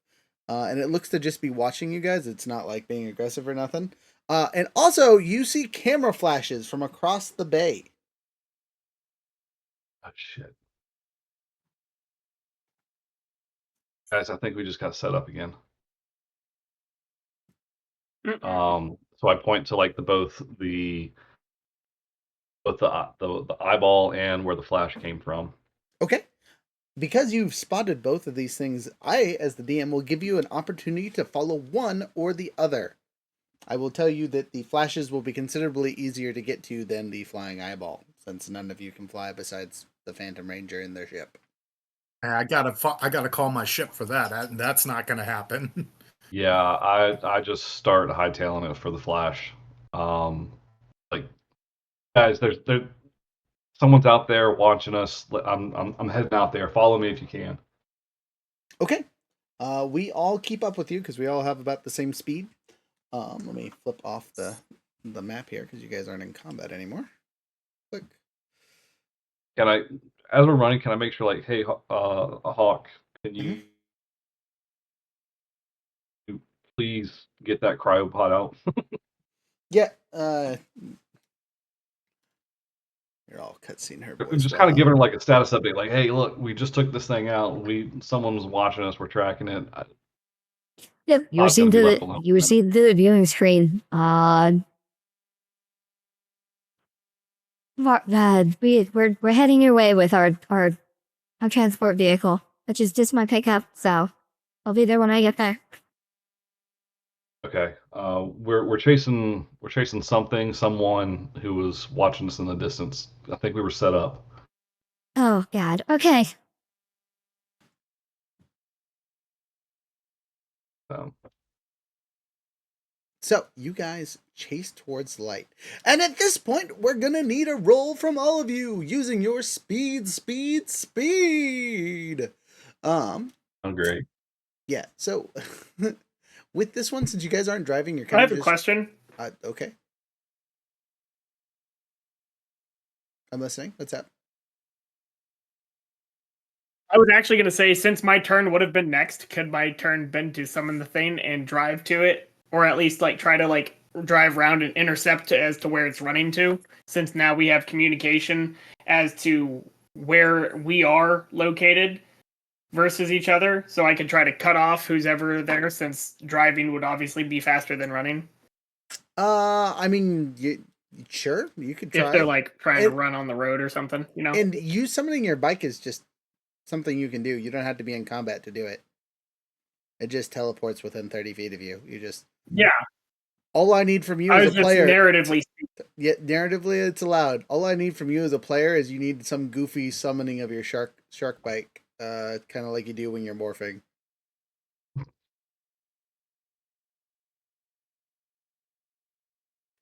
And it looks to just be watching you guys. It's not like being aggressive or nothing. And also, you see camera flashes from across the bay. Oh, shit. Guys, I think we just got set up again. So I point to like both the eyeball and where the flash came from. Okay. Because you've spotted both of these things, I, as the DM, will give you an opportunity to follow one or the other. I will tell you that the flashes will be considerably easier to get to than the flying eyeball, since none of you can fly besides the Phantom Ranger in their ship. I gotta call my ship for that. That's not gonna happen. Yeah, I just start hightailing it for the flash. Like, guys, there's someone's out there watching us. I'm heading out there. Follow me if you can. Okay. We all keep up with you because we all have about the same speed. Let me flip off the map here because you guys aren't in combat anymore. Click. Can I, as we're running, can I make sure, like, hey, Hawk, can you please get that cryopod out? Yeah. You're all cutscene her voice. Just kind of giving her like a status update, like, hey, look, we just took this thing out. Someone was watching us. We're tracking it. Yep, you were seen through the viewing screen. We're heading your way with our transport vehicle, which is just my pickup. So I'll be there when I get there. Okay. We're chasing someone who was watching us in the distance. I think we were set up. Oh, God. Okay. So, So you guys chase towards the light. And at this point, we're going to need a roll from all of you using your speed. sound great. Yeah. So with this one, since you guys aren't driving, you're I kind have of a just question. okay. I'm listening. What's up? I was actually going to say, since my turn would have been next, could my turn been to summon the thing and drive to it, or at least like try to like drive around and intercept as to where it's running to? Since now we have communication as to where we are located versus each other, so I can try to cut off who's ever there. Since driving would obviously be faster than running I mean, sure, you could try. if they're like trying to And- run on the road or something, you know. And you summoning your bike is just something you can do. You don't have to be in combat to do it. It just teleports within 30 feet of you. You just Yeah, all I need from you I as was a just player. narratively. Yeah, narratively it's allowed. All I need from you as a player is you need some goofy summoning of your shark bike. Kind of like you do when you're morphing.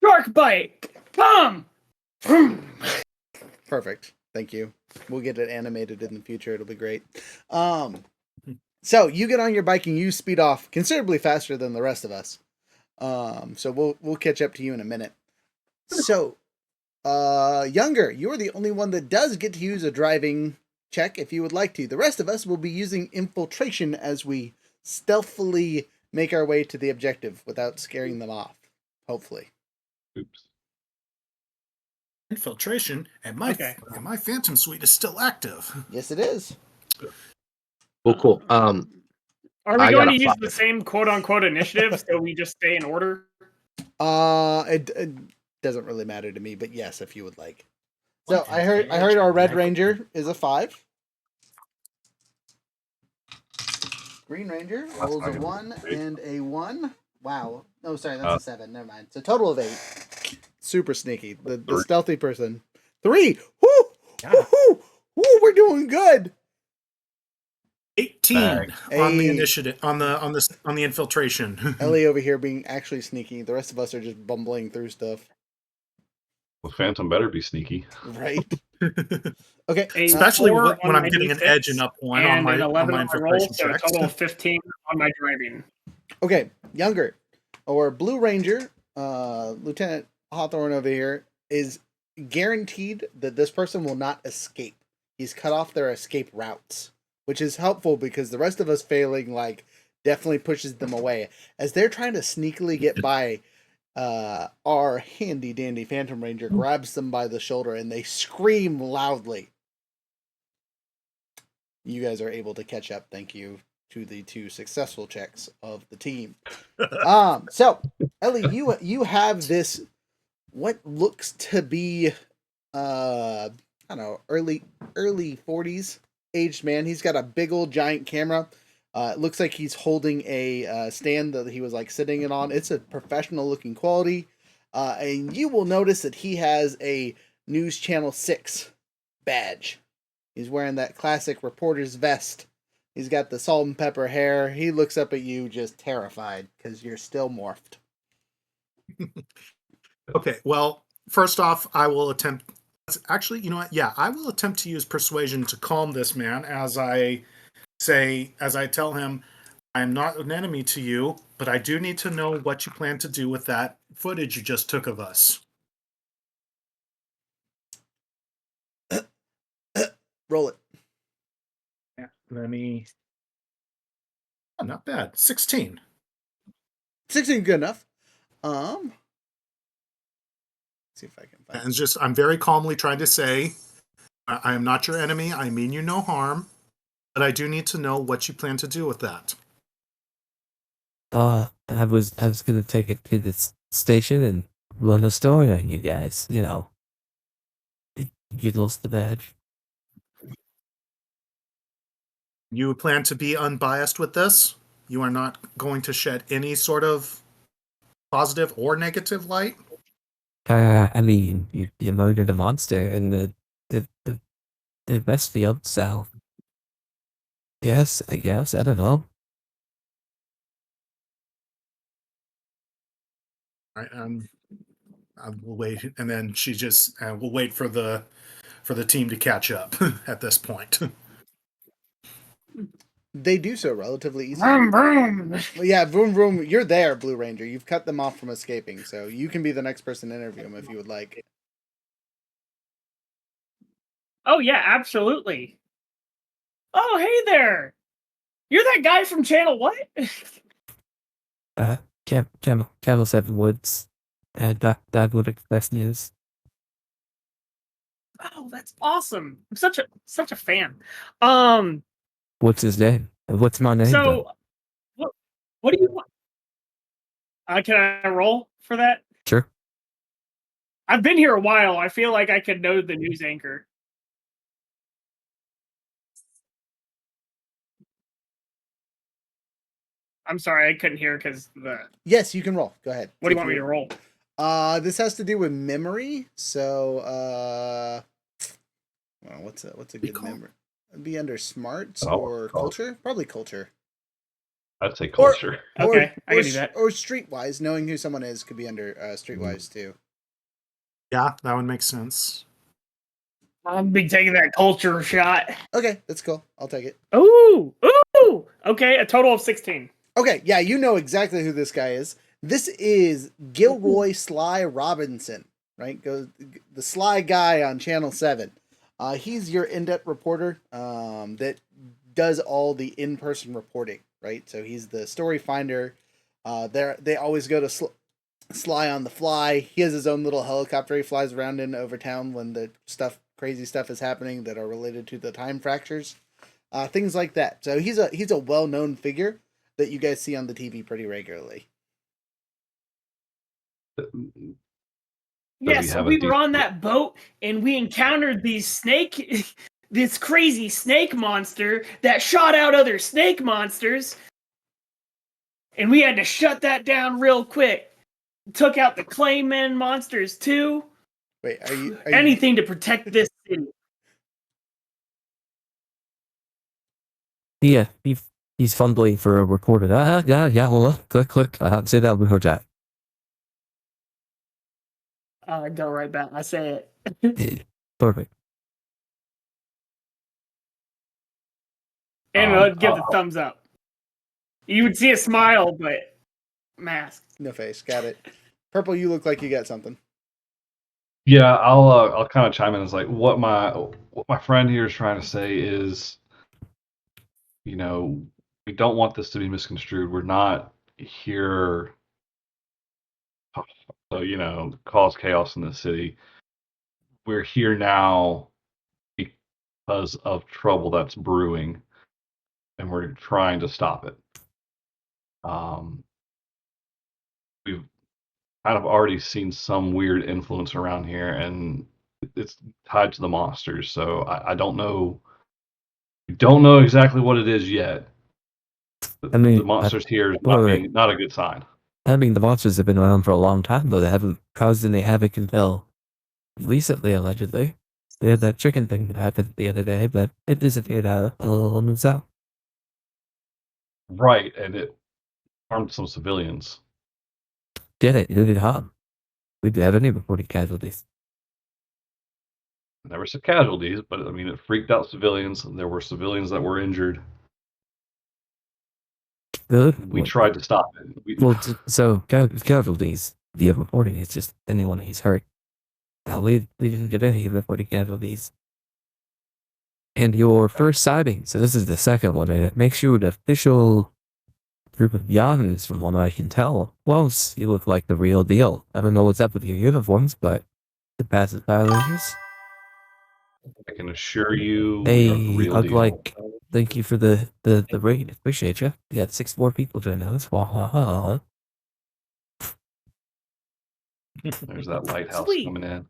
Shark bite, come! Perfect. Thank you. We'll get it animated in the future. It'll be great. So you get on your bike and you speed off considerably faster than the rest of us. So we'll catch up to you in a minute. So, Younger, you're the only one that does get to use a driving check if you would like to. The rest of us will be using infiltration as we stealthily make our way to the objective without scaring them off. Hopefully. Oops. Infiltration, and my Phantom Suite is still active. Yes, it is. Cool. Are we I going got to a use the 5. same quote unquote initiative so we just stay in order? It doesn't really matter to me, but yes, if you would like. So I heard our Red Ranger is a 5. Green Ranger rolls a 1 and a 1. Wow. No, sorry, that's a 7. Never mind. So total of 8. Super sneaky. The stealthy person. 3. Woo! Woo! Woo! We're doing good. 18 on the Hey. initiative on the infiltration. Ellie over here being actually sneaky. The rest of us are just bumbling through stuff. Well, Phantom better be sneaky. Right. Okay. Especially 4 when on I'm my getting an D6 edge and up one on and my an 11 on my on my roll, infiltration so a checks. total of 15 on my driving. Okay, Younger or Blue Ranger, Lieutenant Hawthorne over here is guaranteed that this person will not escape. He's cut off their escape routes, which is helpful because the rest of us failing like definitely pushes them away as they're trying to sneakily get by. Our handy dandy Phantom Ranger grabs them by the shoulder and they scream loudly. You guys are able to catch up. Thank you to the 2 successful checks of the team. So Ellie, you have this what looks to be I don't know, early 40s aged man. He's got a big old giant camera. It looks like he's holding a stand that he was like sitting it on. It's a professional looking quality. And you will notice that he has a News Channel 6 badge. He's wearing that classic reporter's vest. He's got the salt and pepper hair. He looks up at you just terrified because you're still morphed. Okay, well, first off, I will attempt. Actually, you know what? Yeah, I will attempt to use persuasion to calm this man as I tell him, I am not an enemy to you, but I do need to know what you plan to do with that footage you just took of us. Roll it. Yeah, let me. Oh, not bad. 16. 16 good enough. See if I can find And it's just, I'm very calmly trying to say, I am not your enemy. I mean you no harm, but I do need to know what you plan to do with that. I was gonna take it to the station and run a story on you guys. You know, you lost the badge. You plan to be unbiased with this? You are not going to shed any sort of positive or negative light? I mean, you murdered a monster in the West Field, so yes, I guess, I don't know. Right, we'll wait, and then she just we'll wait for the team to catch up at this point. They do so relatively easily. Vroom, vroom. Well, yeah, vroom vroom. You're there, Blue Ranger. You've cut them off from escaping, so you can be the next person to interview them if you would like. Oh yeah, absolutely. Oh hey there, you're that guy from Channel what? Channel 7 Woods, and that would express news. Oh, that's awesome. I'm such a fan. What's his name? What's my name? then? So what do you want? Can I roll for that? Sure. I've been here a while. I feel like I could know the news anchor. I'm sorry, I couldn't hear because the. Yes, you can roll. Go ahead. What do you want me to roll? This has to do with memory. So, well, what's a good memory? It'd be under smarts or culture? Probably culture. I'd say culture. Okay, I can do that. Or streetwise, knowing who someone is could be under streetwise too. Yeah, that would make sense. I'll be taking that culture shot. Okay, that's cool. I'll take it. Ooh! Okay, a total of 16. Okay, yeah, you know exactly who this guy is. This is Gilroy Sly Robinson, right? The Sly guy on Channel 7. He's your in-depth reporter that does all the in-person reporting, right? So he's the story finder. They always go to Sly on the fly. He has his own little helicopter he flies around in over town when the crazy stuff is happening that are related to the time fractures, things like that. So he's a well-known figure that you guys see on the TV pretty regularly. Yes, we were on that boat and we encountered this crazy snake monster that shot out other snake monsters, and we had to shut that down real quick. Took out the Clayman monsters too. Wait, are you anything to protect this city? Yeah, he's fumbling for a recorder. Yeah, well, click. Say that we heard that. Go right back. I say it. Perfect. And give the thumbs up. You would see a smile, but mask. No face. Got it. Purple, you look like you got something. Yeah, I'll kind of chime in. It's like what my friend here is trying to say is, we don't want this to be misconstrued. We're not here to, cause chaos in the city. We're here now because of trouble that's brewing, and we're trying to stop it. We've kind of already seen some weird influence around here, and it's tied to the monsters. So I don't know. We don't know exactly what it is yet. The monsters here is not a good sign. I mean, the monsters have been around for a long time, though. They haven't caused any havoc until recently, allegedly. They had that chicken thing that happened the other day, but it disappeared out on itself. Right, and it harmed some civilians. Did it? It did harm. We didn't have any reported casualties. Never said casualties, but I mean, it freaked out civilians. There were civilians that were injured. We tried to stop it. So casualties, the reporting is just anyone who's hurt. Now, we didn't get any reported casualties. And your first sighting, so this is the second one, and it makes you an official group of Yahoos from what I can tell. Well, you look like the real deal. I don't know what's up with your uniforms, but the passive violators. I can assure you, hey, I'd like thank you for the raid. Appreciate you. We got 6 more people join us. There's that lighthouse coming in.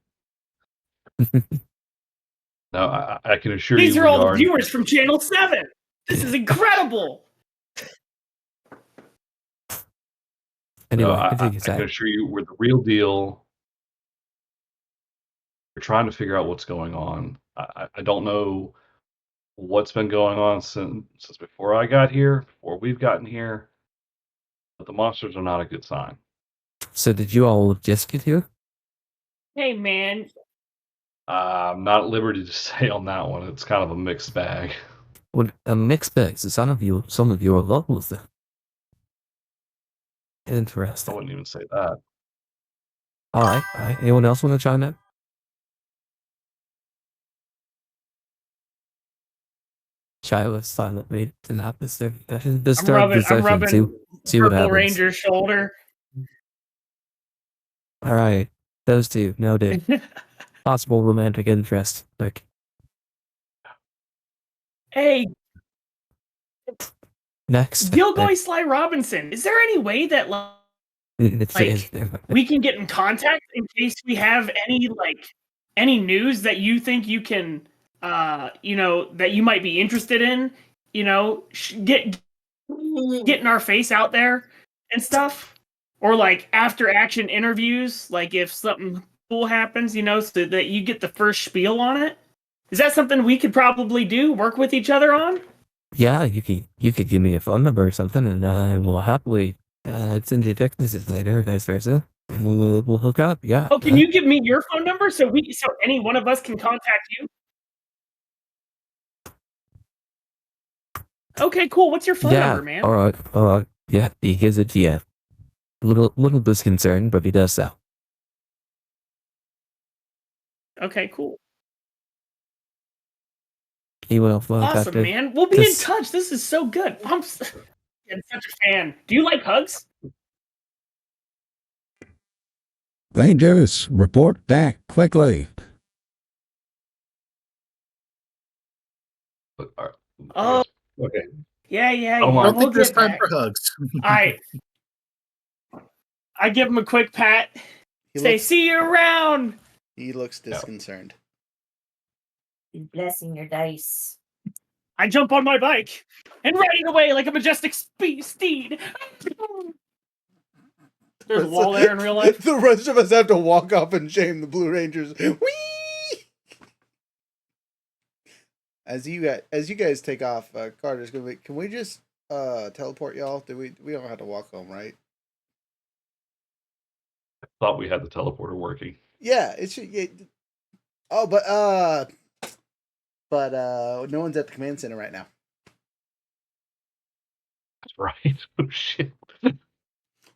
No, I can assure you. These are all the viewers from Channel 7. This is incredible. Anyway, I continue, can Zach. assure you, we're the real deal. We're trying to figure out what's going on. I don't know what's been going on since before I got here, before we've gotten here, but the monsters are not a good sign. So did you all just get here? Hey, man. I'm not at liberty to say on that one. It's kind of a mixed bag. Well, a mixed bag. So some of you are locals then. I Interesting. wouldn't even say that. All right. Anyone else want to chime in? Shiloh silently to not disturb I'm the rubbing session. See what Purple happens. Ranger's shoulder. All right. Those two noted. Possible romantic interest. Like, Hey, next. Gilgoy Sly Robinson, is there any way that we can get in contact in case we have any news that you think you can that you might be interested in, getting our face out there and stuff, or like after action interviews, like if something cool happens, so that you get the first spiel on it. Is that something we could probably do? Work with each other on? Yeah, you could give me a phone number or something, and I will happily send you text messages later, or vice versa. And we'll hook up. Yeah. Oh, can you give me your phone number so any one of us can contact you? Okay, cool. What's your phone number, man? All right. Yeah, he gives it to you. Little disconcerting, but he does so. Okay, cool. Anyone else want to talk Awesome, to? man. We'll be in touch. This is so good. I'm such a fan. Do you like hugs? Rangers, report back quickly. Oh, Okay. yeah. Oh, I don't We'll think there's get time back. for hugs. I give him a quick pat. See you around. He looks disconcerted. You're blessing your dice. I jump on my bike and riding away like a majestic steed. There's a wall there in real life. The rest of us have to walk off and shame the Blue Rangers. Whee! As you guys take off, Carter's gonna be. Can we just teleport y'all? We don't have to walk home, right? I thought we had the teleporter working. Yeah, it should. But no one's at the command center right now. That's right. Oh shit.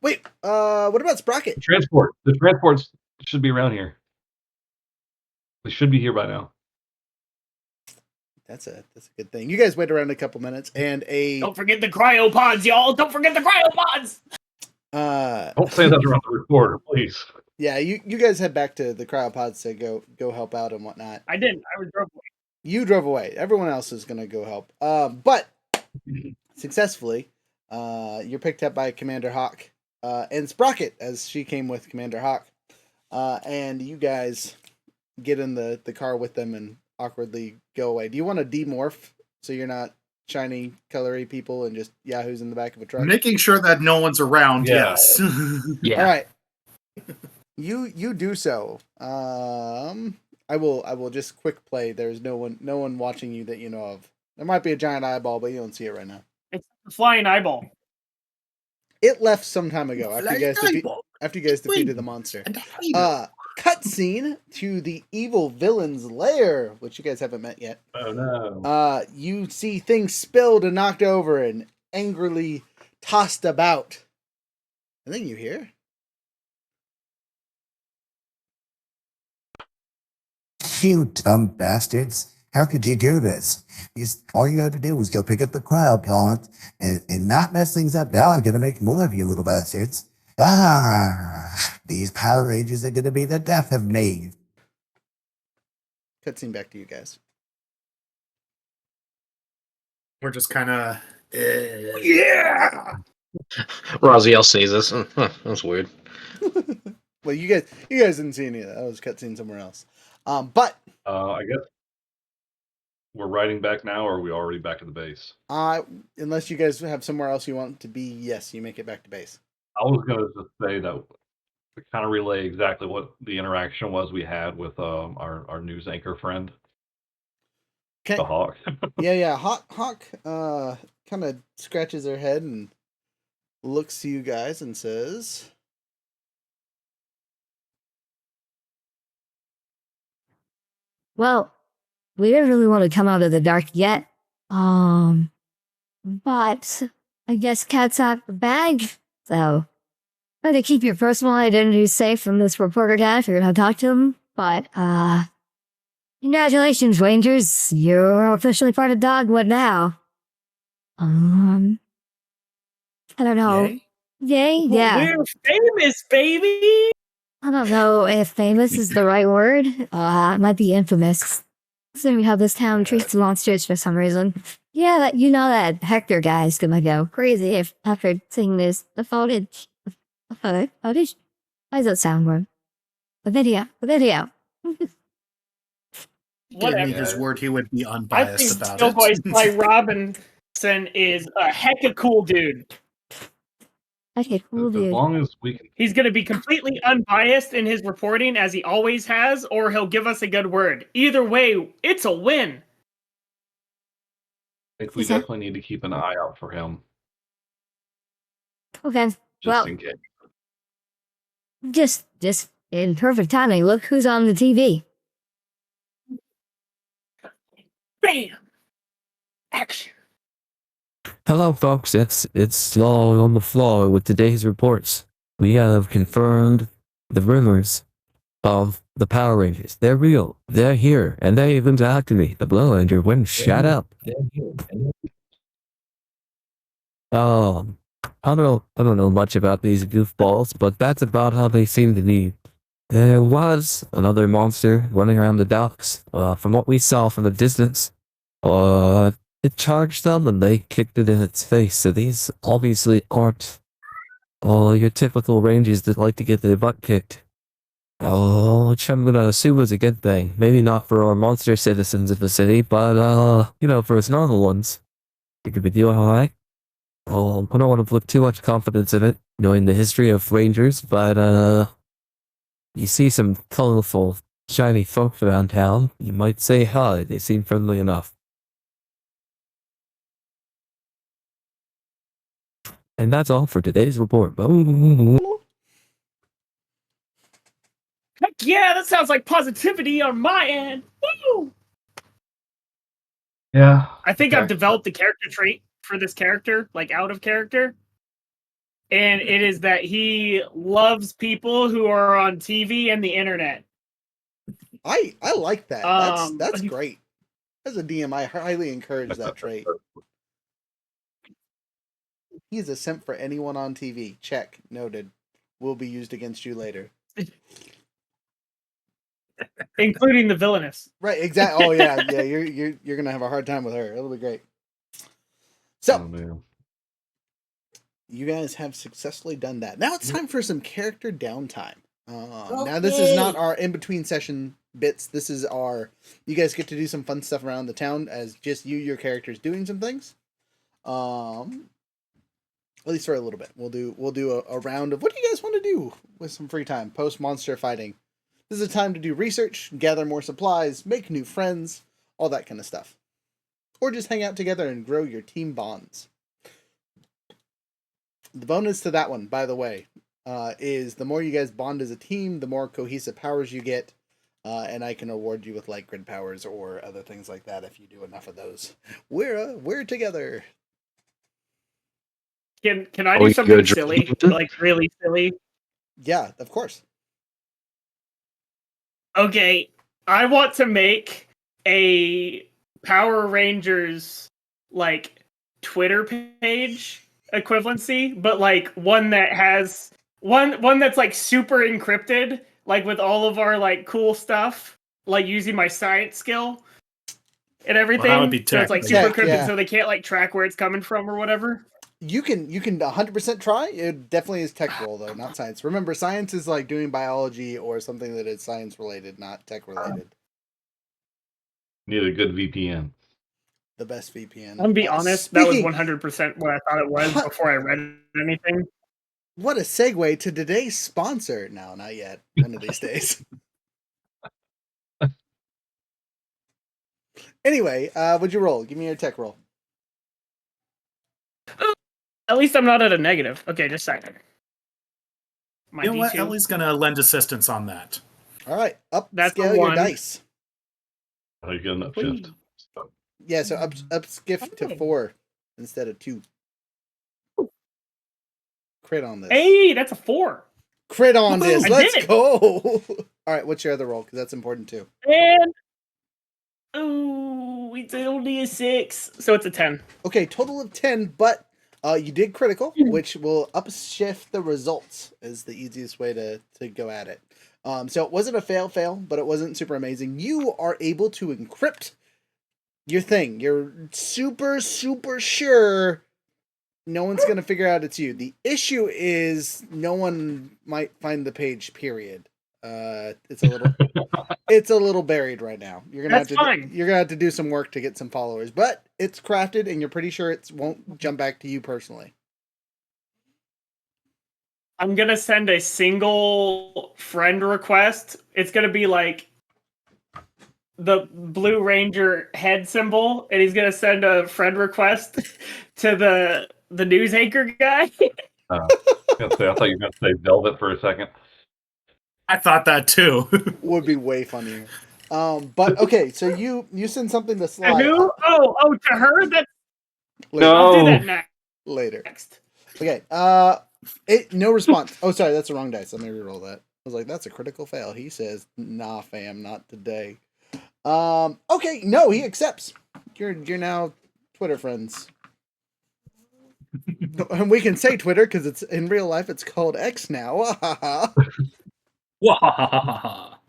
Wait, what about Sprocket? The transports should be around here. They should be here by now. That's a good thing. You guys wait around a couple minutes, and don't forget the cryopods, y'all. Don't forget the cryopods. Don't say that around the recorder, please. Yeah, you guys head back to the cryopods to go help out and whatnot. I didn't. I drove away. You drove away. Everyone else is gonna go help. But successfully, you're picked up by Commander Hawk and Sprocket, as she came with Commander Hawk, and you guys get in the car with them and awkwardly go away. Do you want to demorph so you're not shiny, colory people and just yahoos in the back of a truck? Making sure that no one's around. Yeah. Yes. Yeah. All right. You do so. I will just quick play. There's no one watching you that you know of. There might be a giant eyeball, but you don't see it right now. It's a flying eyeball. It left some time ago after you guys defeated the monster. Cutscene to the evil villain's lair, which you guys haven't met yet. Oh no. You see things spilled and knocked over and angrily tossed about. And then you hear. You dumb bastards. How could you do this? All you had to do was go pick up the cryopod and not mess things up. Now I'm going to make more of you little bastards. These Power Rangers are going to be the death of me. Cutscene back to you guys. We're just kind of... Yeah! Raziel sneezes. That's weird. Well, you guys didn't see any of that. That was cutscene somewhere else. But I guess we're riding back now, or are we already back at the base? Unless you guys have somewhere else you want to be, yes, you make it back to base. I was gonna just say that to kind of relay exactly what the interaction was we had with our news anchor friend, Okay. the Hawk. Yeah. Hawk kind of scratches her head and looks to you guys and says, Well, we didn't really want to come out of the dark yet. But I guess cat's out of the bag. So, try to keep your personal identity safe from this reporter guy if you're gonna talk to him. But, congratulations, Rangers. You're officially part of Dogwood now. I don't know. "Yay." Yay? Yeah. We're famous, baby. I don't know if famous is the right word. It might be infamous. Considering how this town treats monsters for some reason. Yeah, you know that Hector guy's gonna go crazy if after seeing this the footage. Footage? Why does that sound weird? The video. He gave me Whatever. his word he would be I unbiased think about Still it. Voiced by Robinson is a heck of cool dude. Okay, cool As dude. long as we can, He's going to be completely unbiased in his reporting as he always has, or he'll give us a good word. Either way, it's a win. I think we Is that- definitely need to keep an eye out for him, Okay. just Well, in case. just in perfect timing. Look who's on the TV. Bam! Action. Hello, folks. It's Slow on the floor with today's reports. We have confirmed the rumors of the Power Rangers. They're real. They're here, and they even activate the Blow Ranger when shut up. I don't know much about these goofballs, but that's about how they seem to be. There was another monster running around the docks. From what we saw from the distance, it charged them and they kicked it in its face. So these obviously aren't your typical rangers that like to get their butt kicked. Which I'm gonna assume is a good thing. Maybe not for our monster citizens of the city, but for us normal ones, it could be doing alright. I don't want to put too much confidence in it, knowing the history of rangers, but you see some colorful, shiny folk around town, you might say hi. They seem friendly enough. And that's all for today's report. Heck yeah, that sounds like positivity on my end. Woo! Yeah. I think okay. I've developed a character trait for this character, like out of character. And it is that he loves people who are on TV and the internet. I like that. That's Um, great. As a DM, I highly encourage that trait. He's a simp for anyone on TV. Check. Noted. Will be used against you later. Including the villainous. Right, exactly. Oh yeah. You're gonna have a hard time with her. It'll be great. So Oh, man. you guys have successfully done that. Now it's time for some character downtime. Now this is not our in-between session bits. This is you guys get to do some fun stuff around the town as just your characters doing some things. At least for a little bit. We'll do a round of what do you guys want to do with some free time post monster fighting. This is a time to do research, gather more supplies, make new friends, all that kind of stuff. Or just hang out together and grow your team bonds. The bonus to that one, by the way, is the more you guys bond as a team, the more cohesive powers you get, and I can award you with like grid powers or other things like that if you do enough of those. We're together. Can I do something silly? Like really silly? Yeah, of course. Okay, I want to make a Power Rangers like Twitter page equivalency, but like one that has one that's like super encrypted, like with all of our like cool stuff, like using my science skill and everything. Well, that would be so it's like tech, super Tech, encrypted, yeah. so they can't like track where it's coming from or whatever. You can 100% try. It definitely is tech roll though, not science. Remember, science is like doing biology or something that is science related, not tech related. Need a good VPN. The best VPN. I'm gonna be honest, that was 100% what I thought it was before I read anything. What a segue to today's sponsor. No, not yet. One of these days. Anyway, what'd you roll? Give me your tech roll. At least I'm not at a negative. Okay, just a second. My You know what? D2. Ellie's going to lend assistance on that. All right, That's a upscale your 1. dice. Oh, you get an upshift. Yeah, so upskift to 4 instead of 2. Crit on this. Hey, that's a 4. Crit on this. I Let's did. go. All right, what's your other roll? Because that's important too. And it's only a 6, so it's a 10. Okay, total of 10, but you did critical, which will upshift the results. Is the easiest way to go at it. So it wasn't a fail, but it wasn't super amazing. You are able to encrypt your thing. You're super sure no one's gonna figure out it's you. The issue is no one might find the page. Period. It's a little buried right now. You're gonna have to do some work to get some followers, but it's crafted, and you're pretty sure it won't jump back to you personally. I'm gonna send a single friend request. It's gonna be like the Blue Ranger head symbol, and he's gonna send a friend request to the news anchor guy. I thought you were going to say Velvet for a second. I thought that too. Would be way funnier. But okay, so you send something to Sly. Who? Oh, to her. That. Later. I'll do that next. Later. Okay. No response. Oh, sorry, that's the wrong dice. Let me reroll that. I was like, that's a critical fail. He says, "Nah, fam, not today." Okay, no, he accepts. You're now Twitter friends. And we can say Twitter because it's in real life. It's called X now. Oh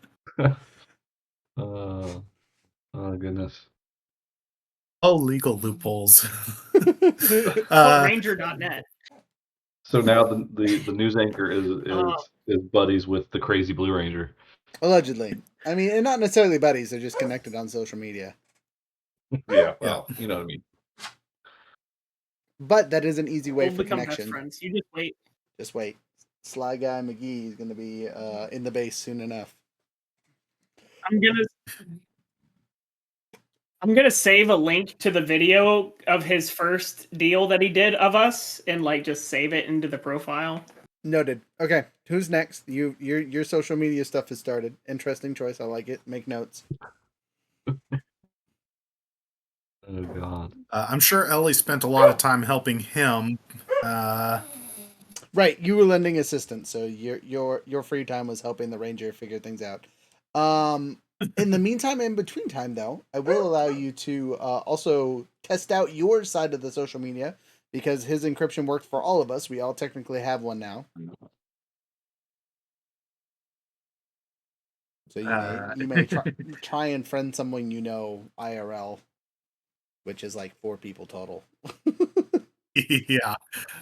goodness. Oh, legal loopholes. Ranger.net. So now the news anchor is buddies with the crazy Blue Ranger. Allegedly. I mean, and not necessarily buddies. They're just connected on social media. Yeah, well, you know what I mean. But that is an easy way We'll for become connection. best friends. You just wait. Just wait. Sly Guy McGee is going to be in the base soon enough. I'm gonna save a link to the video of his first deal that he did of us, and like just save it into the profile. Noted. Okay, who's next? Your social media stuff has started. Interesting choice. I like it. Make notes. Oh God. I'm sure Ellie spent a lot of time helping him. Right, you were lending assistance, so your free time was helping the ranger figure things out. In the meantime, in between time, though, I will allow you to also test out your side of the social media, because his encryption worked for all of us. We all technically have one now. So you may try and friend someone you know IRL, which is like 4 people total. Yeah.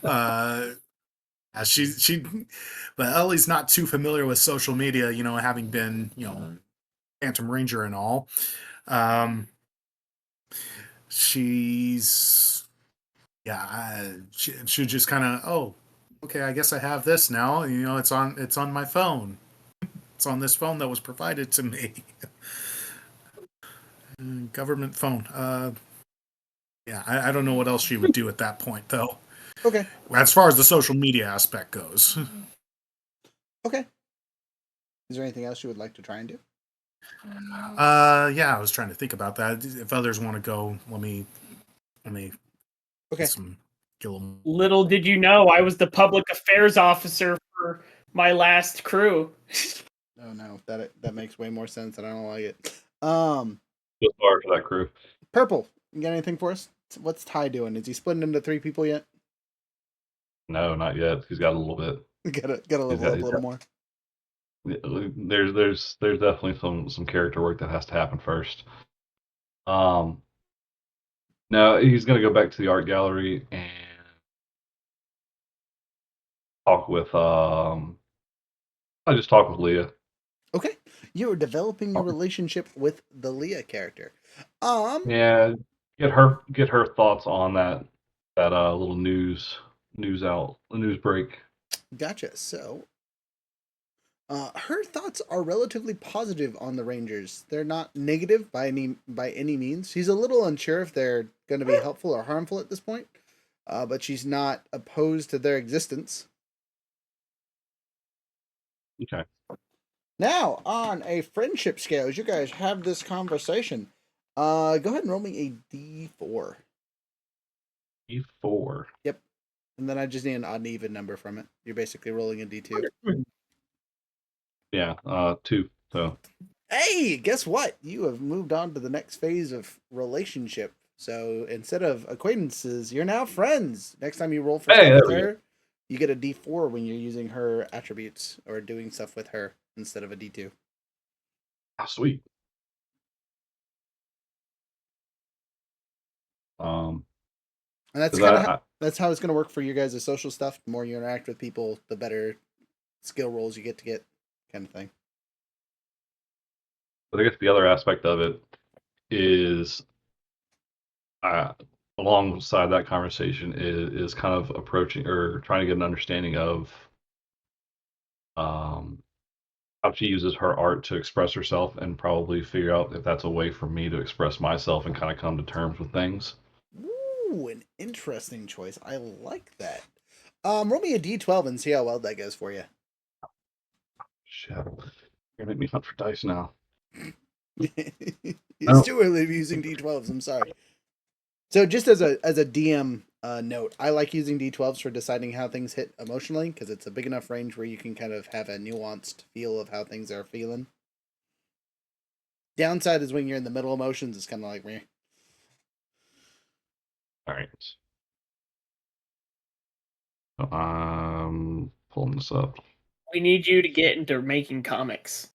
But Ellie's not too familiar with social media, having been, Phantom Ranger and all. She's, she just kind of, oh, okay, I guess I have this now. It's on my phone. It's on this phone that was provided to me. Government phone. I don't know what else she would do at that point, though. Okay. As far as the social media aspect goes. Okay. Is there anything else you would like to try and do? I was trying to think about that. If others want to go, let me. Okay. Little did you know, I was the public affairs officer for my last crew. Oh no, that makes way more sense, and I don't like it. So far for that crew. Purple, you got anything for us? What's Ty doing? Is he splitting into 3 people yet? No, not yet. He's got a little bit. Got to level up a little more. There's definitely some character work that has to happen first. No, he's gonna go back to the art gallery and talk with I just talk with Leah. Okay, you are developing your relationship with the Leah character. Yeah, get her thoughts on that little news break. Gotcha. So, her thoughts are relatively positive on the Rangers. They're not negative by any means. She's a little unsure if they're going to be helpful or harmful at this point, but she's not opposed to their existence. Okay. Now, on a friendship scale, as you guys have this conversation, go ahead and roll me a D4. E4. Yep. And then I just need an odd and even number from it. You're basically rolling a D2. Yeah, 2. So Hey, guess what? You have moved on to the next phase of relationship. So instead of acquaintances, you're now friends. Next time you roll for Hey, stuff there with we go. her, you get a D4 when you're using her attributes or doing stuff with her instead of a D2. Oh, sweet. Um, And that's 'cause kind of I, that's how it's going to work for you guys' social stuff. The more you interact with people, the better skill rolls you get, kind of thing. but I guess the other aspect of it is, uh, alongside that conversation is kind of approaching or trying to get an understanding of um, how she uses her art to express herself, and probably figure out if that's a way for me to express myself and kind of come to terms with things. Ooh, an interesting choice. I like that. Roll me a D12 and see how well that goes for you. Shit, you're gonna make me hunt for dice now. It's too early to be using D12s. I'm sorry. So just as a DM note, I like using D12s for deciding how things hit emotionally because it's a big enough range where you can kind of have a nuanced feel of how things are feeling. Downside is when you're in the middle emotions, it's kind of like me. All right. So pulling this up. We need you to get into making comics.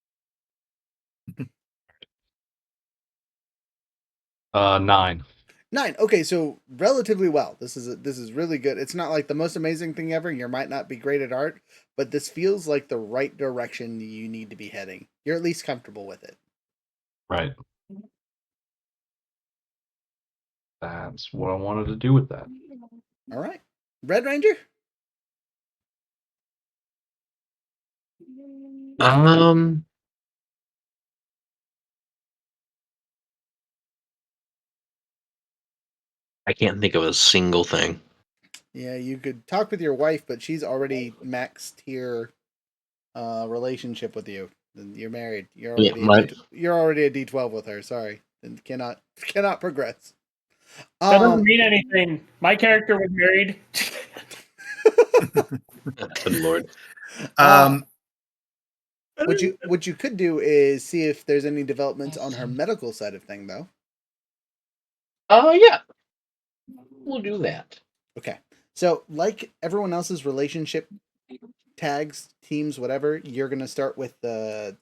9. 9. Okay, so relatively well. This is really good. It's not like the most amazing thing ever. You might not be great at art, but this feels like the right direction you need to be heading. You're at least comfortable with it. Right. That's what I wanted to do with that. All right, Red Ranger. I can't think of a single thing. Yeah, you could talk with your wife, but she's already max tier relationship with you. You're married. You're Yeah, already you're already a D12 with her. Sorry, and cannot progress. That doesn't mean anything. My character was married. Good lord. What you could do is see if there's any developments on her medical side of thing, though. Yeah. We'll do that. Okay. So, like everyone else's relationship tags, teams, whatever, you're gonna start with a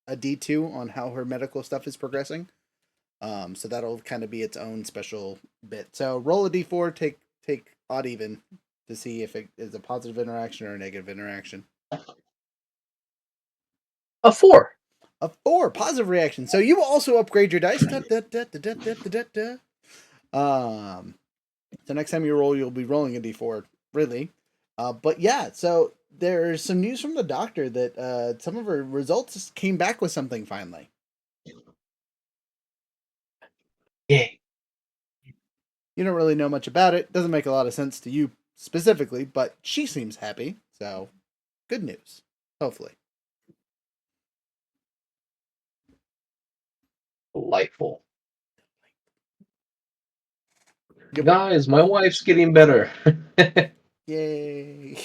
D2 on how her medical stuff is progressing. So that'll kind of be its own special bit. So roll a D4, take odd even to see if it is a positive interaction or a negative interaction. A 4. A 4, positive reaction. So you will also upgrade your dice. Da, da, da, da, da, da, da, da, da. So next time you roll, you'll be rolling a D4, really. But yeah, so there's some news from the doctor that some of her results came back with something finally. Yay. You don't really know much about it. Doesn't make a lot of sense to you specifically, but she seems happy. So good news, hopefully. Delightful. Yep. Guys, my wife's getting better. Yay.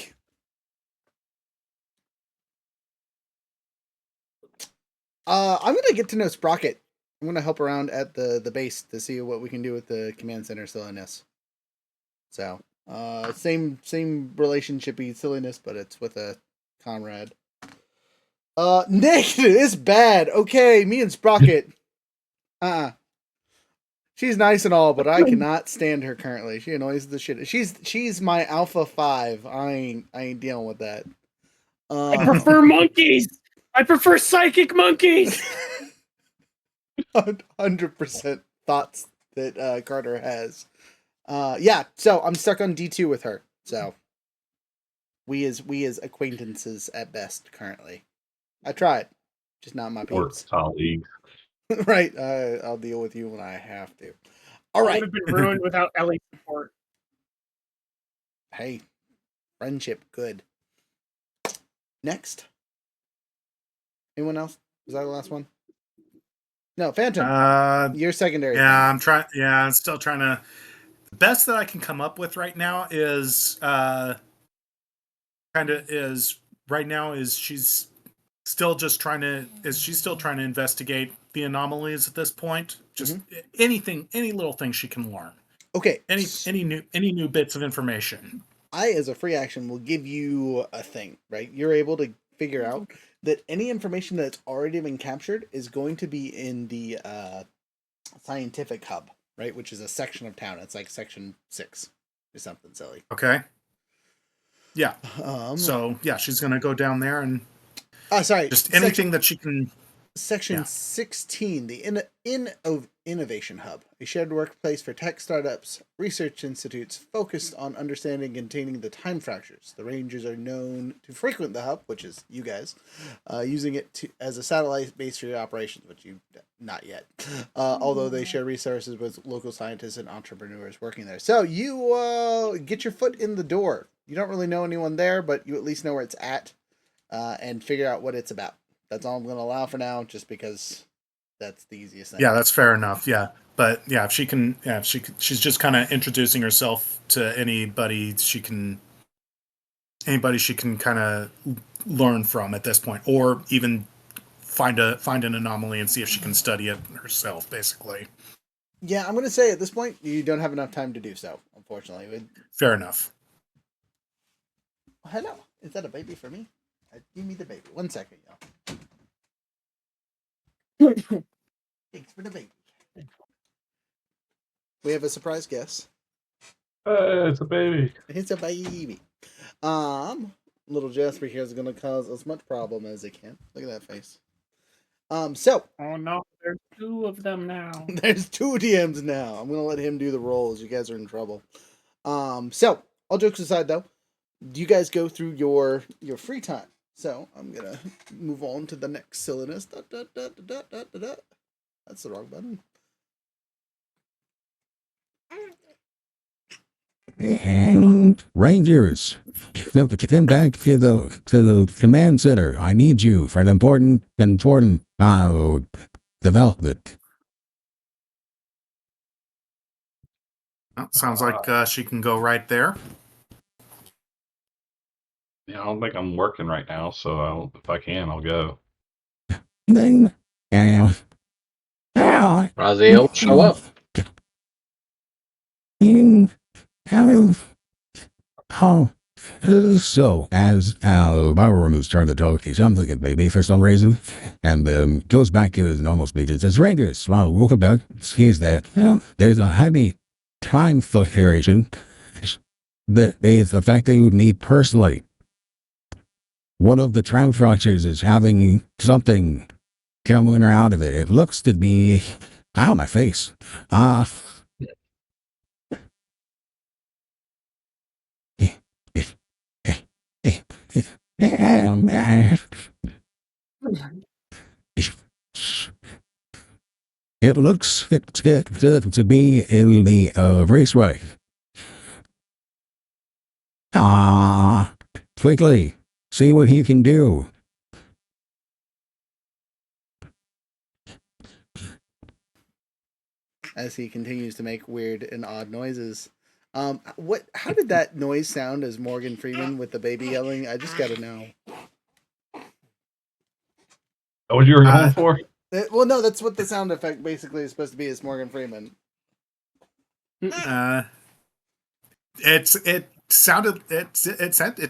I'm gonna get to know Sprocket. I'm gonna help around at the base to see what we can do with the command center silliness. So, same relationshipy silliness, but it's with a comrade. Nick, it's bad. Okay, me and Sprocket. She's nice and all, but I cannot stand her currently. She annoys the shit. She's my alpha 5. I ain't dealing with that. I prefer monkeys. I prefer psychic monkeys. 100% thoughts that Carter has. Yeah, so I'm stuck on D2 with her. So We as acquaintances at best currently. I tried, just not my Or peeps. colleagues. Right. I'll deal with you when I have to. All It right. would have been ruined without Ellie's support. Hey, friendship, good. Next. Anyone else? Was that the last one? No, Phantom. Your secondary. Yeah, I'm trying. Yeah, I'm still trying to. The best that I can come up with right now is she's still just trying to investigate the anomalies at this point. Just anything, any little thing she can learn. Okay. Any new bits of information. I, as a free action, will give you a thing, right? You're able to figure out that any information that's already been captured is going to be in the scientific hub, right? Which is a section of town. It's like section 6 or something silly. Okay. Yeah. So yeah, she's gonna go down there and. Sorry. Just anything that she can. Section 16, the Innovation Hub, a shared workplace for tech startups, research institutes focused on understanding and containing the time fractures. The Rangers are known to frequent the hub, which is you guys, using it as a satellite base for your operations, which you not yet. Although they share resources with local scientists and entrepreneurs working there. So you get your foot in the door. You don't really know anyone there, but you at least know where it's at, and figure out what it's about. That's all I'm going to allow for now, just because that's the easiest thing. Yeah, that's fair enough. Yeah, but yeah, if she's just kind of introducing herself to anybody she can kind of learn from at this point, or even find an anomaly and see if she can study it herself, basically. Yeah, I'm going to say at this point you don't have enough time to do so, unfortunately. Fair enough. Hello, is that a baby for me? Give me the baby. 1 second, y'all. Thanks for the baby. We have a surprise guest. It's a baby. It's a baby. Little Jasper here is going to cause as much problem as he can. Look at that face. So. Oh no, there's 2 of them now. There's 2 DMs now. I'm going to let him do the roles. You guys are in trouble. So, all jokes aside, though, you guys go through your free time. So, I'm going to move on to the next silliness. That's the wrong button. And Rangers, come back to the command center. I need you for an important development. Well, sounds like she can go right there. Yeah, I don't think I'm working right now, so if I can, I'll go. Then, Raziel, show up. So, as Bauer moves turned to talk, he's looking baby for some reason, and goes back to his normal speech and says, Rangers, well, welcome back. Sees that there's a heavy time fluctuation that is affecting me personally. One of the time fractures is having something coming out of it. It looks to be my face. It looks to be in the raceway. Quickly, see what he can do. As he continues to make weird and odd noises. How did that noise sound as Morgan Freeman with the baby yelling? I just gotta know. Oh, what you were going for? Well, no, that's what the sound effect basically is supposed to be, is Morgan Freeman. It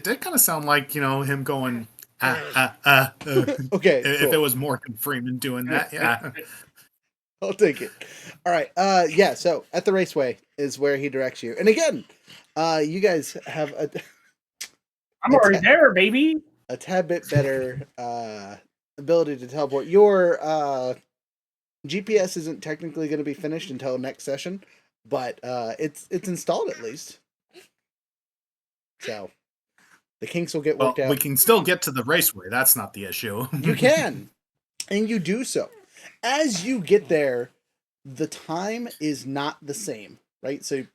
did kind of sound like, him going, Okay. If it was Morgan Freeman doing that, yeah. I'll take it. All right. Yeah, so at the raceway is where he directs you. And again, you guys have I'm already there, baby. A tad bit better ability to teleport. Your GPS isn't technically going to be finished until next session, but it's installed at least. So The kinks will get Well, worked out. we can still get to the raceway. That's not the issue. You can, and you do so. As you get there, the time is not the same, right? So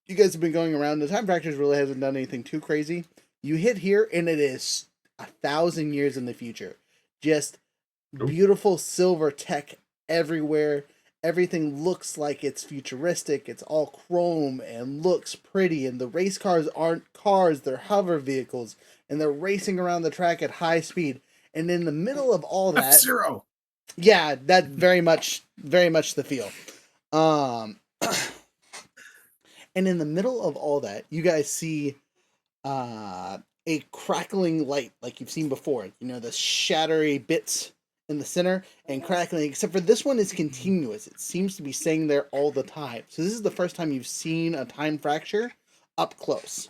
you guys have been going around. The time fractures really hasn't done anything too crazy. You hit here, and it is 1,000 years in the future. Just beautiful silver tech everywhere. Everything looks like it's futuristic. It's all chrome and looks pretty. And the race cars aren't cars, they're hover vehicles. And they're racing around the track at high speed. And in the middle of all that... F-Zero! Yeah, that very much the feel. And in the middle of all that, you guys see a crackling light like you've seen before. You know, the shattery bits in the center and crackling, except for this one is continuous. It seems to be staying there all the time. So this is the first time you've seen a time fracture up close.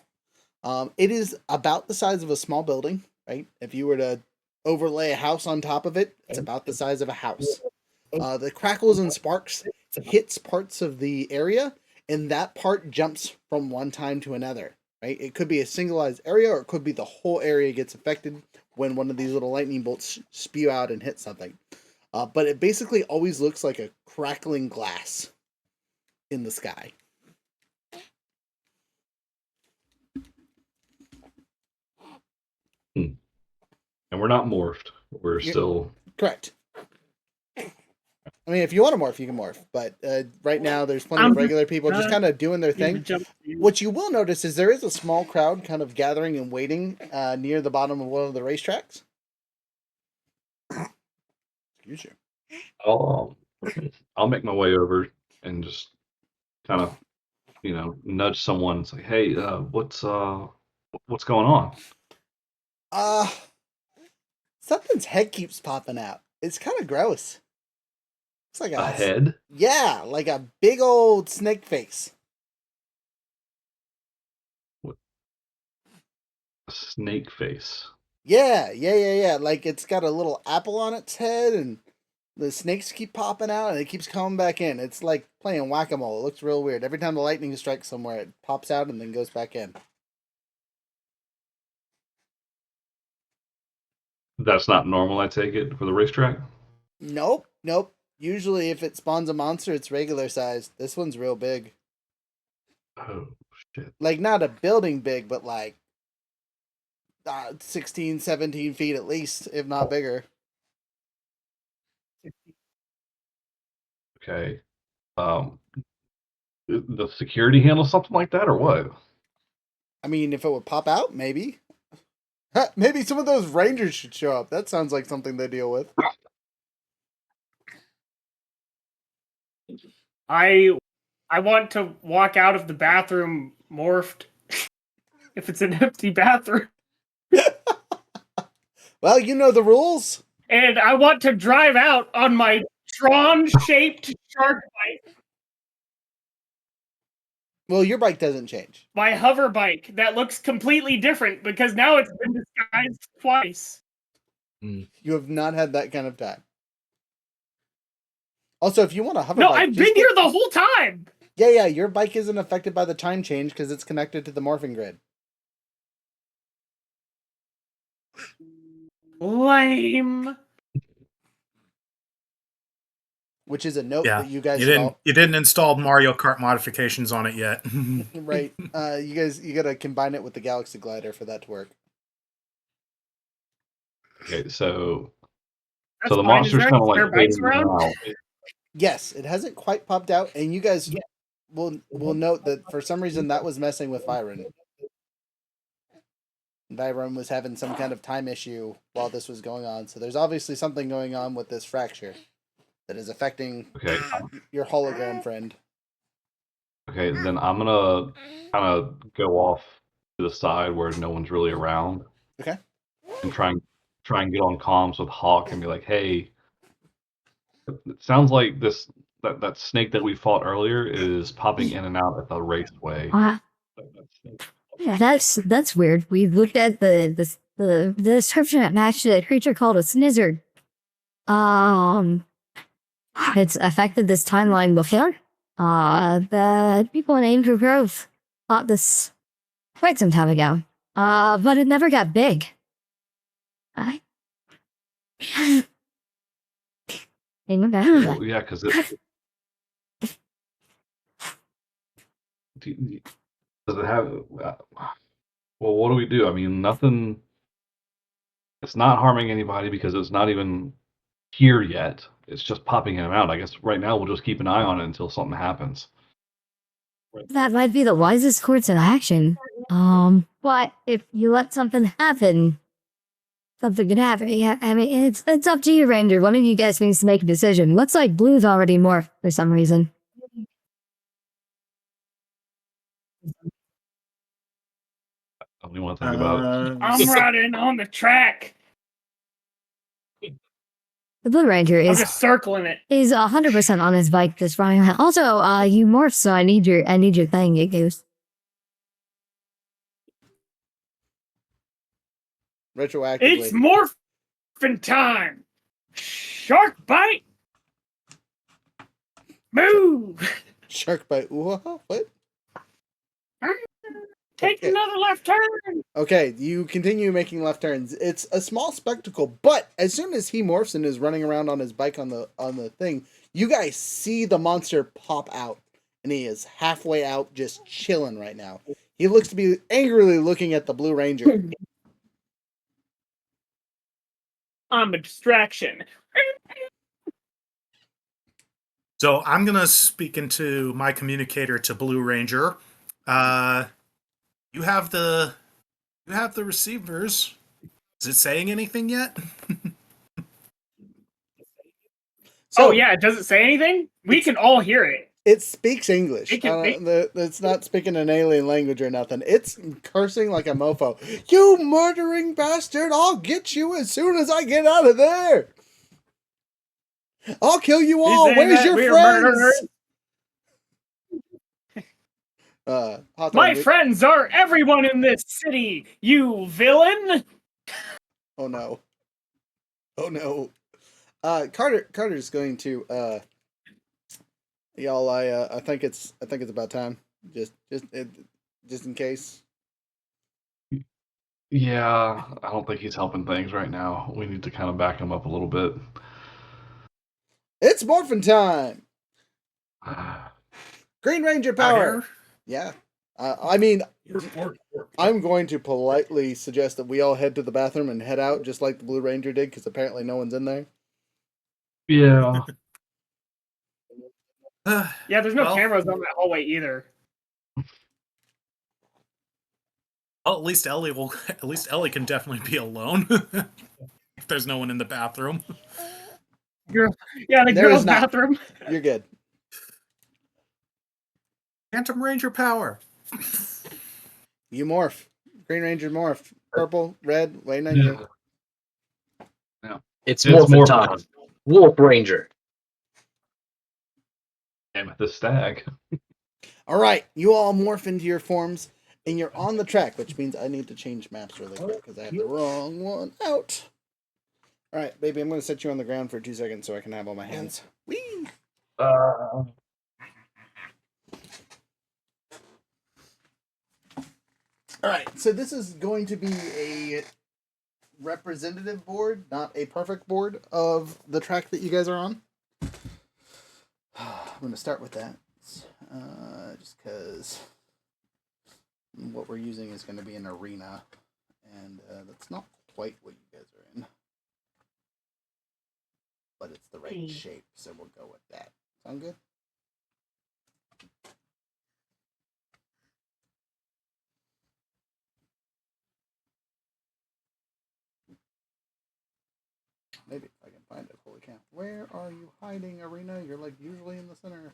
It is about the size of a small building, right? If you were to overlay a house on top of it, it's about the size of a house. The crackles and sparks hits parts of the area, and that part jumps from one time to another, right? It could be a singleized area, or it could be the whole area gets affected when one of these little lightning bolts spew out and hit something. But it basically always looks like a crackling glass in the sky. And we're not morphed. We're still... Correct. I mean, if you want to morph, you can morph. But right now, there's plenty of regular people just kind of doing their thing. What you will notice is there is a small crowd kind of gathering and waiting near the bottom of one of the racetracks. Excuse you. I'll make my way over and just kind of, nudge someone and say, "Hey, what's going on?" Something's head keeps popping out. It's kind of gross. It's like a head? Yeah, like a big old snake face. What? A snake face? Yeah. Like it's got a little apple on its head, and the snakes keep popping out, and it keeps coming back in. It's like playing whack-a-mole. It looks real weird. Every time the lightning strikes somewhere, it pops out and then goes back in. That's not normal, I take it, for the racetrack? Nope. Usually if it spawns a monster, it's regular size. This one's real big. Oh, shit. Like, not a building big, but like 16, 17 feet at least, if not bigger. Okay. The security handle something like that, or what? I mean, if it would pop out, maybe. Maybe some of those rangers should show up. That sounds like something they deal with. I want to walk out of the bathroom morphed if it's an empty bathroom. Well, you know the rules. And I want to drive out on my Tron-shaped shark bike. Well, your bike doesn't change. My hover bike that looks completely different because now it's been disguised twice. You have not had that kind of time. Also, if you want a hover bike... No, I've been here the whole time! Yeah, your bike isn't affected by the time change because it's connected to the morphing grid. Lame. Which is a note that you guys you didn't install Mario Kart modifications on it yet. Right. You gotta combine it with the Galaxy Glider for that to work. Okay, so That's the fine. monster's kind of like bikes fading around? out. Yes, it hasn't quite popped out, and you guys will note that for some reason that was messing with Byron. Byron was having some kind of time issue while this was going on, so there's obviously something going on with this fracture that is affecting your hologram friend. Okay, then I'm gonna kind of go off to the side where no one's really around. Okay. And try and get on comms with Hawk and be like, "Hey, it sounds like that snake that we fought earlier is popping in and out at the raceway." Yeah, that's weird. We looked at the description that matched a creature called a snizzard. It's affected this timeline before. The people in Angel Grove thought this quite some time ago. But it never got big. I. Well, yeah, because it does it have? Well, what do we do? I mean, nothing. It's not harming anybody because it's not even here yet. It's just popping in and out. I guess right now we'll just keep an eye on it until something happens. That might be the wisest course of action. But if you let something happen, something could happen. Yeah, I mean, it's up to you, Ranger. One of you guys needs to make a decision. Looks like Blue's already morphed for some reason. I don't even want to think about it. I'm riding on the track. The Blue Ranger I'm is just circling it. 100% on his bike just running around. Also, you morphed, so I need your thing, you goose. Retroactively. It's morphin' time. Shark bite. Move. Shark bite. What? Take Okay. another left turn. Okay, you continue making left turns. It's a small spectacle, but as soon as he morphs and is running around on his bike on the thing, you guys see the monster pop out, and he is halfway out, just chilling right now. He looks to be angrily looking at the Blue Ranger. I'm a distraction. So I'm gonna speak into my communicator to Blue Ranger. You have the receivers. Is it saying anything yet? So, yeah, does it say anything? We can all hear it. It speaks English. It It's not speaking an alien language or nothing. It's cursing like a mofo. You murdering bastard! I'll get you as soon as I get out of there. I'll kill you all. Where's your friends? My friends are everyone in this city, you villain! Oh no. Oh no. Carter's going to y'all, I think it's about time. Just in case. Yeah, I don't think he's helping things right now. We need to kind of back him up a little bit. It's morphin' time. Green Ranger power. Yeah. I mean, I'm going to politely suggest that we all head to the bathroom and head out just like the Blue Ranger did, because apparently no one's in there. Yeah. Yeah, there's no cameras on that hallway either. Well, at least Ellie can definitely be alone. If there's no one in the bathroom. The girls' bathroom. You're good. Phantom Ranger power. You morph. Green Ranger morph. Purple, red, waiting on you. Yeah. It's morphin' time. Wolf Ranger. Damn, the stag. All right, you all morph into your forms, and you're on the track, which means I need to change maps really quick because I have the wrong one out. All right, baby, I'm going to set you on the ground for 2 seconds so I can have all my hands. Whee! All right, so this is going to be a representative board, not a perfect board of the track that you guys are on. I'm going to start with that, just because what we're using is going to be an arena, and that's not quite what you guys are in. But it's the right shape, so we'll go with that. Sound good? Maybe if I can find it. Holy cow. Where are you hiding, Arena? You're like usually in the center.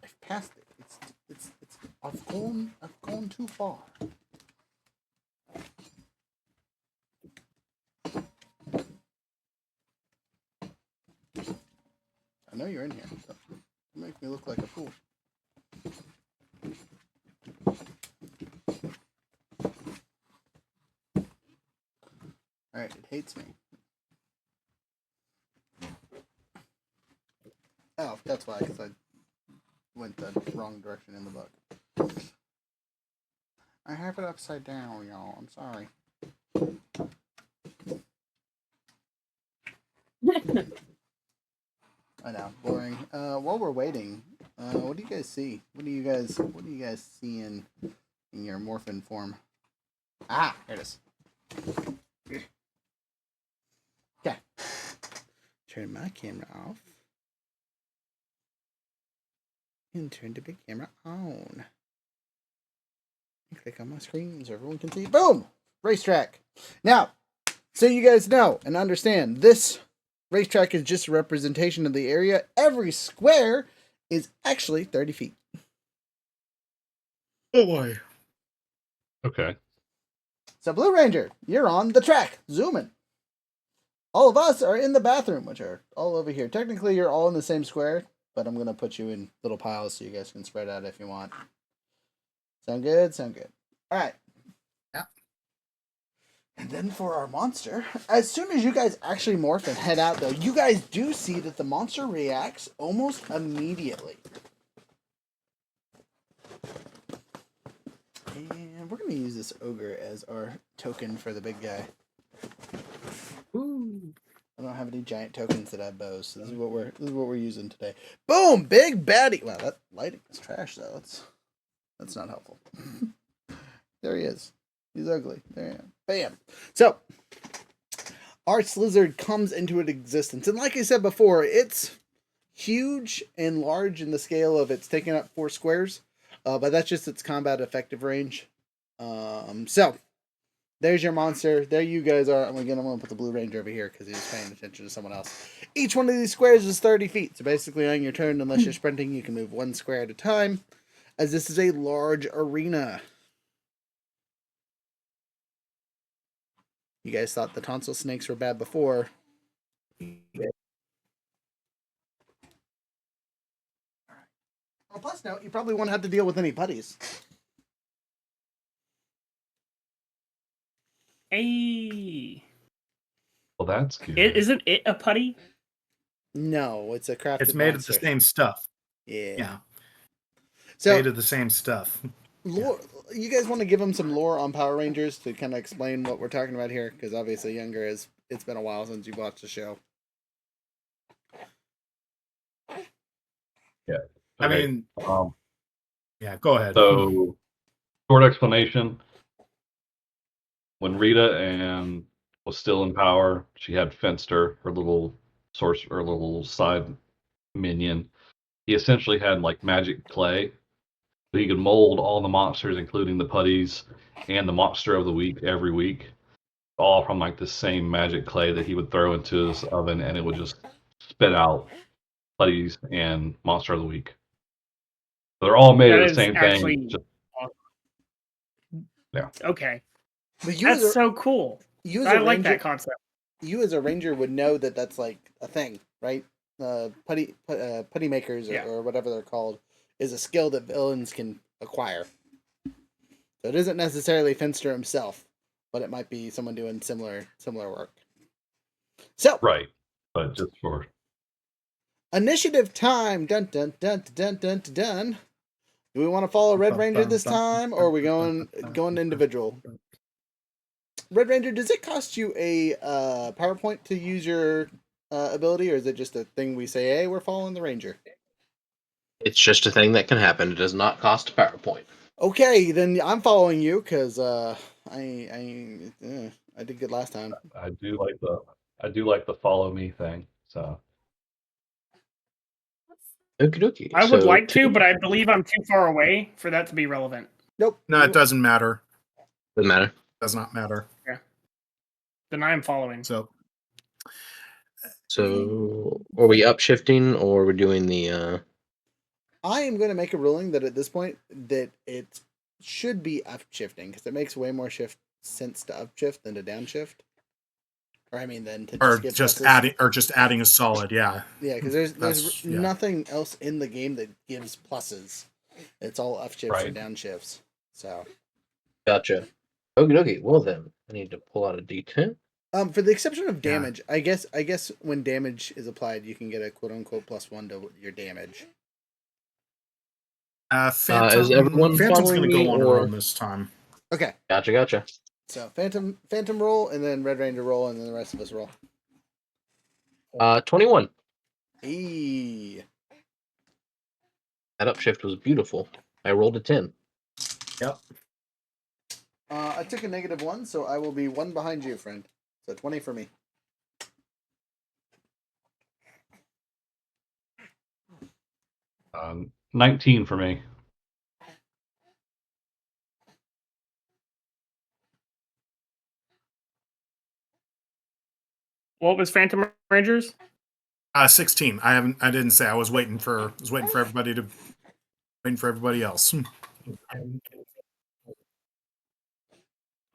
I've passed it. It's I've gone too far. I know you're in here, so you make me look like a fool. Alright, it hates me. That's why, because I went the wrong direction in the book. I have it upside down, y'all. I'm sorry. I know, boring. While we're waiting, what do you guys see? What do you guys see in your morphin form? Ah, there it is. Okay. Turn my camera off. And turn the big camera on. And click on my screen so everyone can see. Boom! Racetrack. Now, so you guys know and understand, this racetrack is just a representation of the area. Every square is actually 30 feet. Oh boy. Okay. So, Blue Ranger, you're on the track. Zooming. All of us are in the bathroom, which are all over here. Technically, you're all in the same square, but I'm going to put you in little piles so you guys can spread out if you want. Sound good? Sound good. All right. Yeah. And then for our monster, as soon as you guys actually morph and head out, though, you guys do see that the monster reacts almost immediately. And we're going to use this ogre as our token for the big guy. Ooh. I don't have any giant tokens that have bows, so this is what we're using today. Boom! Big baddie. Wow, that lighting is trash though. That's not helpful. There he is. He's ugly. There he is. Bam. So our lizard comes into existence, and like I said before, it's huge and large in the scale of it's taking up 4 squares, but that's just its combat effective range. So there's your monster. There you guys are. And again, I'm going to put the Blue Ranger over here because he was paying attention to someone else. Each one of these squares is 30 feet. So basically on your turn, unless you're sprinting, you can move 1 square at a time, as this is a large arena. You guys thought the tonsil snakes were bad before. On a plus note, you probably won't have to deal with any putties. Hey. Well, that's good. Isn't it a putty? No, it's a crafted It's made monster. of the same stuff. Yeah. Yeah. So, Made of the same stuff. lore, you guys want to give them some lore on Power Rangers to kind of explain what we're talking about here? Because obviously Younger is, it's been a while since you've watched the show. Yeah. I Okay. mean, yeah, go ahead. So, short explanation. When Rita and was still in power, she had Finster, her little source or little side minion. He essentially had like magic clay. So he could mold all the monsters, including the putties and the monster of the week every week, all from like the same magic clay that he would throw into his oven, and it would just spit out putties and monster of the week. So they're all made That of the is same actually thing. Just, yeah. okay. But That's so cool. I like that concept. You as a ranger would know that that's like a thing, right? Putty makers or whatever they're called is a skill that villains can acquire. So it isn't necessarily Finster himself, but it might be someone doing similar work. So right, but just for initiative time. Dun dun dun dun dun dun dun. Do we want to follow Red Ranger this time, or are we going individual? Red Ranger, does it cost you a PowerPoint to use your ability, or is it just a thing we say, hey, we're following the Ranger? It's just a thing that can happen. It does not cost a PowerPoint. Okay, then I'm following you because I did good last time. I do like the follow me thing. So Okie dokie. I would like to, but I believe I'm too far away for that to be relevant. Nope. No, it doesn't matter. Doesn't matter. Does not matter. Yeah. Then I am following. So are we upshifting or are we doing the I am going to make a ruling that at this point that it should be upshifting because it makes way more sense to upshift than to downshift. Or I mean, than to just adding a solid, yeah. Yeah, because there's nothing else in the game that gives pluses. It's all upshifts or downshifts. So. Gotcha. Okie dokie. Well then, I need to pull out a D10. For the exception of Yeah. damage, I guess when damage is applied, you can get a quote unquote +1 to your damage. Phantom, is everyone Phantom's following going to me, go on her or own this time. Okay, gotcha? so Phantom roll, and then Red Ranger roll, and then the rest of us roll. 21. Eee. That upshift was beautiful. I rolled a 10. Yep. I took a -1, so I will be 1 behind you, friend. So 20 for me. Um, 19 for me. What was Phantom Rangers? 16. I didn't say. I was waiting for everybody else.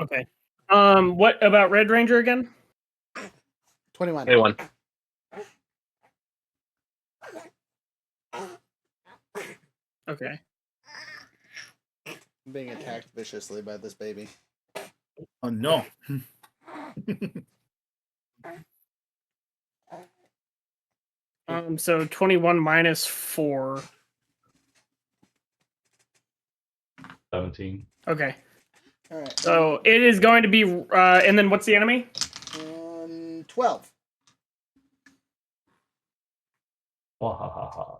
Okay. What about Red Ranger again? 21. 21. Okay. I'm being attacked viciously by this baby. Oh no. So 21 minus 4. 17. Okay. All right. So it is going to be, and then what's the enemy? 12. Wahahaha.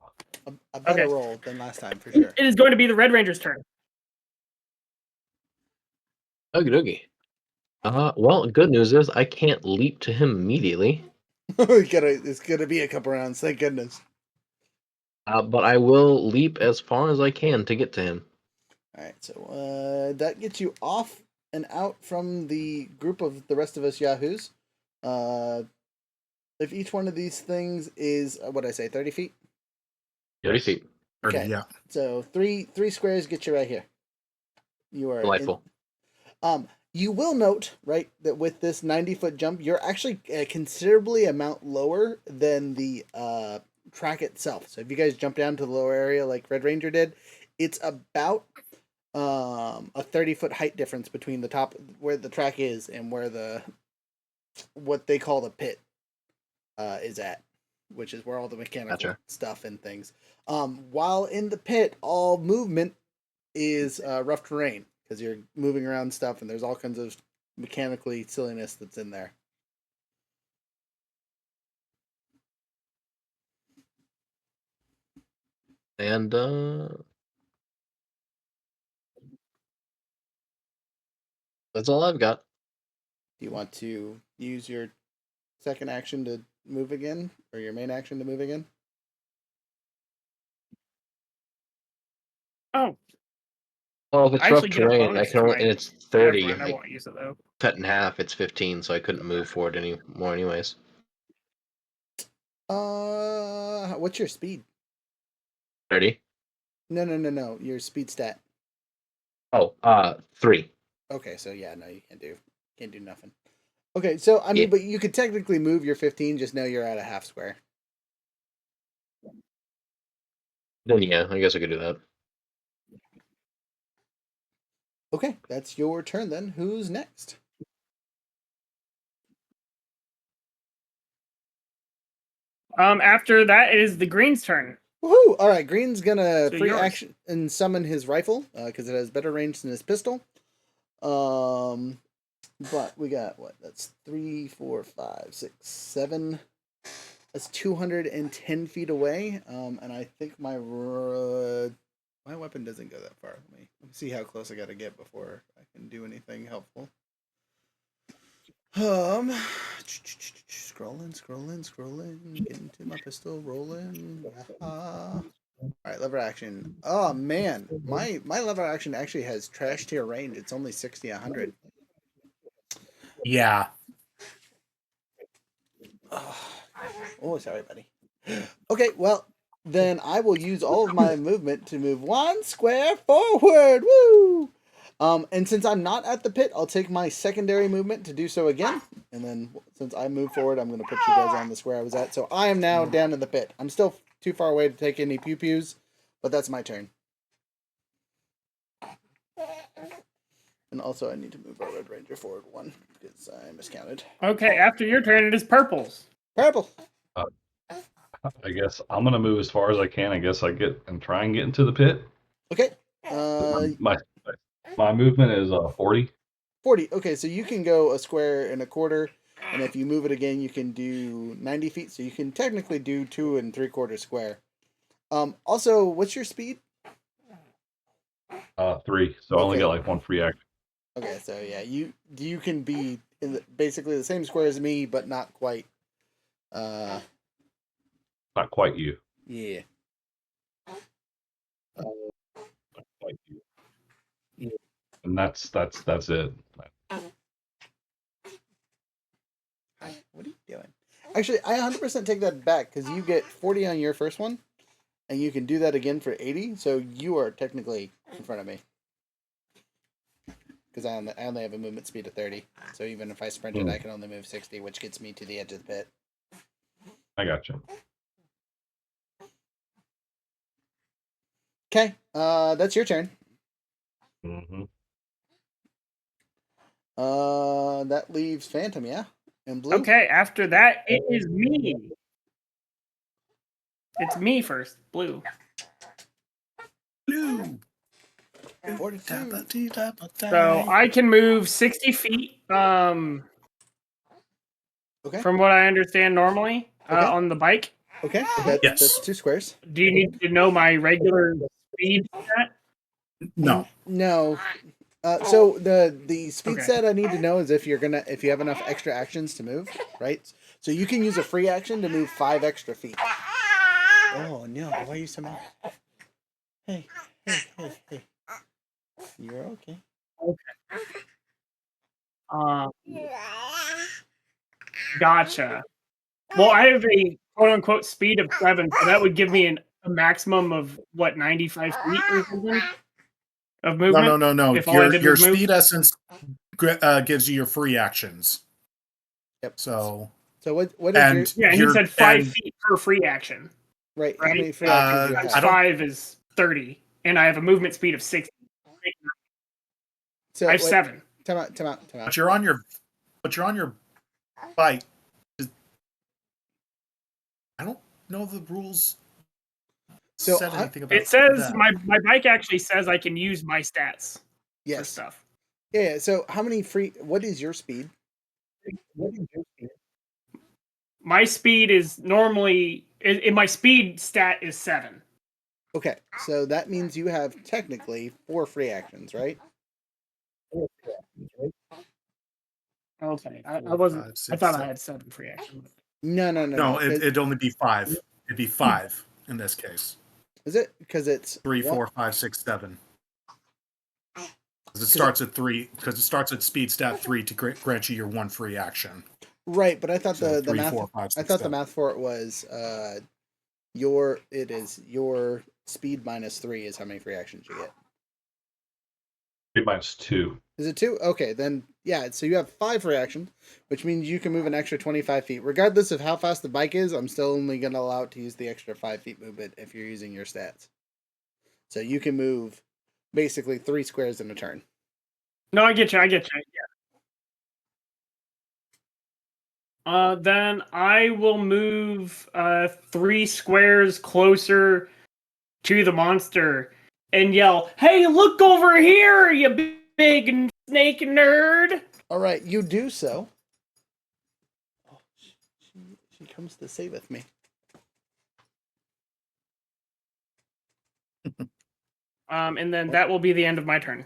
A better Okay. roll than last time for sure. It is going to be the Red Ranger's turn. Okie dokie. Well, good news is I can't leap to him immediately. It's gonna be a couple rounds, thank goodness. But I will leap as far as I can to get to him. All right, so that gets you off and out from the group of the rest of us yahoos. If each one of these things is what did I say, 30 feet? 30 feet. 30, Okay. yeah. So three squares get you right here. You are Delightful. You will note, right, that with this 90-foot jump, you're actually considerably amount lower than the track itself. So if you guys jump down to the lower area like Red Ranger did, it's about a 30-foot height difference between the top where the track is and where what they call the pit is at, which is where all the mechanical stuff and things. While in the pit, all movement is rough terrain because you're moving around stuff and there's all kinds of mechanically silliness that's in there. And that's all I've got. Do you want to use your second action to move again, or your main action to move again? Oh. Well, if it's I rough actually get a terrain, I bonus can to only, my and it's 30. add-on. I won't use it though. Cut in half, it's 15, so I couldn't move forward anymore, anyways. What's your speed? 30. No. Your speed stat. Oh, 3. Okay, so yeah, no, you can't do nothing. Okay, so I mean, but you could technically move your 15. Just know you're at a half square. Then yeah, I guess I could do that. Okay, that's your turn then. Who's next? After that, it is the Green's turn. Woohoo! All right, Green's gonna So free yours. action and summon his rifle because it has better range than his pistol. But we got what? That's 3, 4, 5, 6, 7. That's 210 feet away. And I think my weapon doesn't go that far. Let me see how close I gotta get before I can do anything helpful. Scrolling. Getting to my pistol, rolling. All right, lever action. Oh man, my lever action actually has trash tier range. It's only 60, 100. Yeah. Oh, sorry, buddy. Okay, well, then I will use all of my movement to move 1 square forward. Woo! And since I'm not at the pit, I'll take my secondary movement to do so again. And then since I move forward, I'm going to put you guys on the square I was at. So I am now down in the pit. I'm still too far away to take any pew-pews, but that's my turn. And also, I need to move our Red Ranger forward 1 because I miscounted. Okay, after your turn, it is purples. Purple. I guess I'm gonna move as far as I can. I guess I get and try and get into the pit. Okay. My movement is 40. 40. Okay, so you can go a square and a quarter, and if you move it again, you can do 90 feet. So you can technically do 2 3/4 square. Also, what's your speed? 3. So I only Okay. get like 1 free action. Okay, so yeah, you can be in basically the same square as me, but not quite. Not quite you. Yeah. Not quite you. Yeah. And that's it. Hi, what are you doing? Actually, I 100% take that back because you get 40 on your first one, and you can do that again for 80. So you are technically in front of me because I only have a movement speed of 30. So even if I sprinted, I can only move 60, which gets me to the edge of the pit. I got you. Okay, that's your turn. Mm-hmm. That leaves Phantom, yeah, and Blue. Okay, after that, it is me. It's me first, Blue. Blue. 42. So I can move 60 feet. Okay. From what I understand normally, Okay. on the bike. Okay. Yes. That's 2 squares. Do you need to know my regular speed stat? No. No. So the speed Okay. set I need to know is if you have enough extra actions to move, right? So you can use a free action to move 5 extra feet. Oh no! Why are you so mad? Hey. You're okay. Okay. Gotcha. Well, I have a quote unquote speed of 7, so that would give me a maximum of what 95 feet or something of movement. No. If all I did Your was move. speed essence gives you your free actions. Yep. So what is and Yeah, and he said 5 feet per free action. right? How Right? many free actions do you Times have? 5 is 30, and I have a movement speed of 60. So I have 7. Time out. But you're on your bike. I don't know the rules. So said anything about It says that. my bike actually says I can use my stats for stuff. Yeah. So how many free? What is your speed? My speed is normally my speed stat is 7. Okay, so that means you have technically 4 free actions, right? Okay, I 4, wasn't. 5, 6, I thought 7. I had 7 free actions. No. It'd only be 5. It'd be 5 in this case. Is it because it's 3, 4, 5, 6, 7? Because it starts at 3. Because it starts at speed stat 3 to grant you your 1 free action. Right, but I thought So the 3, math. 4, 5, 6, I thought 7. the math for it was your speed minus 3 is how many free actions you get. Speed minus 2. Is it 2? Okay, then yeah. So you have 5 free actions, which means you can move an extra 25 feet, regardless of how fast the bike is. I'm still only going to allow it to use the extra 5 feet movement if you're using your stats. So you can move basically 3 squares in a turn. No, I get you. Yeah. Then I will move 3 squares closer to the monster and yell, "Hey, look over here, you big snake nerd!" All right, you do so. Oh, she comes to saveth me. And then that will be the end of my turn,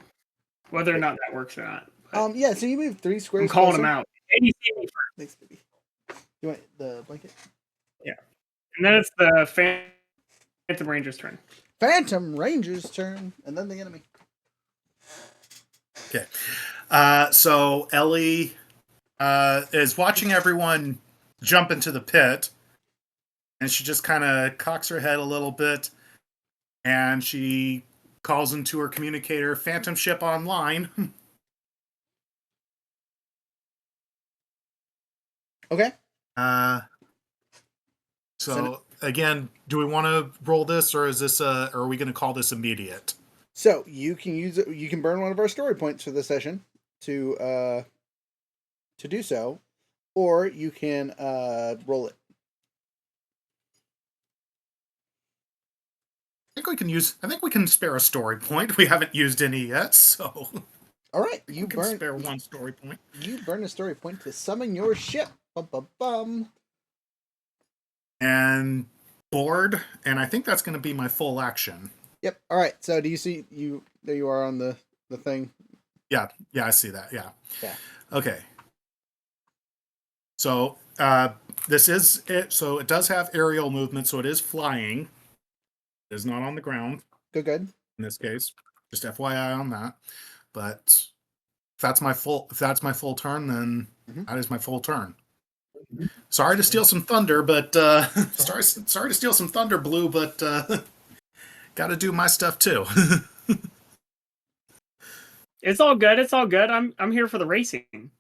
whether or not that works or not. Yeah. So you move 3 squares. I'm calling closer. him out. And you see me first. Thanks, baby. You want the blanket? Yeah. And then it's the Phantom Ranger's turn. Phantom Ranger's turn, and then the enemy. Okay. So Ellie is watching everyone jump into the pit, and she just kind of cocks her head a little bit, and she calls into her communicator, "Phantom ship online." Okay. So again, do we want to roll this, or is this? Or are we going to call this immediate? So you can use it. You can burn one of our story points for this session to do so, or you can roll it. I think we can spare a story point. We haven't used any yet, so. All right, you can spare one story point. You burn a story point to summon your ship. Bum, bum, bum. And board, and I think that's going to be my full action. Yep. All right. So do you see you? There you are on the thing. Yeah. I see that. Yeah. Yeah. Okay. So this is it. So it does have aerial movement, so it is flying. It is not on the ground. Good. In this case, just FYI on that. But if that's my full turn, then that is my full turn. Sorry to steal some thunder, but sorry to steal some thunder, Blue, but got to do my stuff too. It's all good. It's all good. I'm here for the racing.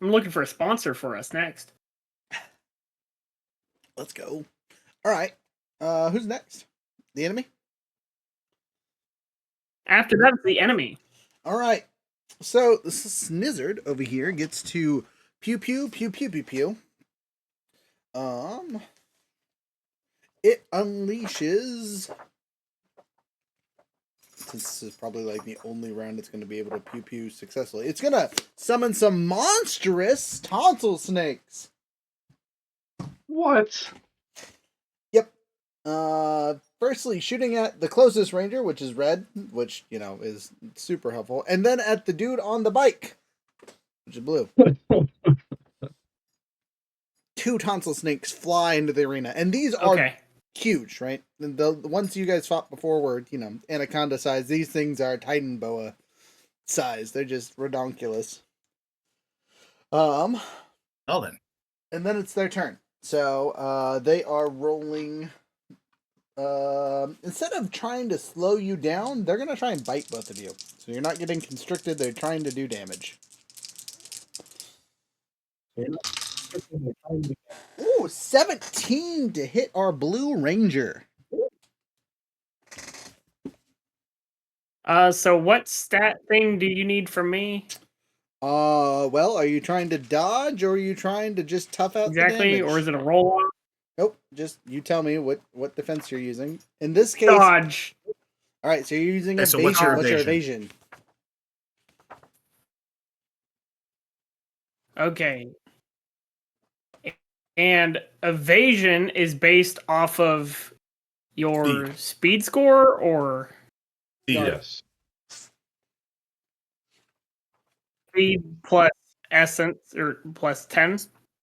I'm looking for a sponsor for us next. Let's go. All right. Who's next? The enemy? After that, it's the enemy. All right. So the Snizzard over here gets to pew pew pew pew pew pew. It unleashes. This is probably like the only round it's going to be able to pew pew successfully. It's going to summon some monstrous tonsil snakes. What? Yep. Firstly, shooting at the closest ranger, which is red, which, you know, is super helpful. And then at the dude on the bike, which is blue. 2 tonsil snakes fly into the arena. And these are huge, right? The ones you guys fought before were, you know, anaconda size. These things are Titan boa size. They're just redonkulous. Well then. And then it's their turn. So they are rolling. Instead of trying to slow you down, they're gonna try and bite both of you. So you're not getting constricted. They're trying to do damage. Ooh, 17 to hit our Blue Ranger. So what stat thing do you need from me? Well, are you trying to dodge or are you trying to just tough out the damage? Or is it a roll off? Nope, just you tell me what defense you're using. In this case, dodge. All right, so you're using evasion. So what's your evasion? Okay. And evasion is based off of your speed score or Yes. speed plus essence or plus 10,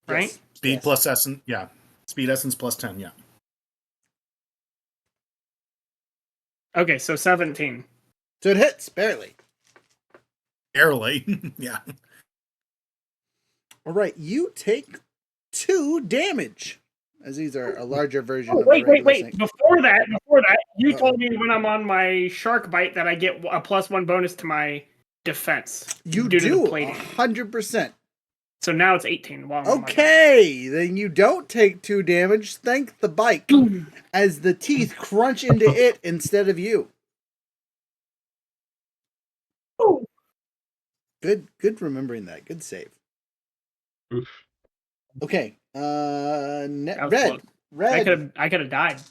right? Yes. Speed plus essence, yeah. Speed essence plus 10, yeah. Okay, so 17. So it hits barely. Barely, yeah. All right, you take 2 damage, as these are a larger version. Oh, of wait. snake. Before that, you told me when I'm on my shark bite that I get a +1 bonus to my defense. You due to do the plating. 100%. So now it's 18. While I'm on my Okay, then you don't take 2 damage. Thank the bike, as the teeth crunch into it instead of you. Oh. Good remembering that. Good save. Oof. Okay. Red. Close. Red. I could have died.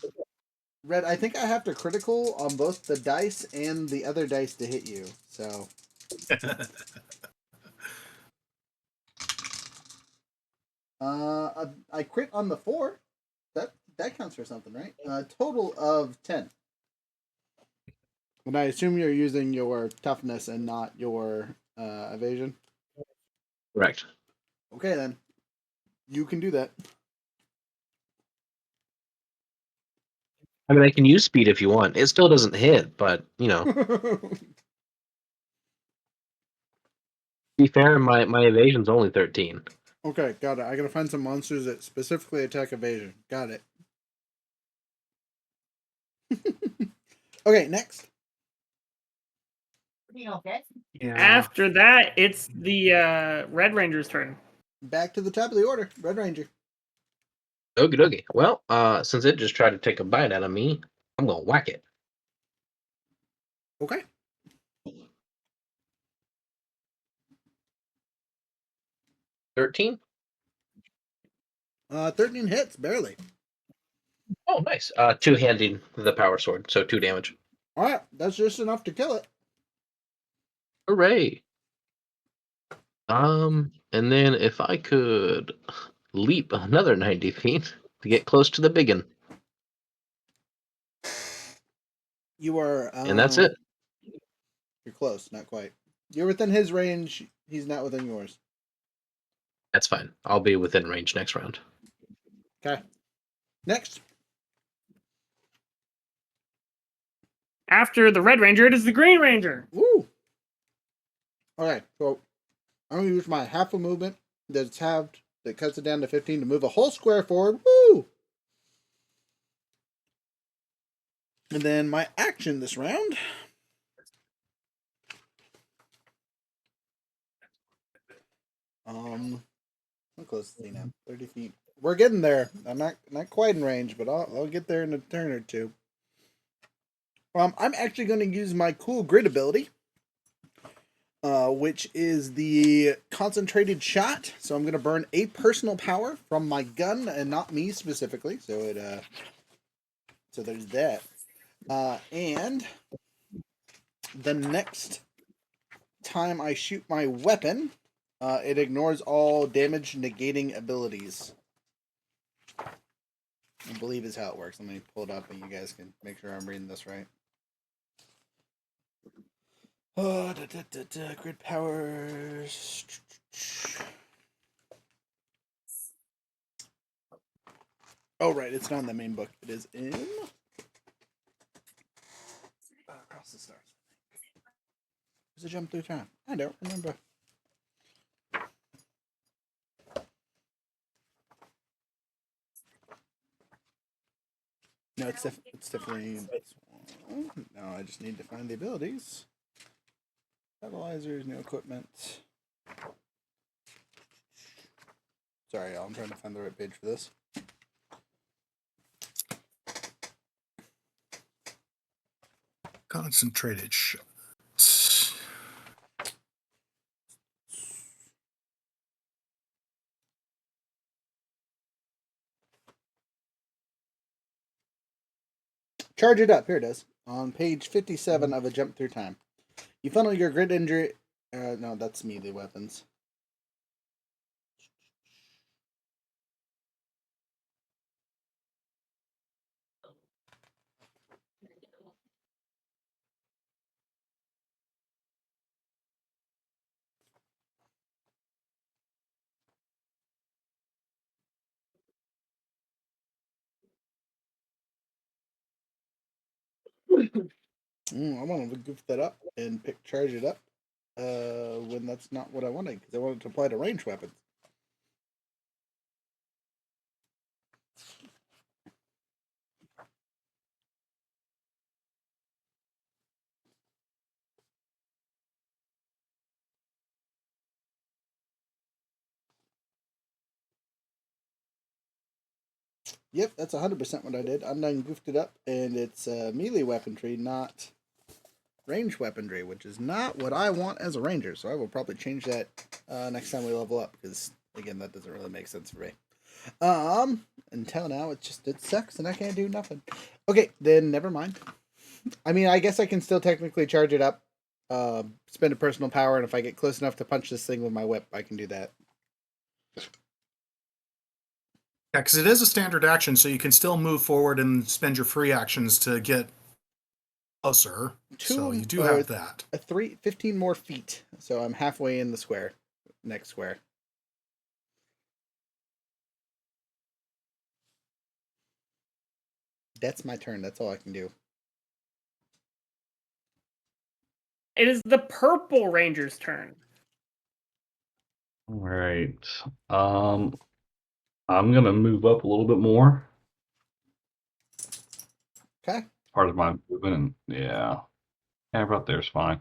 Red. I think I have to critical on both the dice and the other dice to hit you. So. I crit on the 4. That counts for something, right? Total of 10. And I assume you're using your toughness and not your evasion. Correct. Okay, then. You can do that. I mean, I can use speed if you want. It still doesn't hit, but, you know. To be fair, my evasion's only 13. Okay, got it. I gotta find some monsters that specifically attack evasion. Got it. Okay, next. Yeah. After that, it's the Red Ranger's turn. Back to the top of the order. Red Ranger. Okie dokie. Well, since it just tried to take a bite out of me, I'm gonna whack it. Okay. 13. 13 hits, barely. Oh, nice. Two-handing the power sword, so 2 damage. All right, that's just enough to kill it. Hooray! And then if I could leap another 90 feet to get close to the biggin. You are. And that's it. You're close, not quite. You're within his range. He's not within yours. That's fine. I'll be within range next round. Okay. Next. After the Red Ranger, it is the Green Ranger. Woo. Okay, so I'm gonna use my half a movement that's halved that cuts it down to 15 to move a whole square forward. Woo! And then my action this round. How close is he now? 30 feet. We're getting there. I'm not quite in range, but I'll get there in a turn or two. I'm actually going to use my cool grid ability, which is the concentrated shot. So I'm going to burn 8 personal power from my gun and not me specifically. So so there's that. And the next time I shoot my weapon, it ignores all damage negating abilities. I believe is how it works. Let me pull it up and you guys can make sure I'm reading this right. Grid powers. Oh, right. It's not in the main book. It is in Across the Stars. Does it jump through time? I don't remember. No, it's definitely this one. No, I just need to find the abilities. Stabilizers, new equipment. Sorry, y'all. I'm trying to find the right page for this. Concentrated shots. Charge it up. Here it is. On page 57 of A Jump Through Time. You funnel your grid injury. No, that's melee weapons. I want to goof that up and charge it up when that's not what I wanted, because I wanted to apply to ranged weapons. Yep, that's 100% what I did. I done goofed it up, and it's melee weaponry, not range weaponry, which is not what I want as a ranger. So I will probably change that next time we level up, because again, that doesn't really make sense for me. Until now, it sucks, and I can't do nothing. Okay, then never mind. I mean, I guess I can still technically charge it up, spend a personal power, and if I get close enough to punch this thing with my whip, I can do that. Yeah, because it is a standard action, so you can still move forward and spend your free actions to get closer. So you do have that. 15 more feet. So I'm halfway in the square. Next square. That's my turn. That's all I can do. It is the Purple Ranger's turn. All right. I'm gonna move up a little bit more. Okay. Part of my movement, and yeah, right there's fine.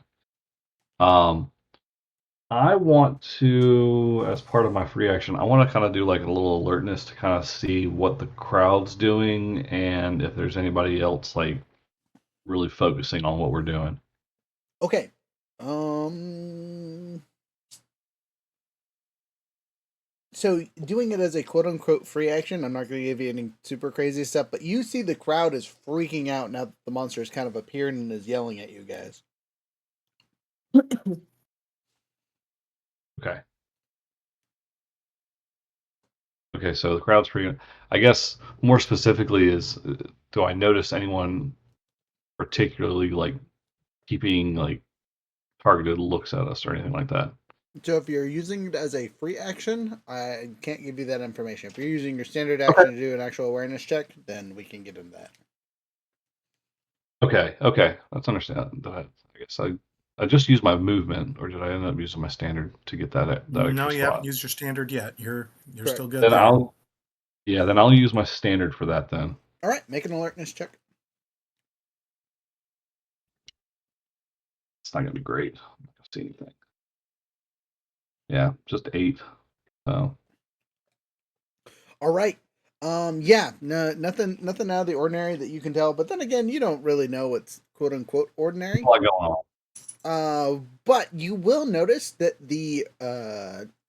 I want to, as part of my free action, I want to kind of do like a little alertness to kind of see what the crowd's doing and if there's anybody else like really focusing on what we're doing. Okay. So doing it as a quote unquote free action, I'm not going to give you any super crazy stuff, but you see the crowd is freaking out now that the monster is kind of appearing and is yelling at you guys. Okay. Okay, so the crowd's pretty. I guess more specifically is, do I notice anyone particularly like keeping like targeted looks at us or anything like that? So if you're using it as a free action, I can't give you that information. If you're using your standard action to do an actual awareness check, then we can get into that. Okay, that's understandable. I guess I just used my movement, or did I end up using my standard to get that extra No, you haven't spot? used your standard yet. You're Correct. still good Then there. I'll use my standard for that then. All right, make an alertness check. It's not gonna be great. I'm not gonna see anything. Yeah, just 8. So All right. Yeah, no, nothing out of the ordinary that you can tell. But then again, you don't really know what's quote unquote ordinary. a lot going on. But you will notice that the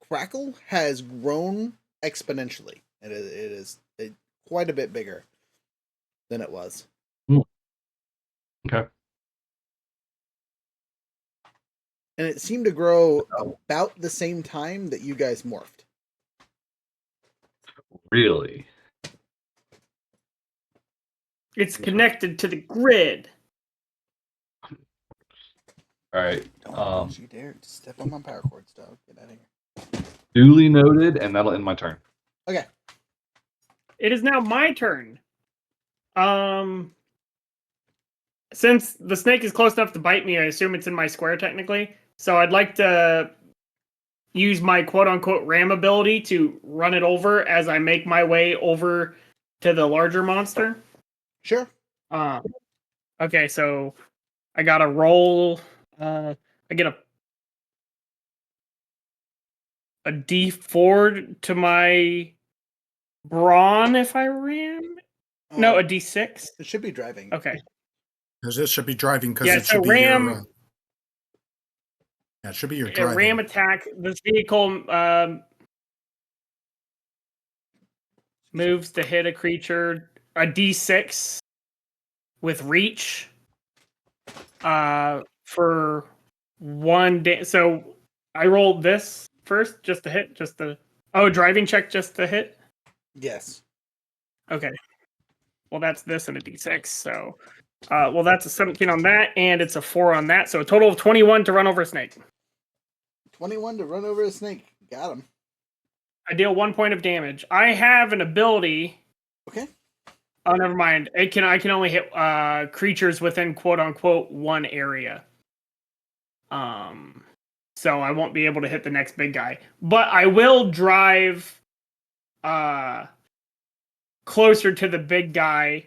crackle has grown exponentially. It is quite a bit bigger than it was. Okay. And it seemed to grow about the same time that you guys morphed. Really? It's connected to the grid. All right. Don't you dare step on my power cords, dog. Get out of here. Duly noted, and that'll end my turn. Okay. It is now my turn. Since the snake is close enough to bite me, I assume it's in my square technically. So I'd like to use my quote-unquote ram ability to run it over as I make my way over to the larger monster. Sure. Okay, so I got to roll. I get a D4 to my brawn if I ram. No, a D6. It should be driving. Okay. Because this should be driving because Yeah, it so should be ram. your. Yeah, it should be your A driving. ram attack. This vehicle moves to hit a creature. A D6 with reach. For one day. So I rolled this first, just to hit, driving check just to hit. Yes. Okay. Well, that's this and a D6. So, that's a 17 on that, and it's a 4 on that. So a total of 21 to run over a snake. 21 to run over a snake. Got him. I deal 1 point of damage. I have an ability. Okay. Oh, never mind. I can only hit creatures within quote unquote one area. So I won't be able to hit the next big guy. But I will drive closer to the big guy.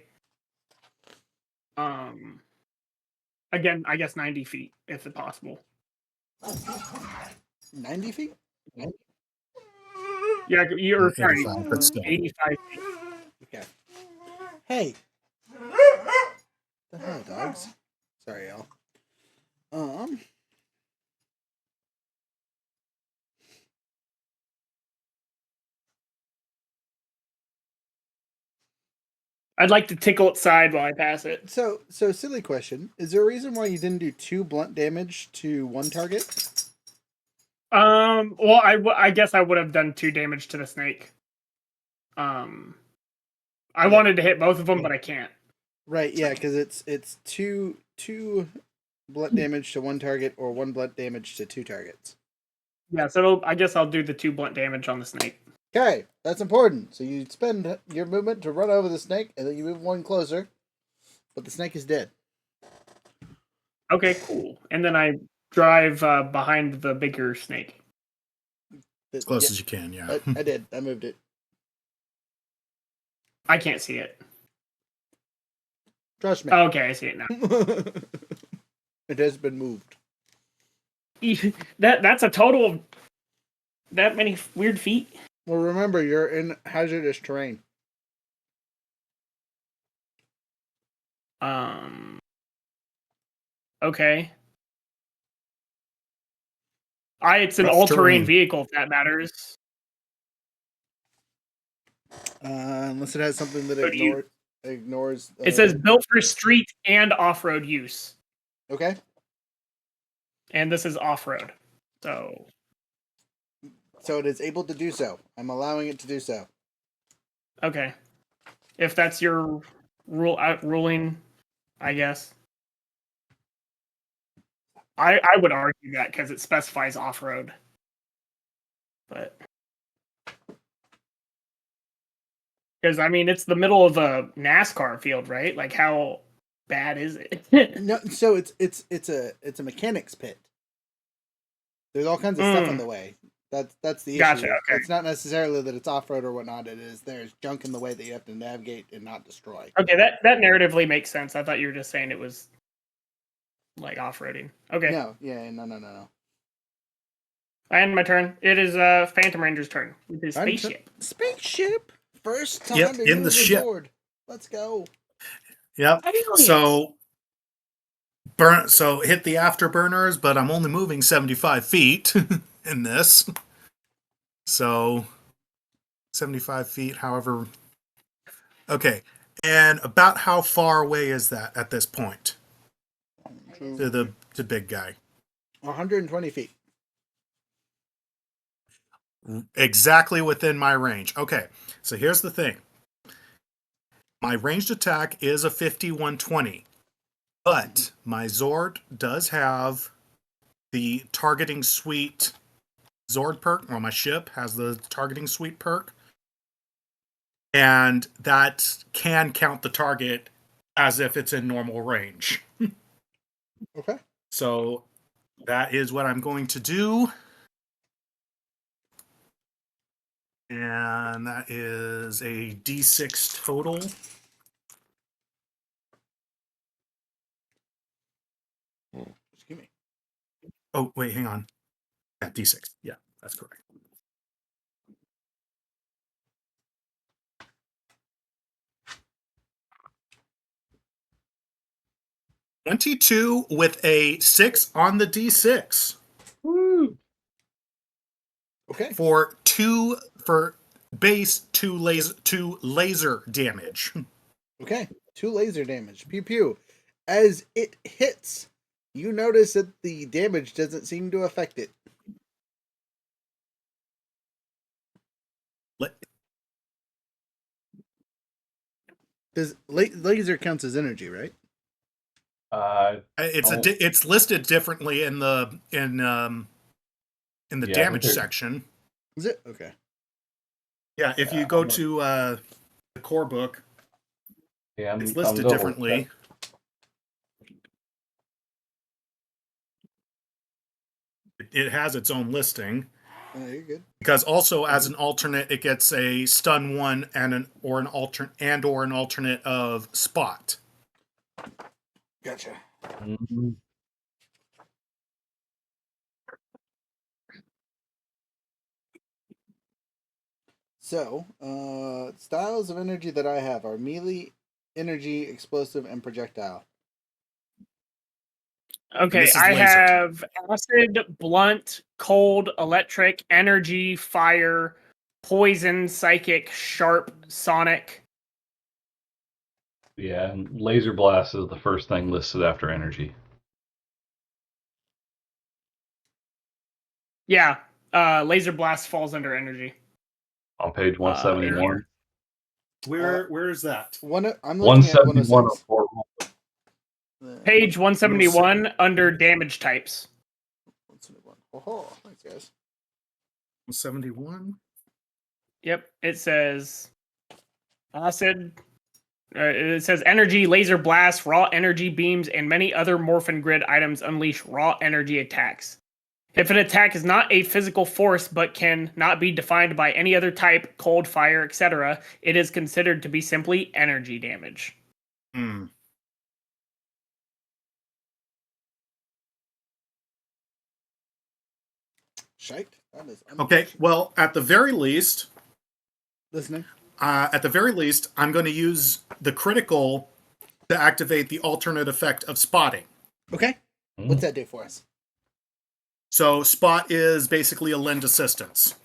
Again, I guess 90 feet, if it's possible. 90 feet? Yeah, you're sorry. 85, but still. 85 feet. Okay. Hey. The hell, dogs? Sorry, y'all. I'd like to tickle its side while I pass it. So silly question. Is there a reason why you didn't do 2 blunt damage to one target? Well, I guess I would have done 2 damage to the snake. I wanted to hit both of them, but I can't. Right, yeah, because it's two blunt damage to one target or 1 blunt damage to 2 targets. Yeah, so I guess I'll do the 2 blunt damage on the snake. Okay, that's important. So you spend your movement to run over the snake, and then you move 1 closer, but the snake is dead. Okay, cool. And then I drive behind the bigger snake. As close as you can, yeah. I did. I moved it. I can't see it. Trust me. Okay, I see it now. It has been moved. That's a total of that many weird feet. Well, remember, you're in hazardous terrain. Okay. It's an Rough all-terrain terrain. vehicle, if that matters. Unless it has something that So do you- ignores. It says built for street and off-road use, Okay. and this is off-road. So it is able to do so. I'm allowing it to do so. okay, if that's your ruling, I guess. I would argue that because it specifies off-road, but because I mean it's the middle of a NASCAR field, right? Like how bad is it? No, so it's a mechanics pit. There's all kinds of stuff in the way. That's the issue. Gotcha, okay. It's not necessarily that it's off road or whatnot. It is there's junk in the way that you have to navigate and not destroy. Okay, that narratively makes sense. I thought you were just saying it was like off-roading. Okay. No, yeah, no. I end my turn. It is Phantom Ranger's turn with his spaceship. Spaceship. First time Yep, to in the use ship. board. Let's go. Yep. Aliens. So hit the afterburners, but I'm only moving 75 feet in this. So 75 feet, however. Okay. And about how far away is that at this point? To the big guy. 120 feet. Exactly within my range. Okay. So here's the thing. My ranged attack is a 50-120. But my Zord does have the targeting suite Zord perk, or my ship has the targeting suite perk. And that can count the target as if it's in normal range. Okay. So that is what I'm going to do. And that is a D6 total. Excuse me. Oh, wait, hang on. Yeah, D6. Yeah, that's correct. $22 with a 6 on the D6. Woo. Okay. For base 2 laser damage. Okay. 2 laser damage. Pew pew. As it hits, you notice that the damage doesn't seem to affect it. Does laser counts as energy, right? It's listed differently in the damage section. Is it? Okay. Yeah, if you go to the core book, it's listed differently. It has its own listing. You're good. Because also as an alternate, it gets a stun 1 and an alternate of spot. Gotcha. Mm-hmm. So, styles of energy that I have are melee, energy, explosive, and projectile. Okay, I have acid, blunt, cold, electric, energy, fire, poison, psychic, sharp, sonic. Yeah, and laser blast is the first thing listed after energy. Yeah, laser blast falls under energy. On page 171. Where is that? I'm looking at 106. Page 171 under damage types. 171. Oh, thanks, guys. 171. Yep, it says acid. It says energy, laser blast, raw energy beams, and many other Morphin Grid items unleash raw energy attacks. If an attack is not a physical force but can not be defined by any other type, cold, fire, etc., it is considered to be simply energy damage. Hmm. Shite. That is Okay, well, at the very least, listening. At the very least, I'm going to use the critical to activate the alternate effect of spotting. Okay. What's that do for us? So spot is basically a lend assistance.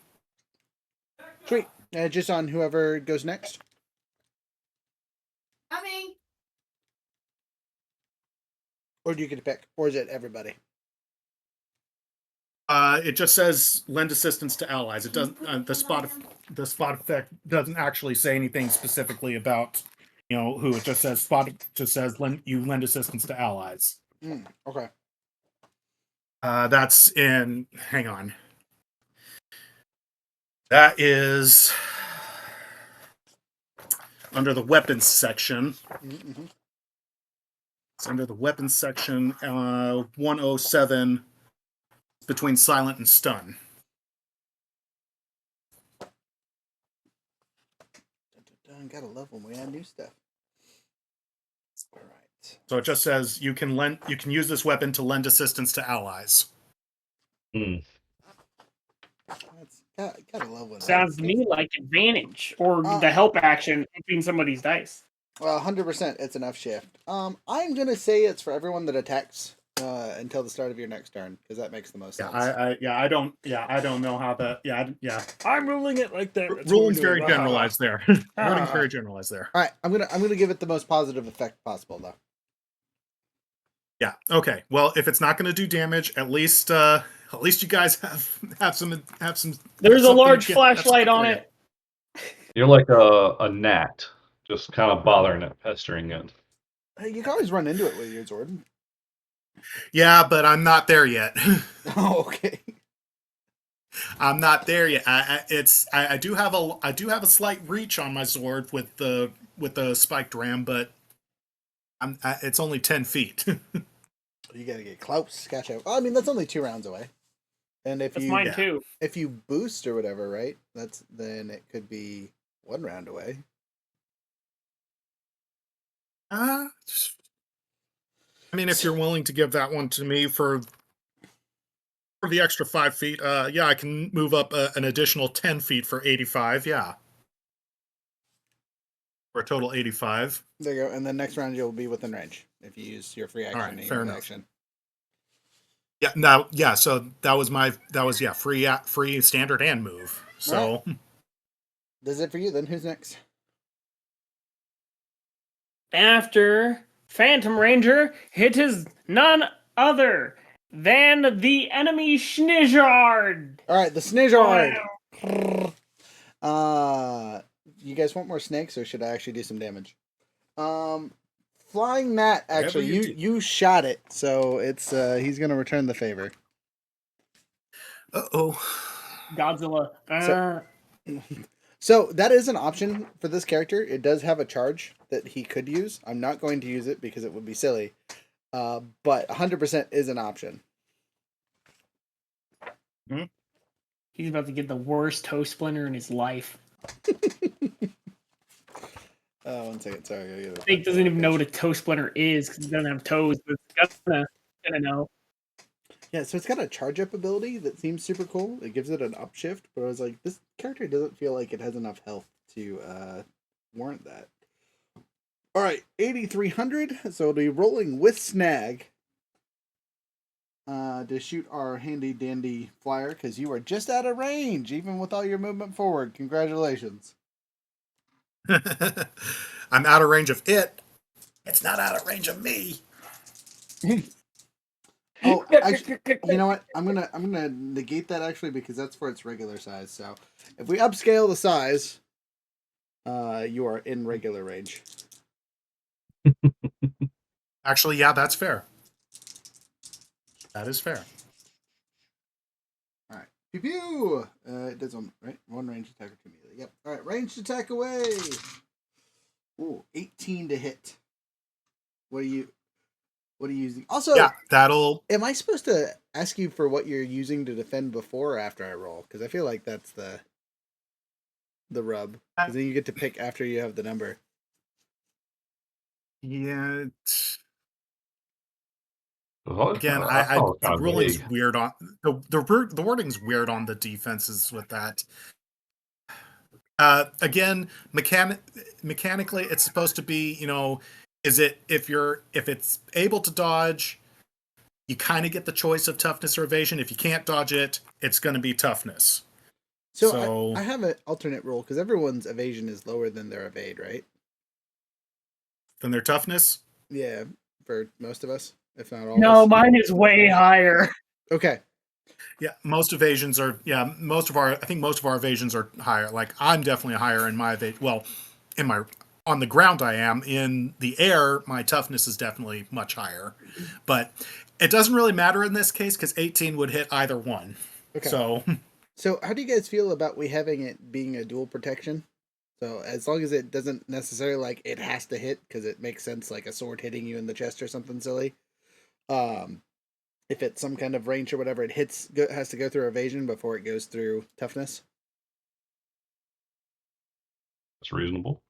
Sweet. Just on whoever goes next. Coming. Or do you get to pick? Or is it everybody? It just says lend assistance to allies. It doesn't. The spot effect doesn't actually say anything specifically about who. It just says spot. Just says you lend assistance to allies. Okay. That's in. Hang on. That is under the weapons section. Mm-hmm. It's under the weapons section. 107. Between silent and stun. Gotta love when we add new stuff. All right. So it just says you can use this weapon to lend assistance to allies. Gotta love when Sounds to me like advantage or the help action helping somebody's dice. 100%. It's enough shift. I'm gonna say it's for everyone that attacks until the start of your next turn because that makes the most sense. I don't know how that. Yeah. I'm ruling it like that. Ruling's very generalized there. Ruling's very generalized there. All right, I'm gonna give it the most positive effect possible though. Yeah. Okay. Well, if it's not going to do damage, at least you guys have some. There's a large flashlight on it. You're like a gnat, just kind of bothering it, pestering it. Hey, you can always run into it with your sword. Yeah, but I'm not there yet. Oh, okay. I'm not there yet. I do have a slight reach on my sword with the spiked ram, but it's only 10 feet. You gotta get close, catch up. I mean, that's only 2 rounds away. And if mine too. If you boost or whatever, right? Then it could be 1 round away. I mean, if you're willing to give that one to me for the extra 5 feet, yeah, I can move up an additional 10 feet for 85. Yeah, for a total 85. There you go. And then next round you'll be within range if you use your free action. All right, fair enough. Action. Yeah. Now, yeah. So that was free standard and move. So right. Does it for you then? Who's next? After Phantom Ranger, it is none other than the enemy Schnizzard. All right, the Schnizzard. You guys want more snakes, or should I actually do some damage? Flying Gnat. Actually, you shot it, so it's he's gonna return the favor. Godzilla. So that is an option for this character. It does have a charge that he could use. I'm not going to use it because it would be silly. But 100% is an option. Mm-hmm. He's about to get the worst toe splinter in his life. 1 second. Sorry. Snake doesn't even know what a toe splinter is because he doesn't have toes, but it's gonna know. Yeah, so it's got a charge up ability that seems super cool. It gives it an upshift, but I was like, this character doesn't feel like it has enough health to warrant that. All right, 8,300. So it'll be rolling with snag to shoot our handy dandy flyer because you are just out of range, even with all your movement forward. Congratulations. I'm out of range of it. It's not out of range of me. Oh, you know what? I'm gonna negate that actually because that's for its regular size. So if we upscale the size, you are in regular range. Actually, yeah, that's fair. That is fair. All right, pew pew. It does one range attack or 2 melee. Yep. All right, ranged attack away. Ooh, 18 to hit. What are you using? Also, yeah, that'll. Am I supposed to ask you for what you're using to defend before or after I roll? Because I feel like that's the rub. Because then you get to pick after you have the number. Yeah. Again, the ruling's weird on the wording's weird on the defenses with that. Again, mechanically, it's supposed to be, is it if it's able to dodge, you kind of get the choice of toughness or evasion. If you can't dodge it, it's going to be toughness. So I have an alternate rule because everyone's evasion is lower than their evade, right? Than their toughness? Yeah, for most of us, if not all of No, us. mine is way higher. Okay. Yeah, most evasions are. Yeah, I think most of our evasions are higher. Like I'm definitely higher in my evasion. Well, on the ground I am. In the air, my toughness is definitely much higher. But it doesn't really matter in this case because 18 would hit either one. Okay. So how do you guys feel about we having it being a dual protection? So as long as it doesn't necessarily like it has to hit because it makes sense, like a sword hitting you in the chest or something silly. If it's some kind of range or whatever, it has to go through evasion before it goes through toughness. That's reasonable.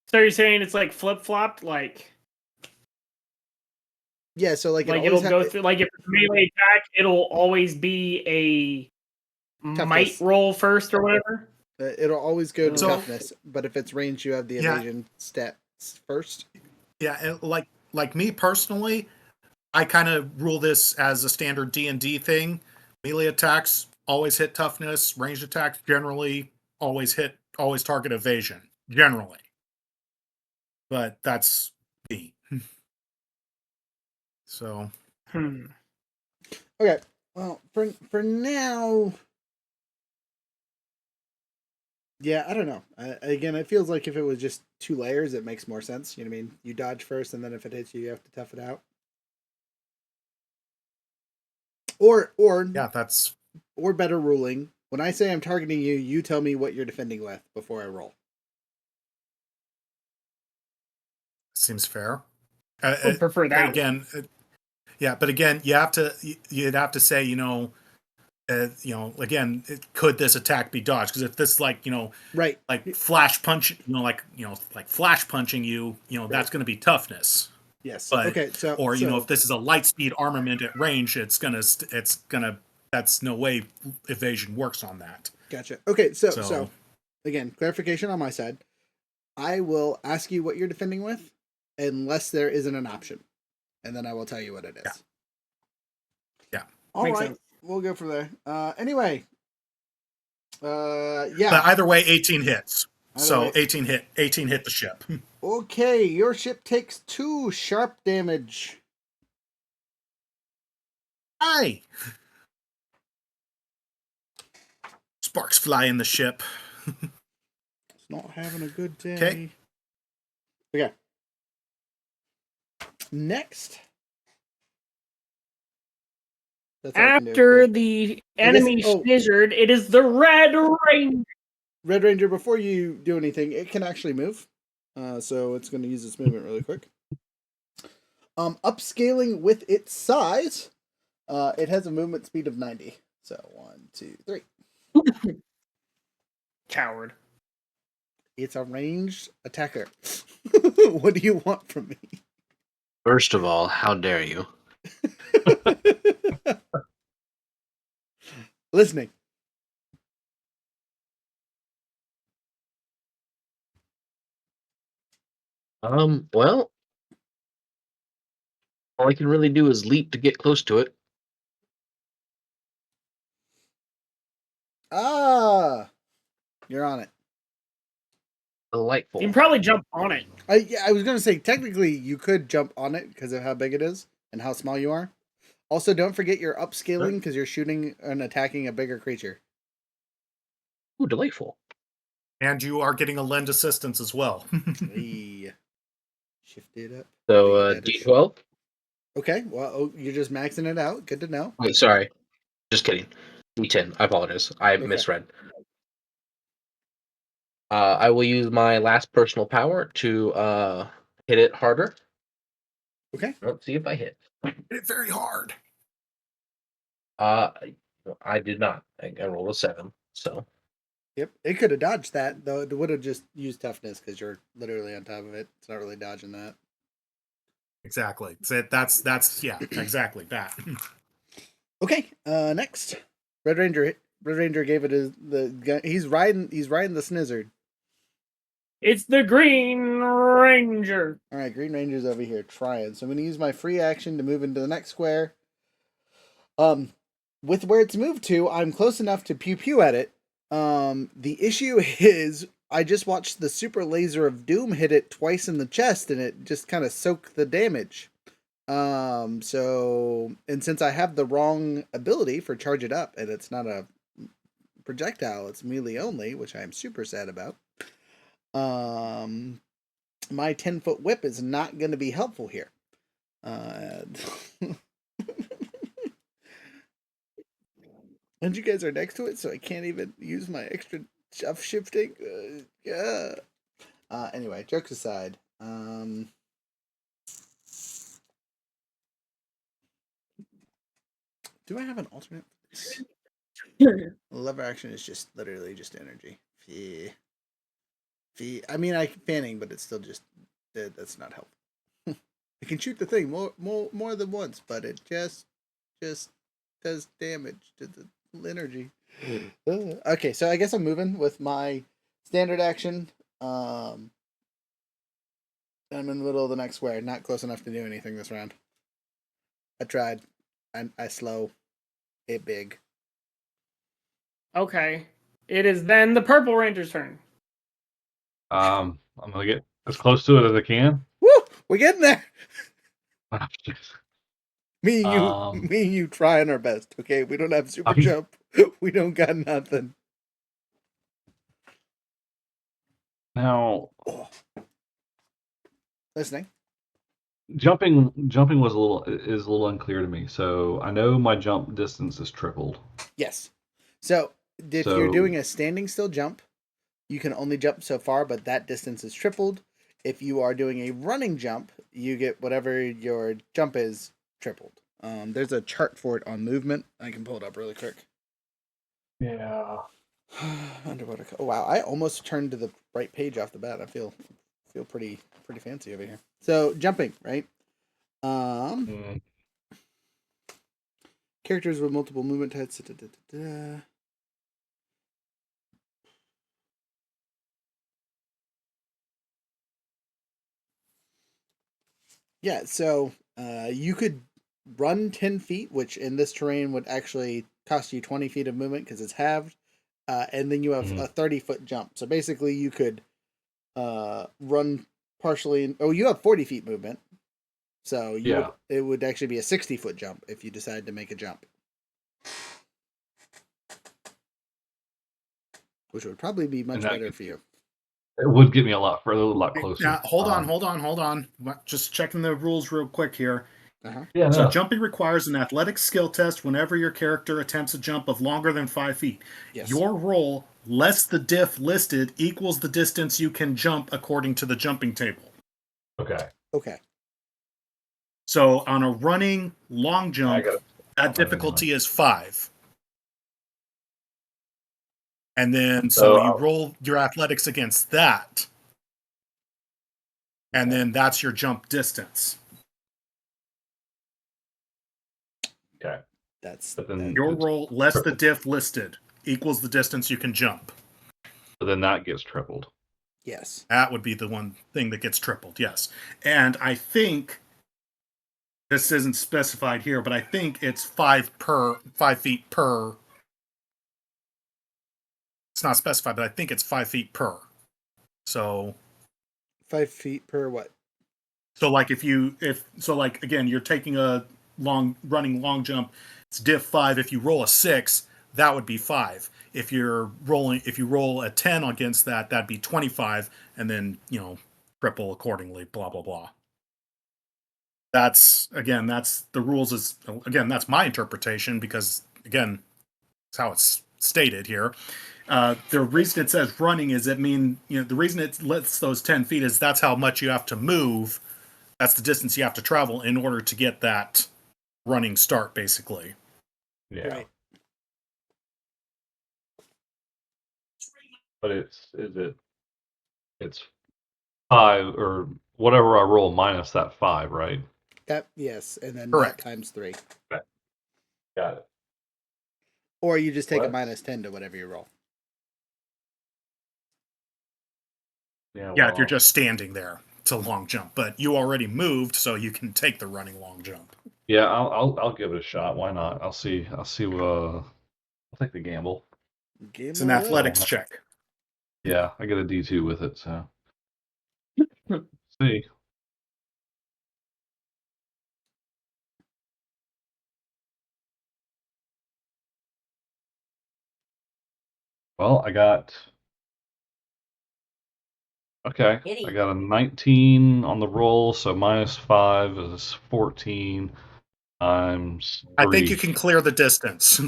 So you're saying it's like flip flopped, like Yeah, so like it'll go through. Like if it's melee attack, it'll always be a might roll first or whatever. It'll always go to So- toughness, but if it's range, you have the Yeah. evasion stats first. yeah, and like me personally, I kind of rule this as a standard D&D thing. Melee attacks always hit toughness. Ranged attacks generally always target evasion. Generally. But that's me. So Okay. Well, for now, yeah, I don't know. Again, it feels like if it was just 2 layers, it makes more sense. You know what I mean? You dodge first, and then if it hits you, you have to tough it out. Or yeah, that's or better ruling. When I say I'm targeting you, you tell me what you're defending with before I roll. seems fair. I would prefer that. But again, but again, you'd have to say, again, could this attack be dodged? Because if this right, like flash punch, like flash punching you, that's going to be toughness. Yes. But, okay. So if this is a light speed armament at range, that's no way evasion works on that. Gotcha. Okay. So again, clarification on my side. I will ask you what you're defending with, unless there isn't an option, and then I will tell you what it is. Yeah. All Makes right. sense. We'll go from there. Anyway. Yeah. But either way, 18 hits. Either way. 18 hit the ship. Okay, your ship takes 2 sharp damage. Aye. Sparks fly in the ship. It's not having a good day. Okay. Next. That's all I can do. After the enemy oh. scissored, it is the Red Ranger. Red Ranger, before you do anything, it can actually move. So it's going to use its movement really quick. Upscaling with its size, it has a movement speed of 90. So 1, 2, 3. Coward. It's a ranged attacker. What do you want from me? First of all, how dare you? Listening. Well, all I can really do is leap to get close to it. Ah, you're on it. Delightful. You can probably jump on it. I was going to say, technically, you could jump on it because of how big it is and how small you are. Also, don't forget you're upscaling because you're shooting and attacking a bigger creature. Ooh, delightful. And you are getting a lend assistance as well. Hey. Shift it up. So, D12? Okay, well, you're just maxing it out. Good to know. Wait, sorry. Just kidding. D10. I apologize. I misread. I will use my last personal power to hit it harder. Okay. Let's see if I hit. Hit it very hard. I did not. I rolled a 7. So. Yep, it could have dodged that, though. It would have just used toughness because you're literally on top of it. It's not really dodging that. Exactly. That's yeah, exactly that. Okay. Next, Red Ranger. Red Ranger gave it the gun. He's riding the snizzard. It's the Green Ranger. All right, Green Ranger's over here trying. So I'm going to use my free action to move into the next square. With where it's moved to, I'm close enough to pew pew at it. The issue is I just watched the super laser of doom hit it twice in the chest, and it just kind of soaked the damage. So, and since I have the wrong ability for charge it up, and it's not a projectile, it's melee only, which I am super sad about. My 10-foot whip is not going to be helpful here. And you guys are next to it, so I can't even use my extra stuff shifting. Yeah. Anyway, jokes aside. Do I have an alternate? Lever action is just literally just energy. I mean, I fanning, but it's still just that's not helpful. I can shoot the thing more than once, but it just does damage to the energy. Okay, so I guess I'm moving with my standard action. I'm in the middle of the next square, not close enough to do anything this round. I tried. I slow. It big. Okay. It is then the Purple Ranger's turn. I'm gonna get as close to it as I can. Woo! We're getting there. Ah, jeez. Me and you trying our best. Okay, we don't have super jump. We don't got nothing. Now, Listening. jumping was a little unclear to me. So I know my jump distance is tripled. Yes. So if you're doing a standing still jump, you can only jump so far, but that distance is tripled. If you are doing a running jump, you get whatever your jump is tripled. There's a chart for it on movement. I can pull it up really quick. Yeah. Underwater. Oh wow! I almost turned to the right page off the bat. I feel pretty fancy over here. So jumping, right? Characters with multiple movement types. Yeah, so you could run 10 feet, which in this terrain would actually cost you 20 feet of movement because it's halved. And then you have a 30-foot jump. So basically you could run partially. You have 40 feet movement. So it would actually be a 60-foot jump if you decide to make a jump. Which would probably be much better for you. It would get me a lot further, a lot closer. Now, hold on. Just checking the rules real quick here. Yeah, so jumping requires an athletic skill test whenever your character attempts a jump of longer than 5 feet. Yes. Your roll, less the diff listed, equals the distance you can jump according to the jumping table. Okay. So on a running long jump, that difficulty is 5. And then so you roll your athletics against that. And then that's your jump distance. Okay. That's your roll less the diff listed equals the distance you can jump. So then that gets tripled. Yes. That would be the one thing that gets tripled, yes. And I think this isn't specified here, but I think it's 5 feet per. It's not specified, but I think it's 5 feet per. So 5 feet per what? So like again, you're taking a running long jump, it's diff 5. If you roll a 6, that would be 5. If you roll a 10 against that, that'd be 25, and then triple accordingly, blah blah blah. That's the rules that's my interpretation, because again, it's how it's stated here. The reason it says running is the reason it lists those 10 feet is that's how much you have to move. That's the distance you have to travel in order to get that running start, basically. Yeah. Right. But it's 5 or whatever I roll minus that 5, right? Yes, and then Correct. times 3. Okay. Got it. Or you just take a minus 10 to whatever you roll. Yeah, if you're well, just standing there, it's a long jump. But you already moved, so you can take the running long jump. yeah, I'll give it a shot. Why not? I'll see. I'll take the gamble. It's an athletics check. Yeah, I get a D2 with it, so see. Well, I got okay. I Idiot. got a 19 on the roll, so -5 is 14 times I think you 3. can clear the distance.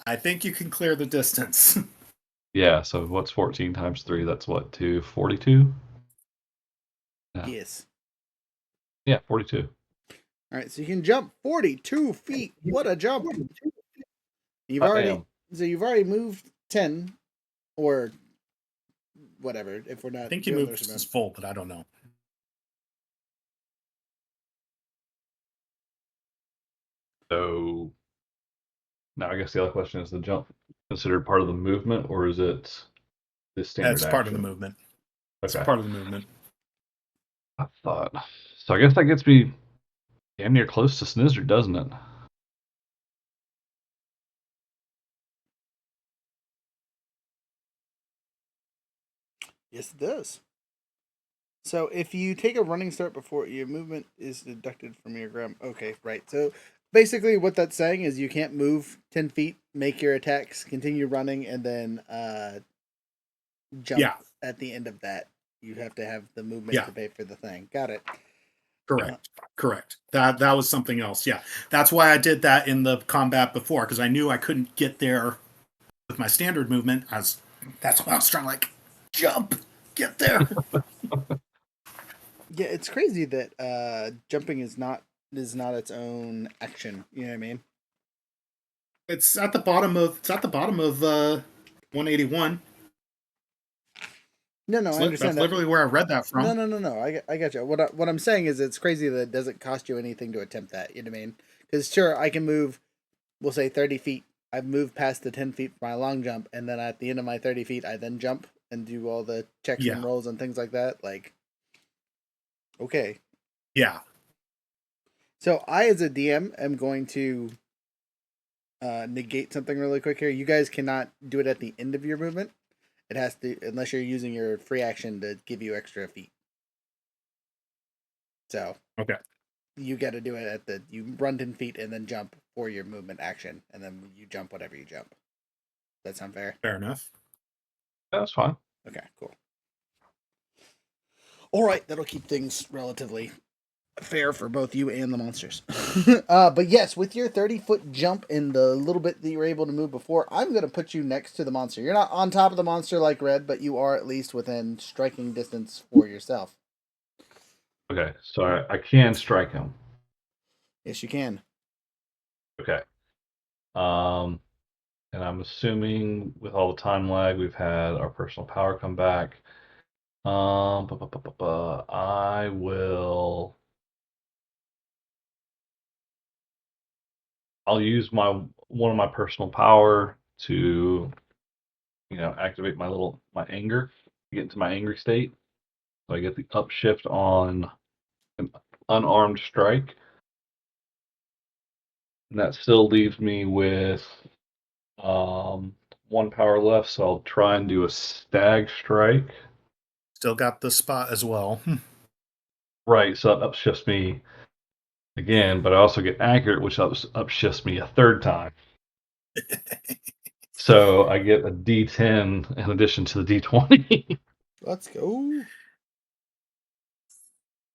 I think you can clear the distance. Yeah, so what's 14 times 3? That's what, 242? Yeah. Yes. Yeah, 42. All right, so you can jump 42 feet. What a jump! You've Hot already damn. you've already moved 10 or whatever. If we're not I think you doing moved those this full, but I don't know. So now I guess the other question is the jump considered part of the movement or is it the standard That's part of the action? movement. It's Okay. part of the movement. I thought. So I guess that gets me damn near close to Snizzard, doesn't it? Yes, it does. So if you take a running start before your movement is deducted from your gram. Okay, right. So basically, what that's saying is you can't move 10 feet, make your attacks, continue running, and then jump Yeah. at the end of that. You have to have the movement to pay for the thing. Got it. Correct. Correct. That was something else. Yeah. That's why I did that in the combat before, because I knew I couldn't get there with my standard movement. That's why I was trying to like jump, get there. Yeah, it's crazy that jumping is not its own action. You know what I mean? It's at the bottom of 181. No, I understand That's that. literally where I read that from. No. I got you. What I'm saying is, it's crazy that it doesn't cost you anything to attempt that. You know what I mean? Because sure, I can move, we'll say 30 feet. I've moved past the 10 feet for my long jump, and then at the end of my 30 feet, I then jump and do all the checks and rolls and things like that. Like, okay. Yeah. So I, as a DM, am going to negate something really quick here. You guys cannot do it at the end of your movement. It has to, unless you're using your free action to give you extra feet. So okay, you got to do it you run 10 feet and then jump for your movement action, and then you jump whatever you jump. Does that sound fair? Fair enough. That's fine. Okay, cool. All right, that'll keep things relatively fair for both you and the monsters. But yes, with your 30-foot jump and the little bit that you were able to move before, I'm going to put you next to the monster. You're not on top of the monster like Red, but you are at least within striking distance for yourself. Okay, so I can strike him. Yes, you can. Okay. And I'm assuming with all the time lag, we've had our personal power come back. I will. I'll use one of my personal power to, activate my anger, get into my angry state. So I get the upshift on an unarmed strike. And that still leaves me with one power left, so I'll try and do a stag strike. Still got the spot as well. Right, so that upshifts me again, but I also get accurate, which upshifts me a third time. So I get a D10 in addition to the D20. Let's go.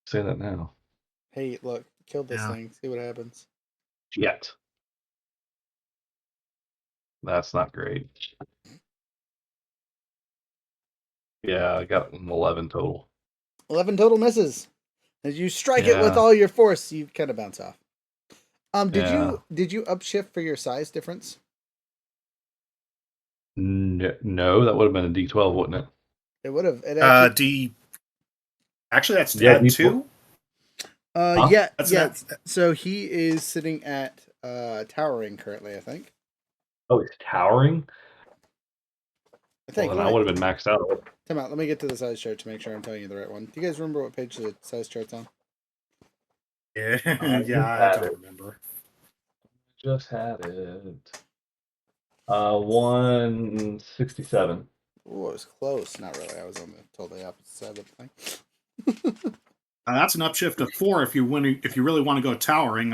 Say that now. Hey, look, kill this thing. See what happens. Yet. That's not great. Yeah, I got an 11 total. 11 total misses. As you strike it with all your force, you kind of bounce off. Did you upshift for your size difference? No, that would have been a D12, wouldn't it? It would have. Actually, that's D2. Huh? Yeah. So he is sitting at towering currently, I think. Oh, he's towering? I think. Well, then I would have been maxed out. Time out. Let me get to the size chart to make sure I'm telling you the right one. Do you guys remember what page the size chart's on? Yeah, you I had don't it. remember. Just had it. 167. Oh, it was close. Not really. I was on the totally opposite side of the thing. That's an upshift of 4 if you really want to go towering.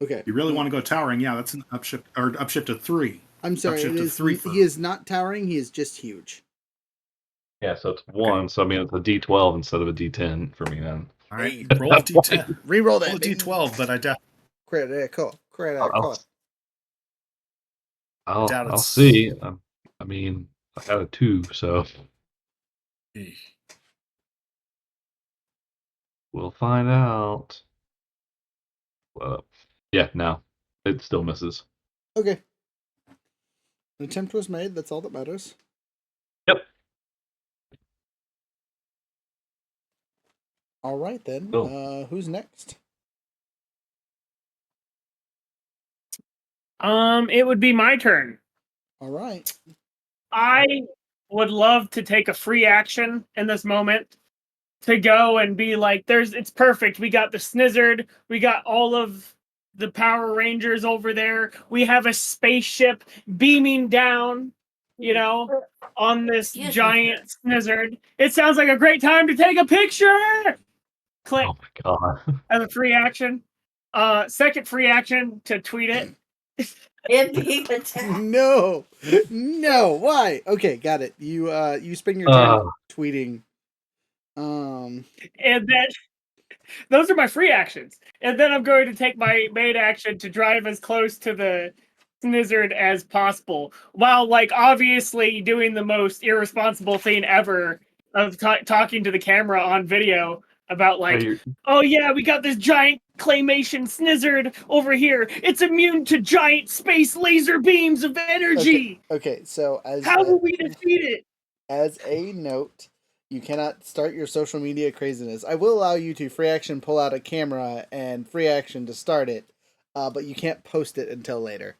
Okay. If you really want to go towering, yeah, that's an upshift of 3. I'm sorry. Upshift It of is, 3 he is not towering. He is just huge. Yeah, so it's 1. So I mean, it's a D12 instead of a D10 for me then. All right, roll a D10. Reroll that. Roll a D12, but I doubt. Critical. I'll see. I mean, I got a 2, so we'll find out. Yeah, no, it still misses. Okay. An attempt was made. That's all that matters. Yep. All right then. Cool. Who's next? It would be my turn. All right. I would love to take a free action in this moment to go and be like, it's perfect. We got the Snizzard. We got all of the Power Rangers over there. We have a spaceship beaming down, on this giant Snizzard. It sounds like a great time to take a picture. Click. Oh my god. As a free action. Second free action to tweet it. No. Why? Okay, got it. You spend your turn tweeting. And then those are my free actions. And then I'm going to take my main action to drive as close to the Snizzard as possible, while obviously doing the most irresponsible thing ever of talking to the camera on video about oh yeah, we got this giant claymation Snizzard over here. It's immune to giant space laser beams of energy. Okay, so how will we defeat it? As a note, you cannot start your social media craziness. I will allow you to free action pull out a camera and free action to start it, but you can't post it until later.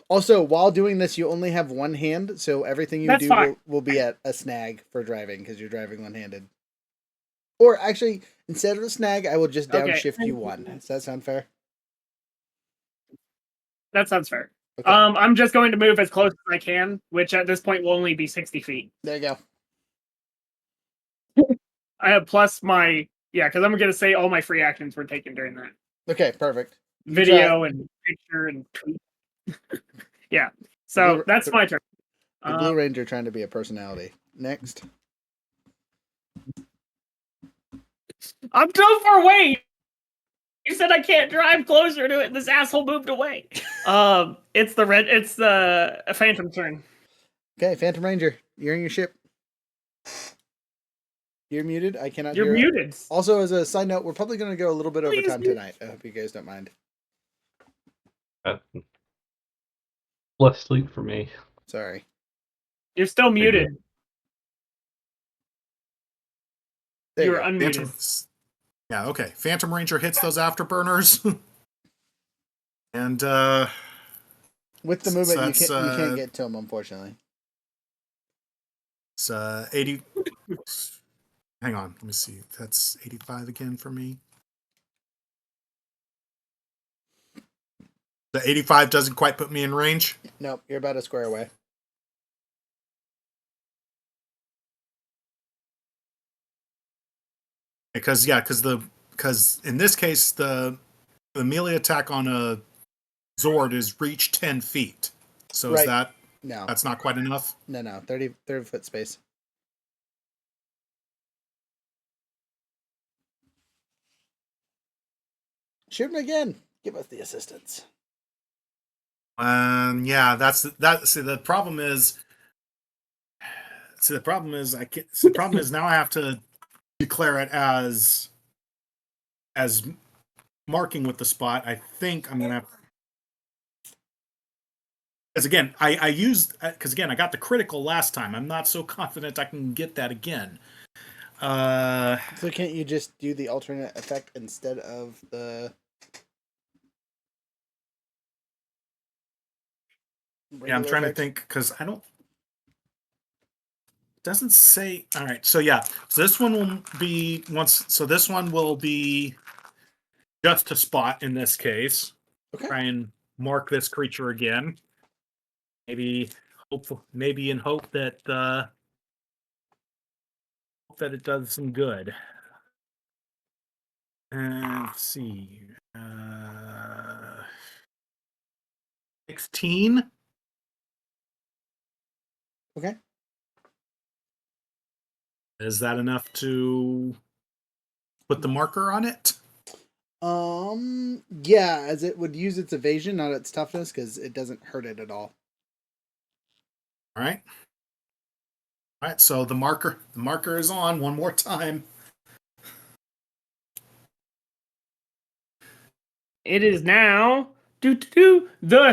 Also, while doing this, you only have one hand, so everything you do will be at a snag for driving because you're driving one-handed. Or actually, instead of a snag, I will just downshift you 1. Does that sound fair? That sounds fair. Okay. I'm just going to move as close as I can, which at this point will only be 60 feet. There you go. I have plus my because I'm going to say all my free actions were taken during that. Okay, perfect. Video and picture and tweet. Yeah. So that's my turn. The Blue Ranger trying to be a personality. Next. I'm too far away. You said I can't drive closer to it. This asshole moved away. It's the Phantom turn. Okay, Phantom Ranger, you're in your ship. You're muted. I cannot hear. You're muted. Also, as a side note, we're probably going to go a little bit over time tonight. I hope you guys don't mind. Less sleep for me. Sorry. You're still muted. You're unmuted. Okay. Phantom Ranger hits those afterburners. And with the movement, you can't get to him, unfortunately. It's 80. Hang on, let me see. That's 85 again for me. The 85 doesn't quite put me in range. Nope, you're about a square away. Because in this case the melee attack on a Zord is reach 10 feet. So is that no? That's not quite enough. No, 30 foot space. Shoot him again. Give us the assistance. Yeah, that's that. See, the problem is. The problem is now I have to declare it as marking with the spot. I think I'm gonna have. Because again, I got the critical last time. I'm not so confident I can get that again. So can't you just do the alternate effect instead of the? Yeah, I'm trying to think because I don't doesn't say. All right, so yeah, so this one will be once. So this one will be just a spot in this case. Okay. Try and mark this creature again. Maybe maybe in hope that it does some good. Let's see. 16. Okay. Is that enough to put the marker on it? Yeah, as it would use its evasion, not its toughness, because it doesn't hurt it at all. All right. All right, so the marker is on one more time. It is now the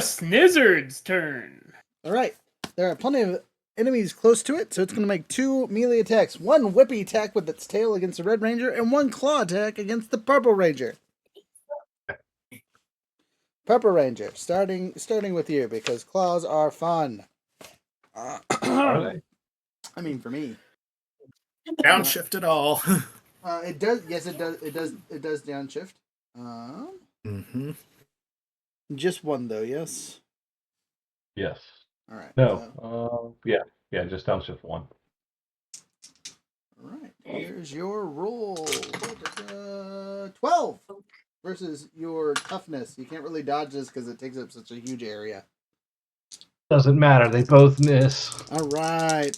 Snizzard's turn. All right. There are plenty of enemies close to it, so it's going to make 2 melee attacks. 1 whippy attack with its tail against the Red Ranger, and 1 claw attack against the Purple Ranger. Purple Ranger, starting with you, because claws are fun. Are they? I mean, for me. Downshift it all. It does. Yes, it does. It does downshift. Mm-hmm. Just 1 though. Yes. Yes. All right. No. Yeah. Just downshift 1. All right. Here's your roll. 12 versus your toughness. You can't really dodge this because it takes up such a huge area. Doesn't matter. They both miss. All right.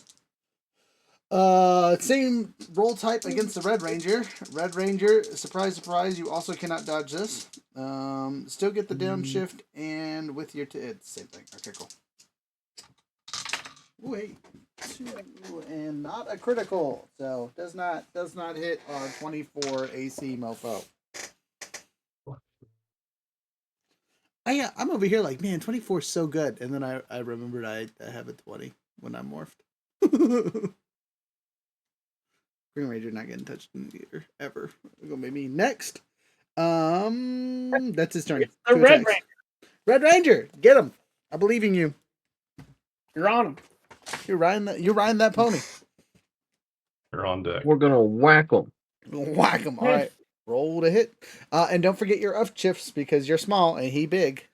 Same roll type against the Red Ranger. Red Ranger, surprise, surprise, you also cannot dodge this. Still get the downshift, and with your it's same thing. Okay, cool. Wait, 2 and not a critical, so does not hit our 24 AC mofo. I'm over here like, man, 24 is so good, and then I remembered I have a 20 when I'm morphed. Green Ranger not getting touched either, ever. Gonna be me next. That's his turn. The Red Ranger. Red Ranger, get him! I believe in you. You're on him. You're riding that pony. You're on deck. We're gonna whack them. Whack him. All right, roll to hit. And don't forget your up shifts because you're small and he big.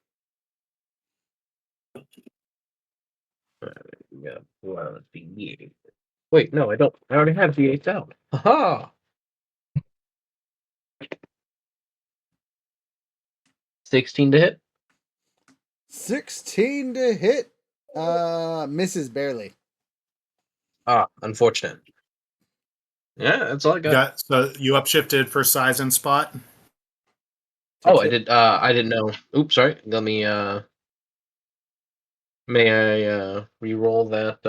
Yeah. Wait, no, I don't. I already have the 8 out. Haha. 16 to hit. 16 to hit. Misses barely. Unfortunate. Yeah, that's all I got. So you upshifted for size and spot. Oh, I did. I didn't know. Oops, sorry. Let me. May I re-roll that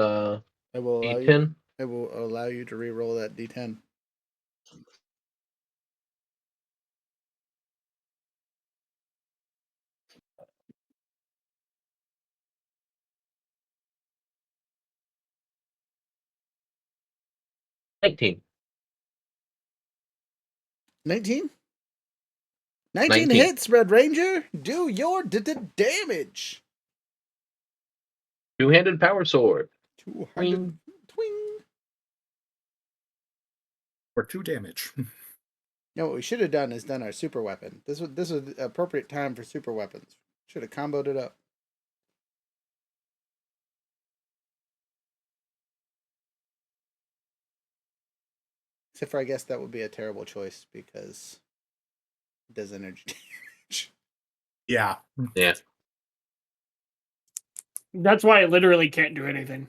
I will allow D10? you. I will allow you to re-roll that D10. $19. 19? 19 hits, Red Ranger. Do your damage. 2-handed power sword. 200. Twing. For 2 damage. No, what we should have done is done our super weapon. This was the appropriate time for super weapons. Should have comboed it up. Except for I guess that would be a terrible choice because it does energy damage. Yeah. Yeah. That's why I literally can't do anything.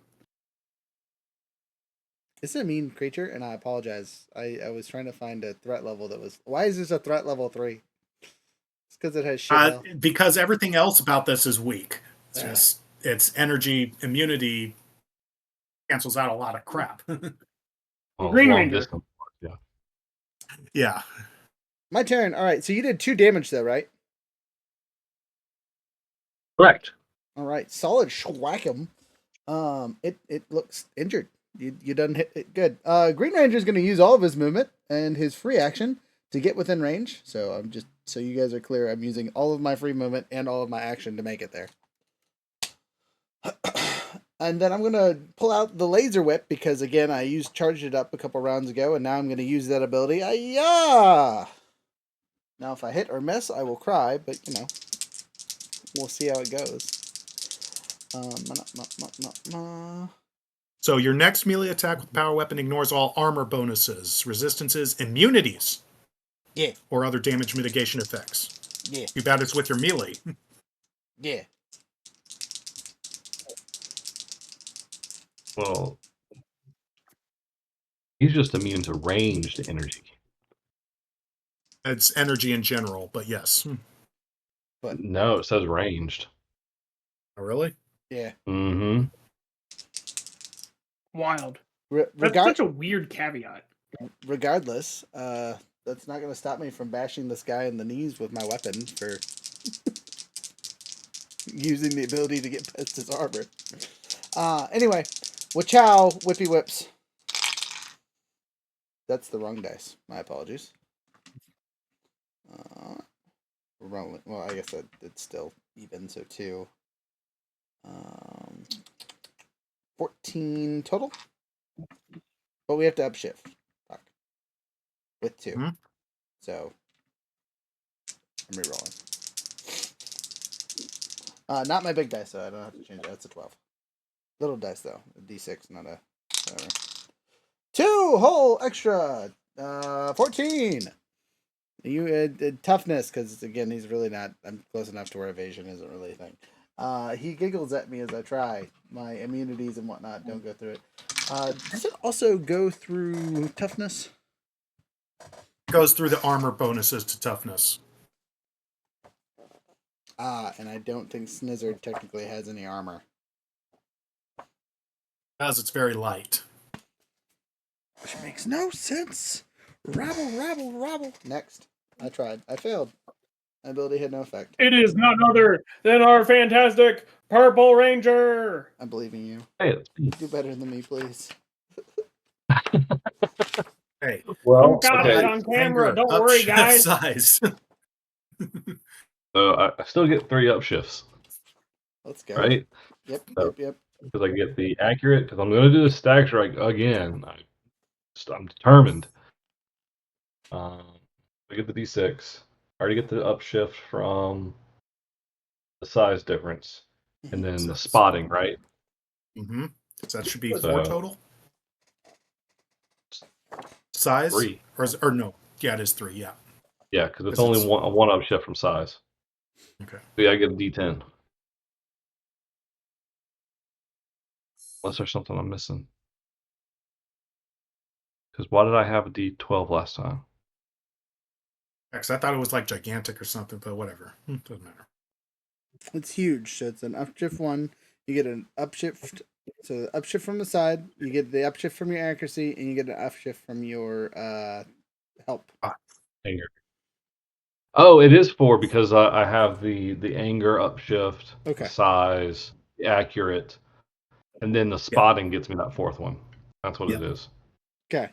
It's a mean creature, and I apologize. I was trying to find a threat level that was. Why is this a threat level 3? It's because it has shit health. Because everything else about this is weak. It's just its energy immunity cancels out a lot of crap. Green Ranger. Yeah. Yeah. My turn. All right. So you did 2 damage though, right? Correct. All right. Solid schwack 'em. It looks injured. You done hit it good. Green Ranger's going to use all of his movement and his free action to get within range. So I'm just so you guys are clear. I'm using all of my free movement and all of my action to make it there. And then I'm gonna pull out the laser whip because again I charged it up a couple rounds ago, and now I'm gonna use that ability. Yeah. Now if I hit or miss, I will cry, but you know, we'll see how it goes. So your next melee attack with power weapon ignores all armor bonuses, resistances, immunities, Yeah. or other damage mitigation effects. Yeah. Too bad it's with your melee. Yeah. Well, he's just immune to ranged energy. It's energy in general, but yes. But no, it says ranged. Oh, really? Yeah. Mm-hmm. Wild. That's such a weird caveat. Regardless, that's not going to stop me from bashing this guy in the knees with my weapon for using the ability to get past his armor. Anyway, Wachow Whippy Whips. That's the wrong dice. My apologies. Rolling. Well, I guess that it's still even, so 2. 14 total. But we have to upshift. Fuck. With 2. Mm-hmm. So I'm re-rolling. Not my big dice, so I don't have to change it. That's a 12. Little dice though, a D6, not a whatever. 2 whole extra. 14. You toughness, because again he's really not. I'm close enough to where evasion isn't really a thing. He giggles at me as I try. My immunities and whatnot don't go through it. Does it also go through toughness? It goes through the armor bonuses to toughness. And I don't think Snizzard technically has any armor. As it's very light. Which makes no sense. Rabble. Next. I tried. I failed. My ability had no effect. It is none other than our fantastic Purple Ranger. I'm believing you. Hey, Do better than me, please. Hey. Well, Oh God, okay. it's on camera. Anger, Don't worry, guys. Size. So I still get 3 upshifts. Let's go. Right? Yep. Because I get the accurate, because I'm going to do the stack strike again. I'm determined. I get the D6. I already get the upshift from the size difference. And then the spotting, right? Mm-hmm. So that should be So, 4 total. Size? 3. Or no. Yeah, it is 3, yeah. Yeah, because it's only one upshift from size. Okay. So yeah, I get a D10. Unless there's something I'm missing. Because why did I have a D12 last time? Because I thought it was like gigantic or something, but whatever. Doesn't matter. It's huge. So it's an upshift 1. You get an upshift. So the upshift from the side. You get the upshift from your accuracy, and you get an upshift from your help. Anger. Oh, it is 4 because I have the anger upshift, Okay. the size, the accurate, and then the spotting gets me that 4th one. That's what it is. Okay.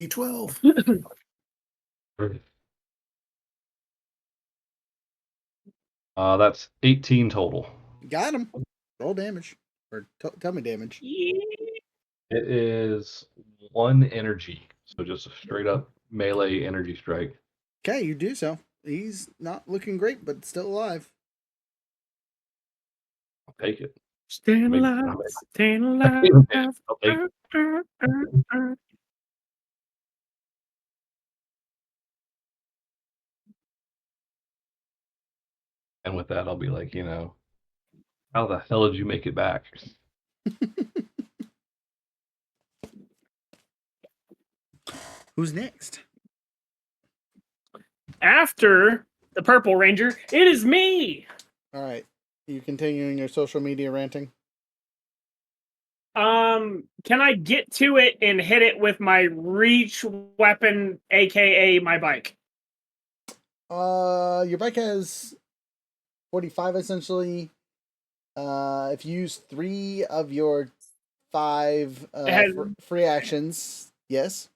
D12. That's 18 total. Got him. Roll damage. Or tell me damage. It is 1 energy. So just a straight up melee energy strike. Okay, you do so. He's not looking great, but still alive. I'll take it. Staying alive. Staying alive. I'll take it. And with that, I'll be like, how the hell did you make it back? Who's next? After the Purple Ranger, it is me. All right. You continuing your social media ranting? Can I get to it and hit it with my reach weapon, aka my bike? Your bike has 45 essentially. If you use 3 of your 5 free actions, yes.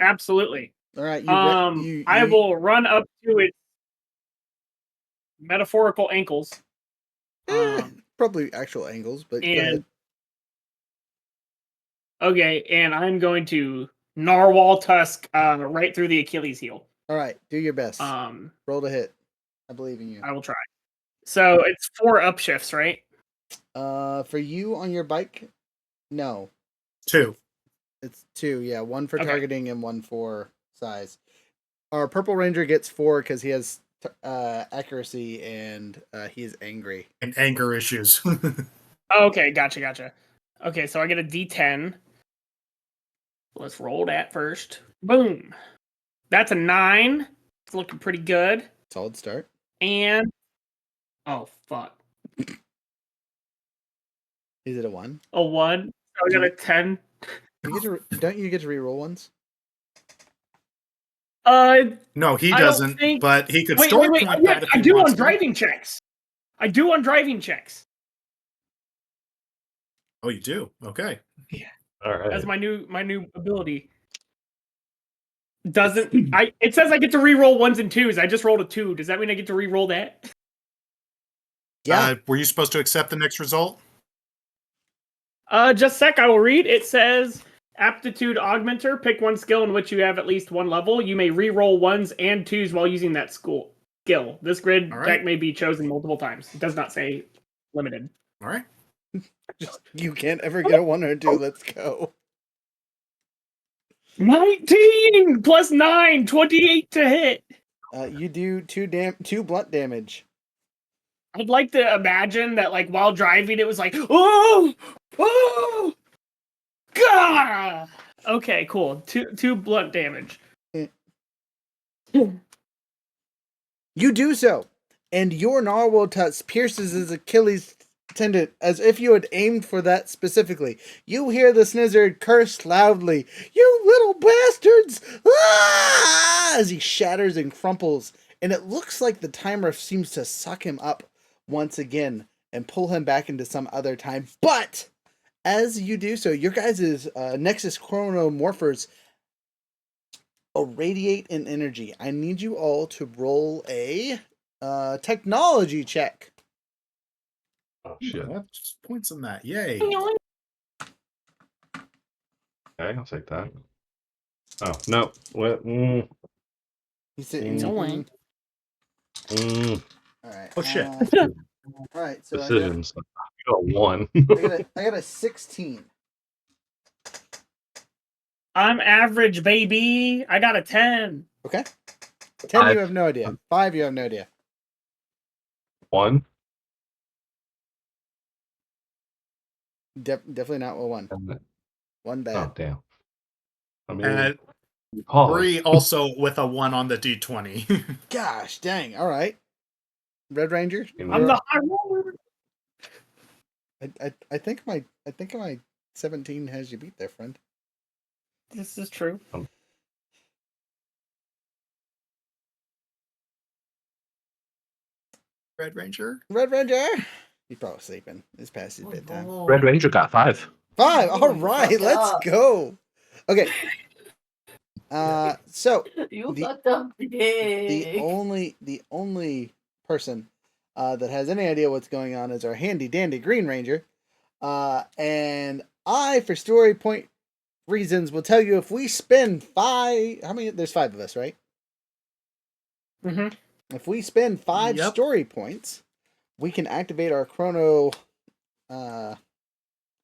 Absolutely. All right. I will run up to it. metaphorical ankles. Probably actual angles, but go ahead. Okay, and I'm going to narwhal tusk right through the Achilles heel. All right, do your best. Roll to hit. I believe in you. I will try. So it's 4 upshifts, right? For you on your bike, no. 2. It's 2, yeah. 1 for targeting and 1 for size. Our purple ranger gets 4 because he has accuracy and he is angry. And anger issues. Okay, gotcha. Okay, so I get a D10. Let's roll that first. Boom. That's a 9. It's looking pretty good. Solid start. And oh fuck. Is it a 1? A 1. So I got a 10. Don't you get to reroll ones? No, he doesn't. But he could story point that if I he do wants on to. driving checks. Oh, you do? Okay. Yeah. All right. That's my new ability. It says I get to re-roll 1s and 2s. I just rolled a 2. Does that mean I get to re-roll that? Yeah. Were you supposed to accept the next result? Just a sec, I will read. It says aptitude augmenter. Pick one skill in which you have at least 1 level. You may re-roll 1s and 2s while using that skill. This grid deck may be chosen multiple times. It does not say limited. All right. You can't ever get a 1 or a 2. Let's go. 19 plus 9, 28 to hit. You do 2 blunt damage. I'd like to imagine that, like, while driving, it was like, oh, gah! Okay, cool. Two blunt damage. You do so, and your narwhal tusk pierces his Achilles tendon as if you had aimed for that specifically. You hear the snizzard curse loudly, "You little bastards!" As he shatters and crumples, and it looks like the timer seems to suck him up once again and pull him back into some other time. But as you do so, your guys' Nexus Chronomorphers irradiate in energy. I need you all to roll a technology check. Oh shit. That's points in that. Yay. Okay, I'll take that. Oh no. What? He's sitting. All right. Oh shit. All right. So Decisions. You got 1. I got a 16. I'm average, baby. I got a 10. Okay. 10, you have no idea. 5, you have no idea. 1. Definitely not a 1. 1 bad. Oh damn. I mean, And pause. 3 also with a 1 on the D20. Gosh, dang. All right. Red Ranger. I'm the high roller. I think my 17 has you beat there, friend. This is true. Red Ranger. Red Ranger. He's probably sleeping. It's past his bedtime. Red Ranger got 5. 5. All right, let's go. Okay. So You fucked up. the only person that has any idea what's going on is our handy dandy Green Ranger. And I, for story point reasons, will tell you if we spend 5. How many? There's 5 of us, right? Mm-hmm. If we spend 5 story points, we can activate our chrono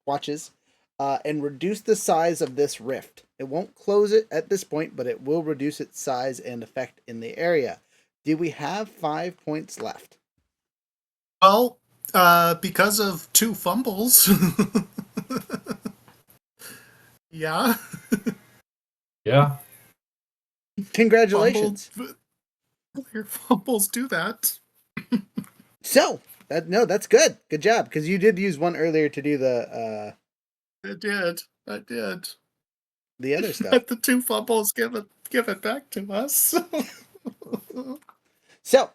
watches and reduce the size of this rift. It won't close it at this point, but it will reduce its size and effect in the area. Do we have 5 points left? Well, because of 2 fumbles. Yeah. Yeah. Congratulations. Your fumbles do that. So, that's good. Good job, because you did use 1 earlier to do the I did. the other stuff. Let the 2 fumbles give it back to us. So,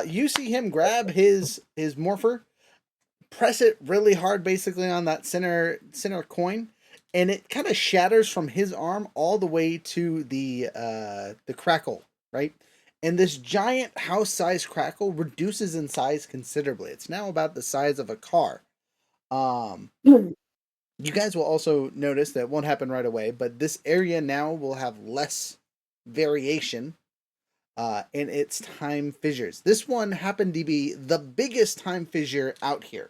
you see him grab his morpher, press it really hard basically on that center coin, and it kind of shatters from his arm all the way to the crackle, right? And this giant house-sized crackle reduces in size considerably. It's now about the size of a car. You guys will also notice that it won't happen right away, but this area now will have less variation in its time fissures. This one happened to be the biggest time fissure out here.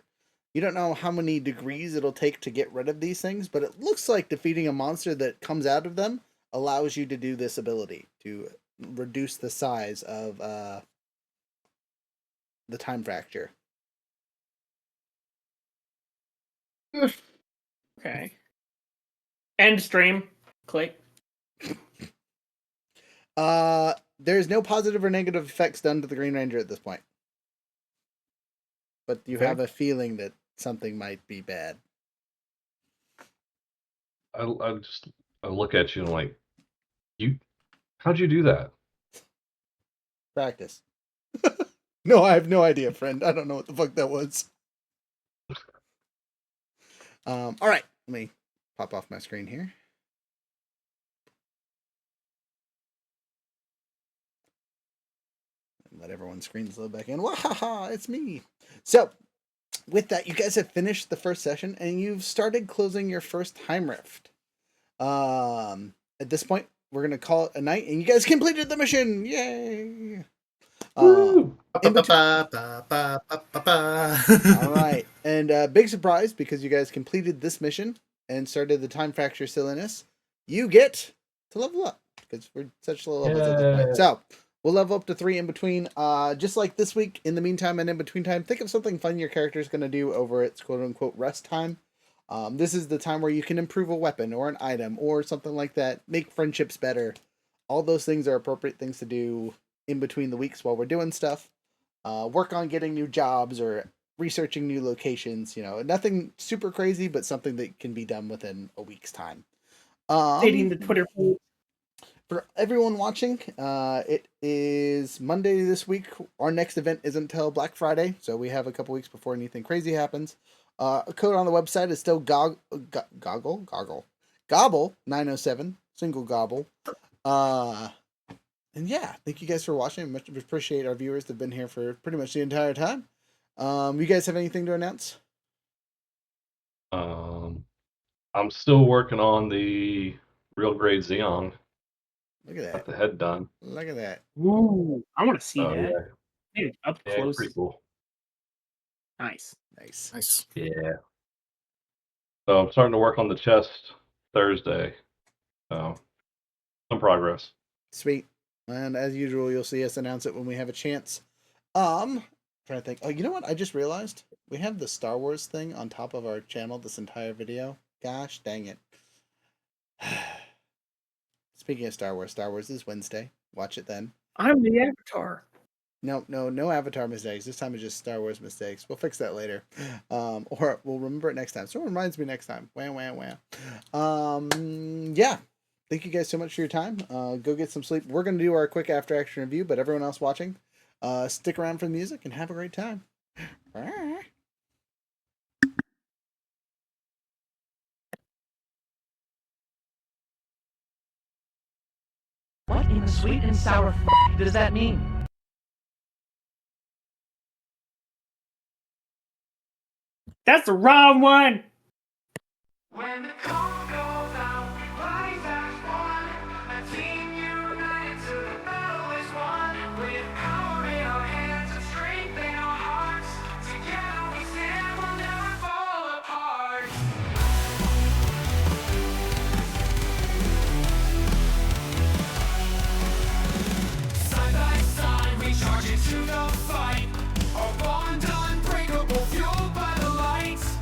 You don't know how many degrees it'll take to get rid of these things, but it looks like defeating a monster that comes out of them allows you to do this ability, to reduce the size of the time fracture. Okay. End stream. Click. There's no positive or negative effects done to the Green Ranger at this point. But you have a feeling that something might be bad. I look at you and like, how'd you do that? Practice. No, I have no idea, friend. I don't know what the fuck that was. All right, let me pop off my screen here. Let everyone's screens load back in. Wahaha, it's me. So, with that, you guys have finished the first session and you've started closing your first time rift. At this point, we're gonna call it a night, and you guys completed the mission. Yay! All right, and big surprise because you guys completed this mission and started the time fracture silliness. You get to level up because we're such low levels at this point. So we'll level up to 3 in between. Just like this week, in the meantime and in between time, think of something fun your character is going to do over its quote-unquote rest time. This is the time where you can improve a weapon or an item or something like that, make friendships better. All those things are appropriate things to do in between the weeks while we're doing stuff. Work on getting new jobs or researching new locations. You know, nothing super crazy, but something that can be done within a week's time. Stating the Twitter poll. For everyone watching, it is Monday this week. Our next event isn't until Black Friday, so we have a couple weeks before anything crazy happens. A code on the website is still Gobble 907, single gobble. And yeah, thank you guys for watching. Much appreciate our viewers that have been here for pretty much the entire time. You guys have anything to announce? I'm still working on the real grade Xeon. Look at that. Got the head done. Look at that. Ooh, I want to see that. Yeah. Dude, up Yeah, close. pretty cool. Nice. Nice. Yeah. So I'm starting to work on the chest Thursday. So some progress. Sweet. And as usual, you'll see us announce it when we have a chance. Trying to think. Oh, you know what? I just realized we have the Star Wars thing on top of our channel this entire video. Gosh dang it. Speaking of Star Wars is Wednesday. Watch it then. I'm the Avatar. No Avatar mistakes. This time it's just Star Wars mistakes. We'll fix that later. Or we'll remember it next time. So it reminds me next time. Wham. Yeah. Thank you guys so much for your time. Go get some sleep. We're going to do our quick after action review, but everyone else watching, stick around for the music and have a great time. What in the sweet and sour does that mean? That's the wrong one. When the call goes out, we rise as one. A team united to the battle is won. With power in our hands and strength in our hearts, together we stand, we'll never fall apart. Side by side, we charge into the fight. Our bond unbreakable, fueled by the lights.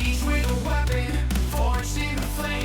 Each with a weapon, forged in the flame.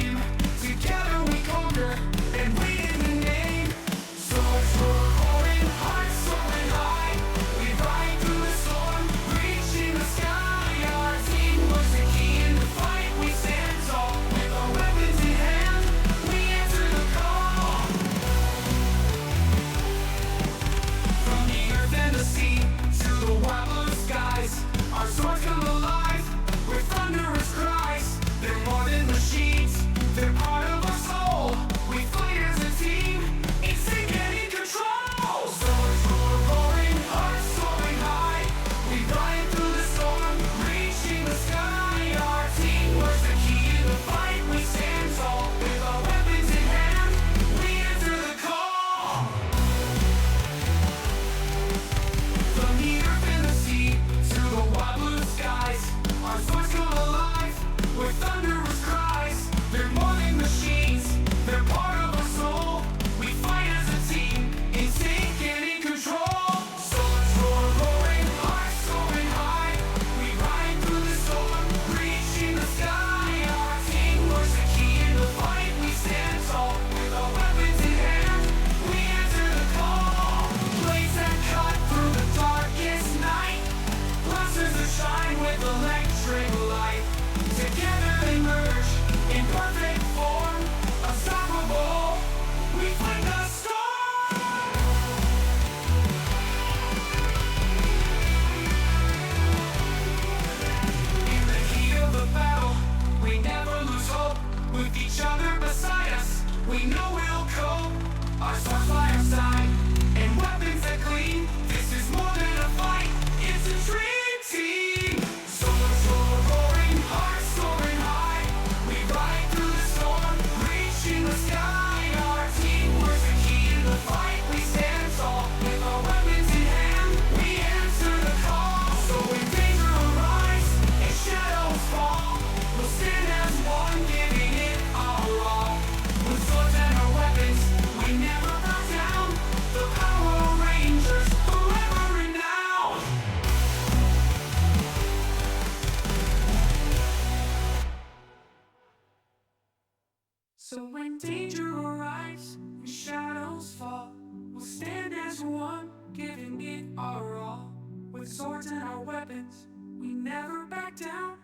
So when danger arrives and shadows fall, we'll stand as one, giving it our all. With swords and our weapons, we never back down.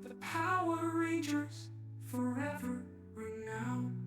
The Power Rangers, forever renowned.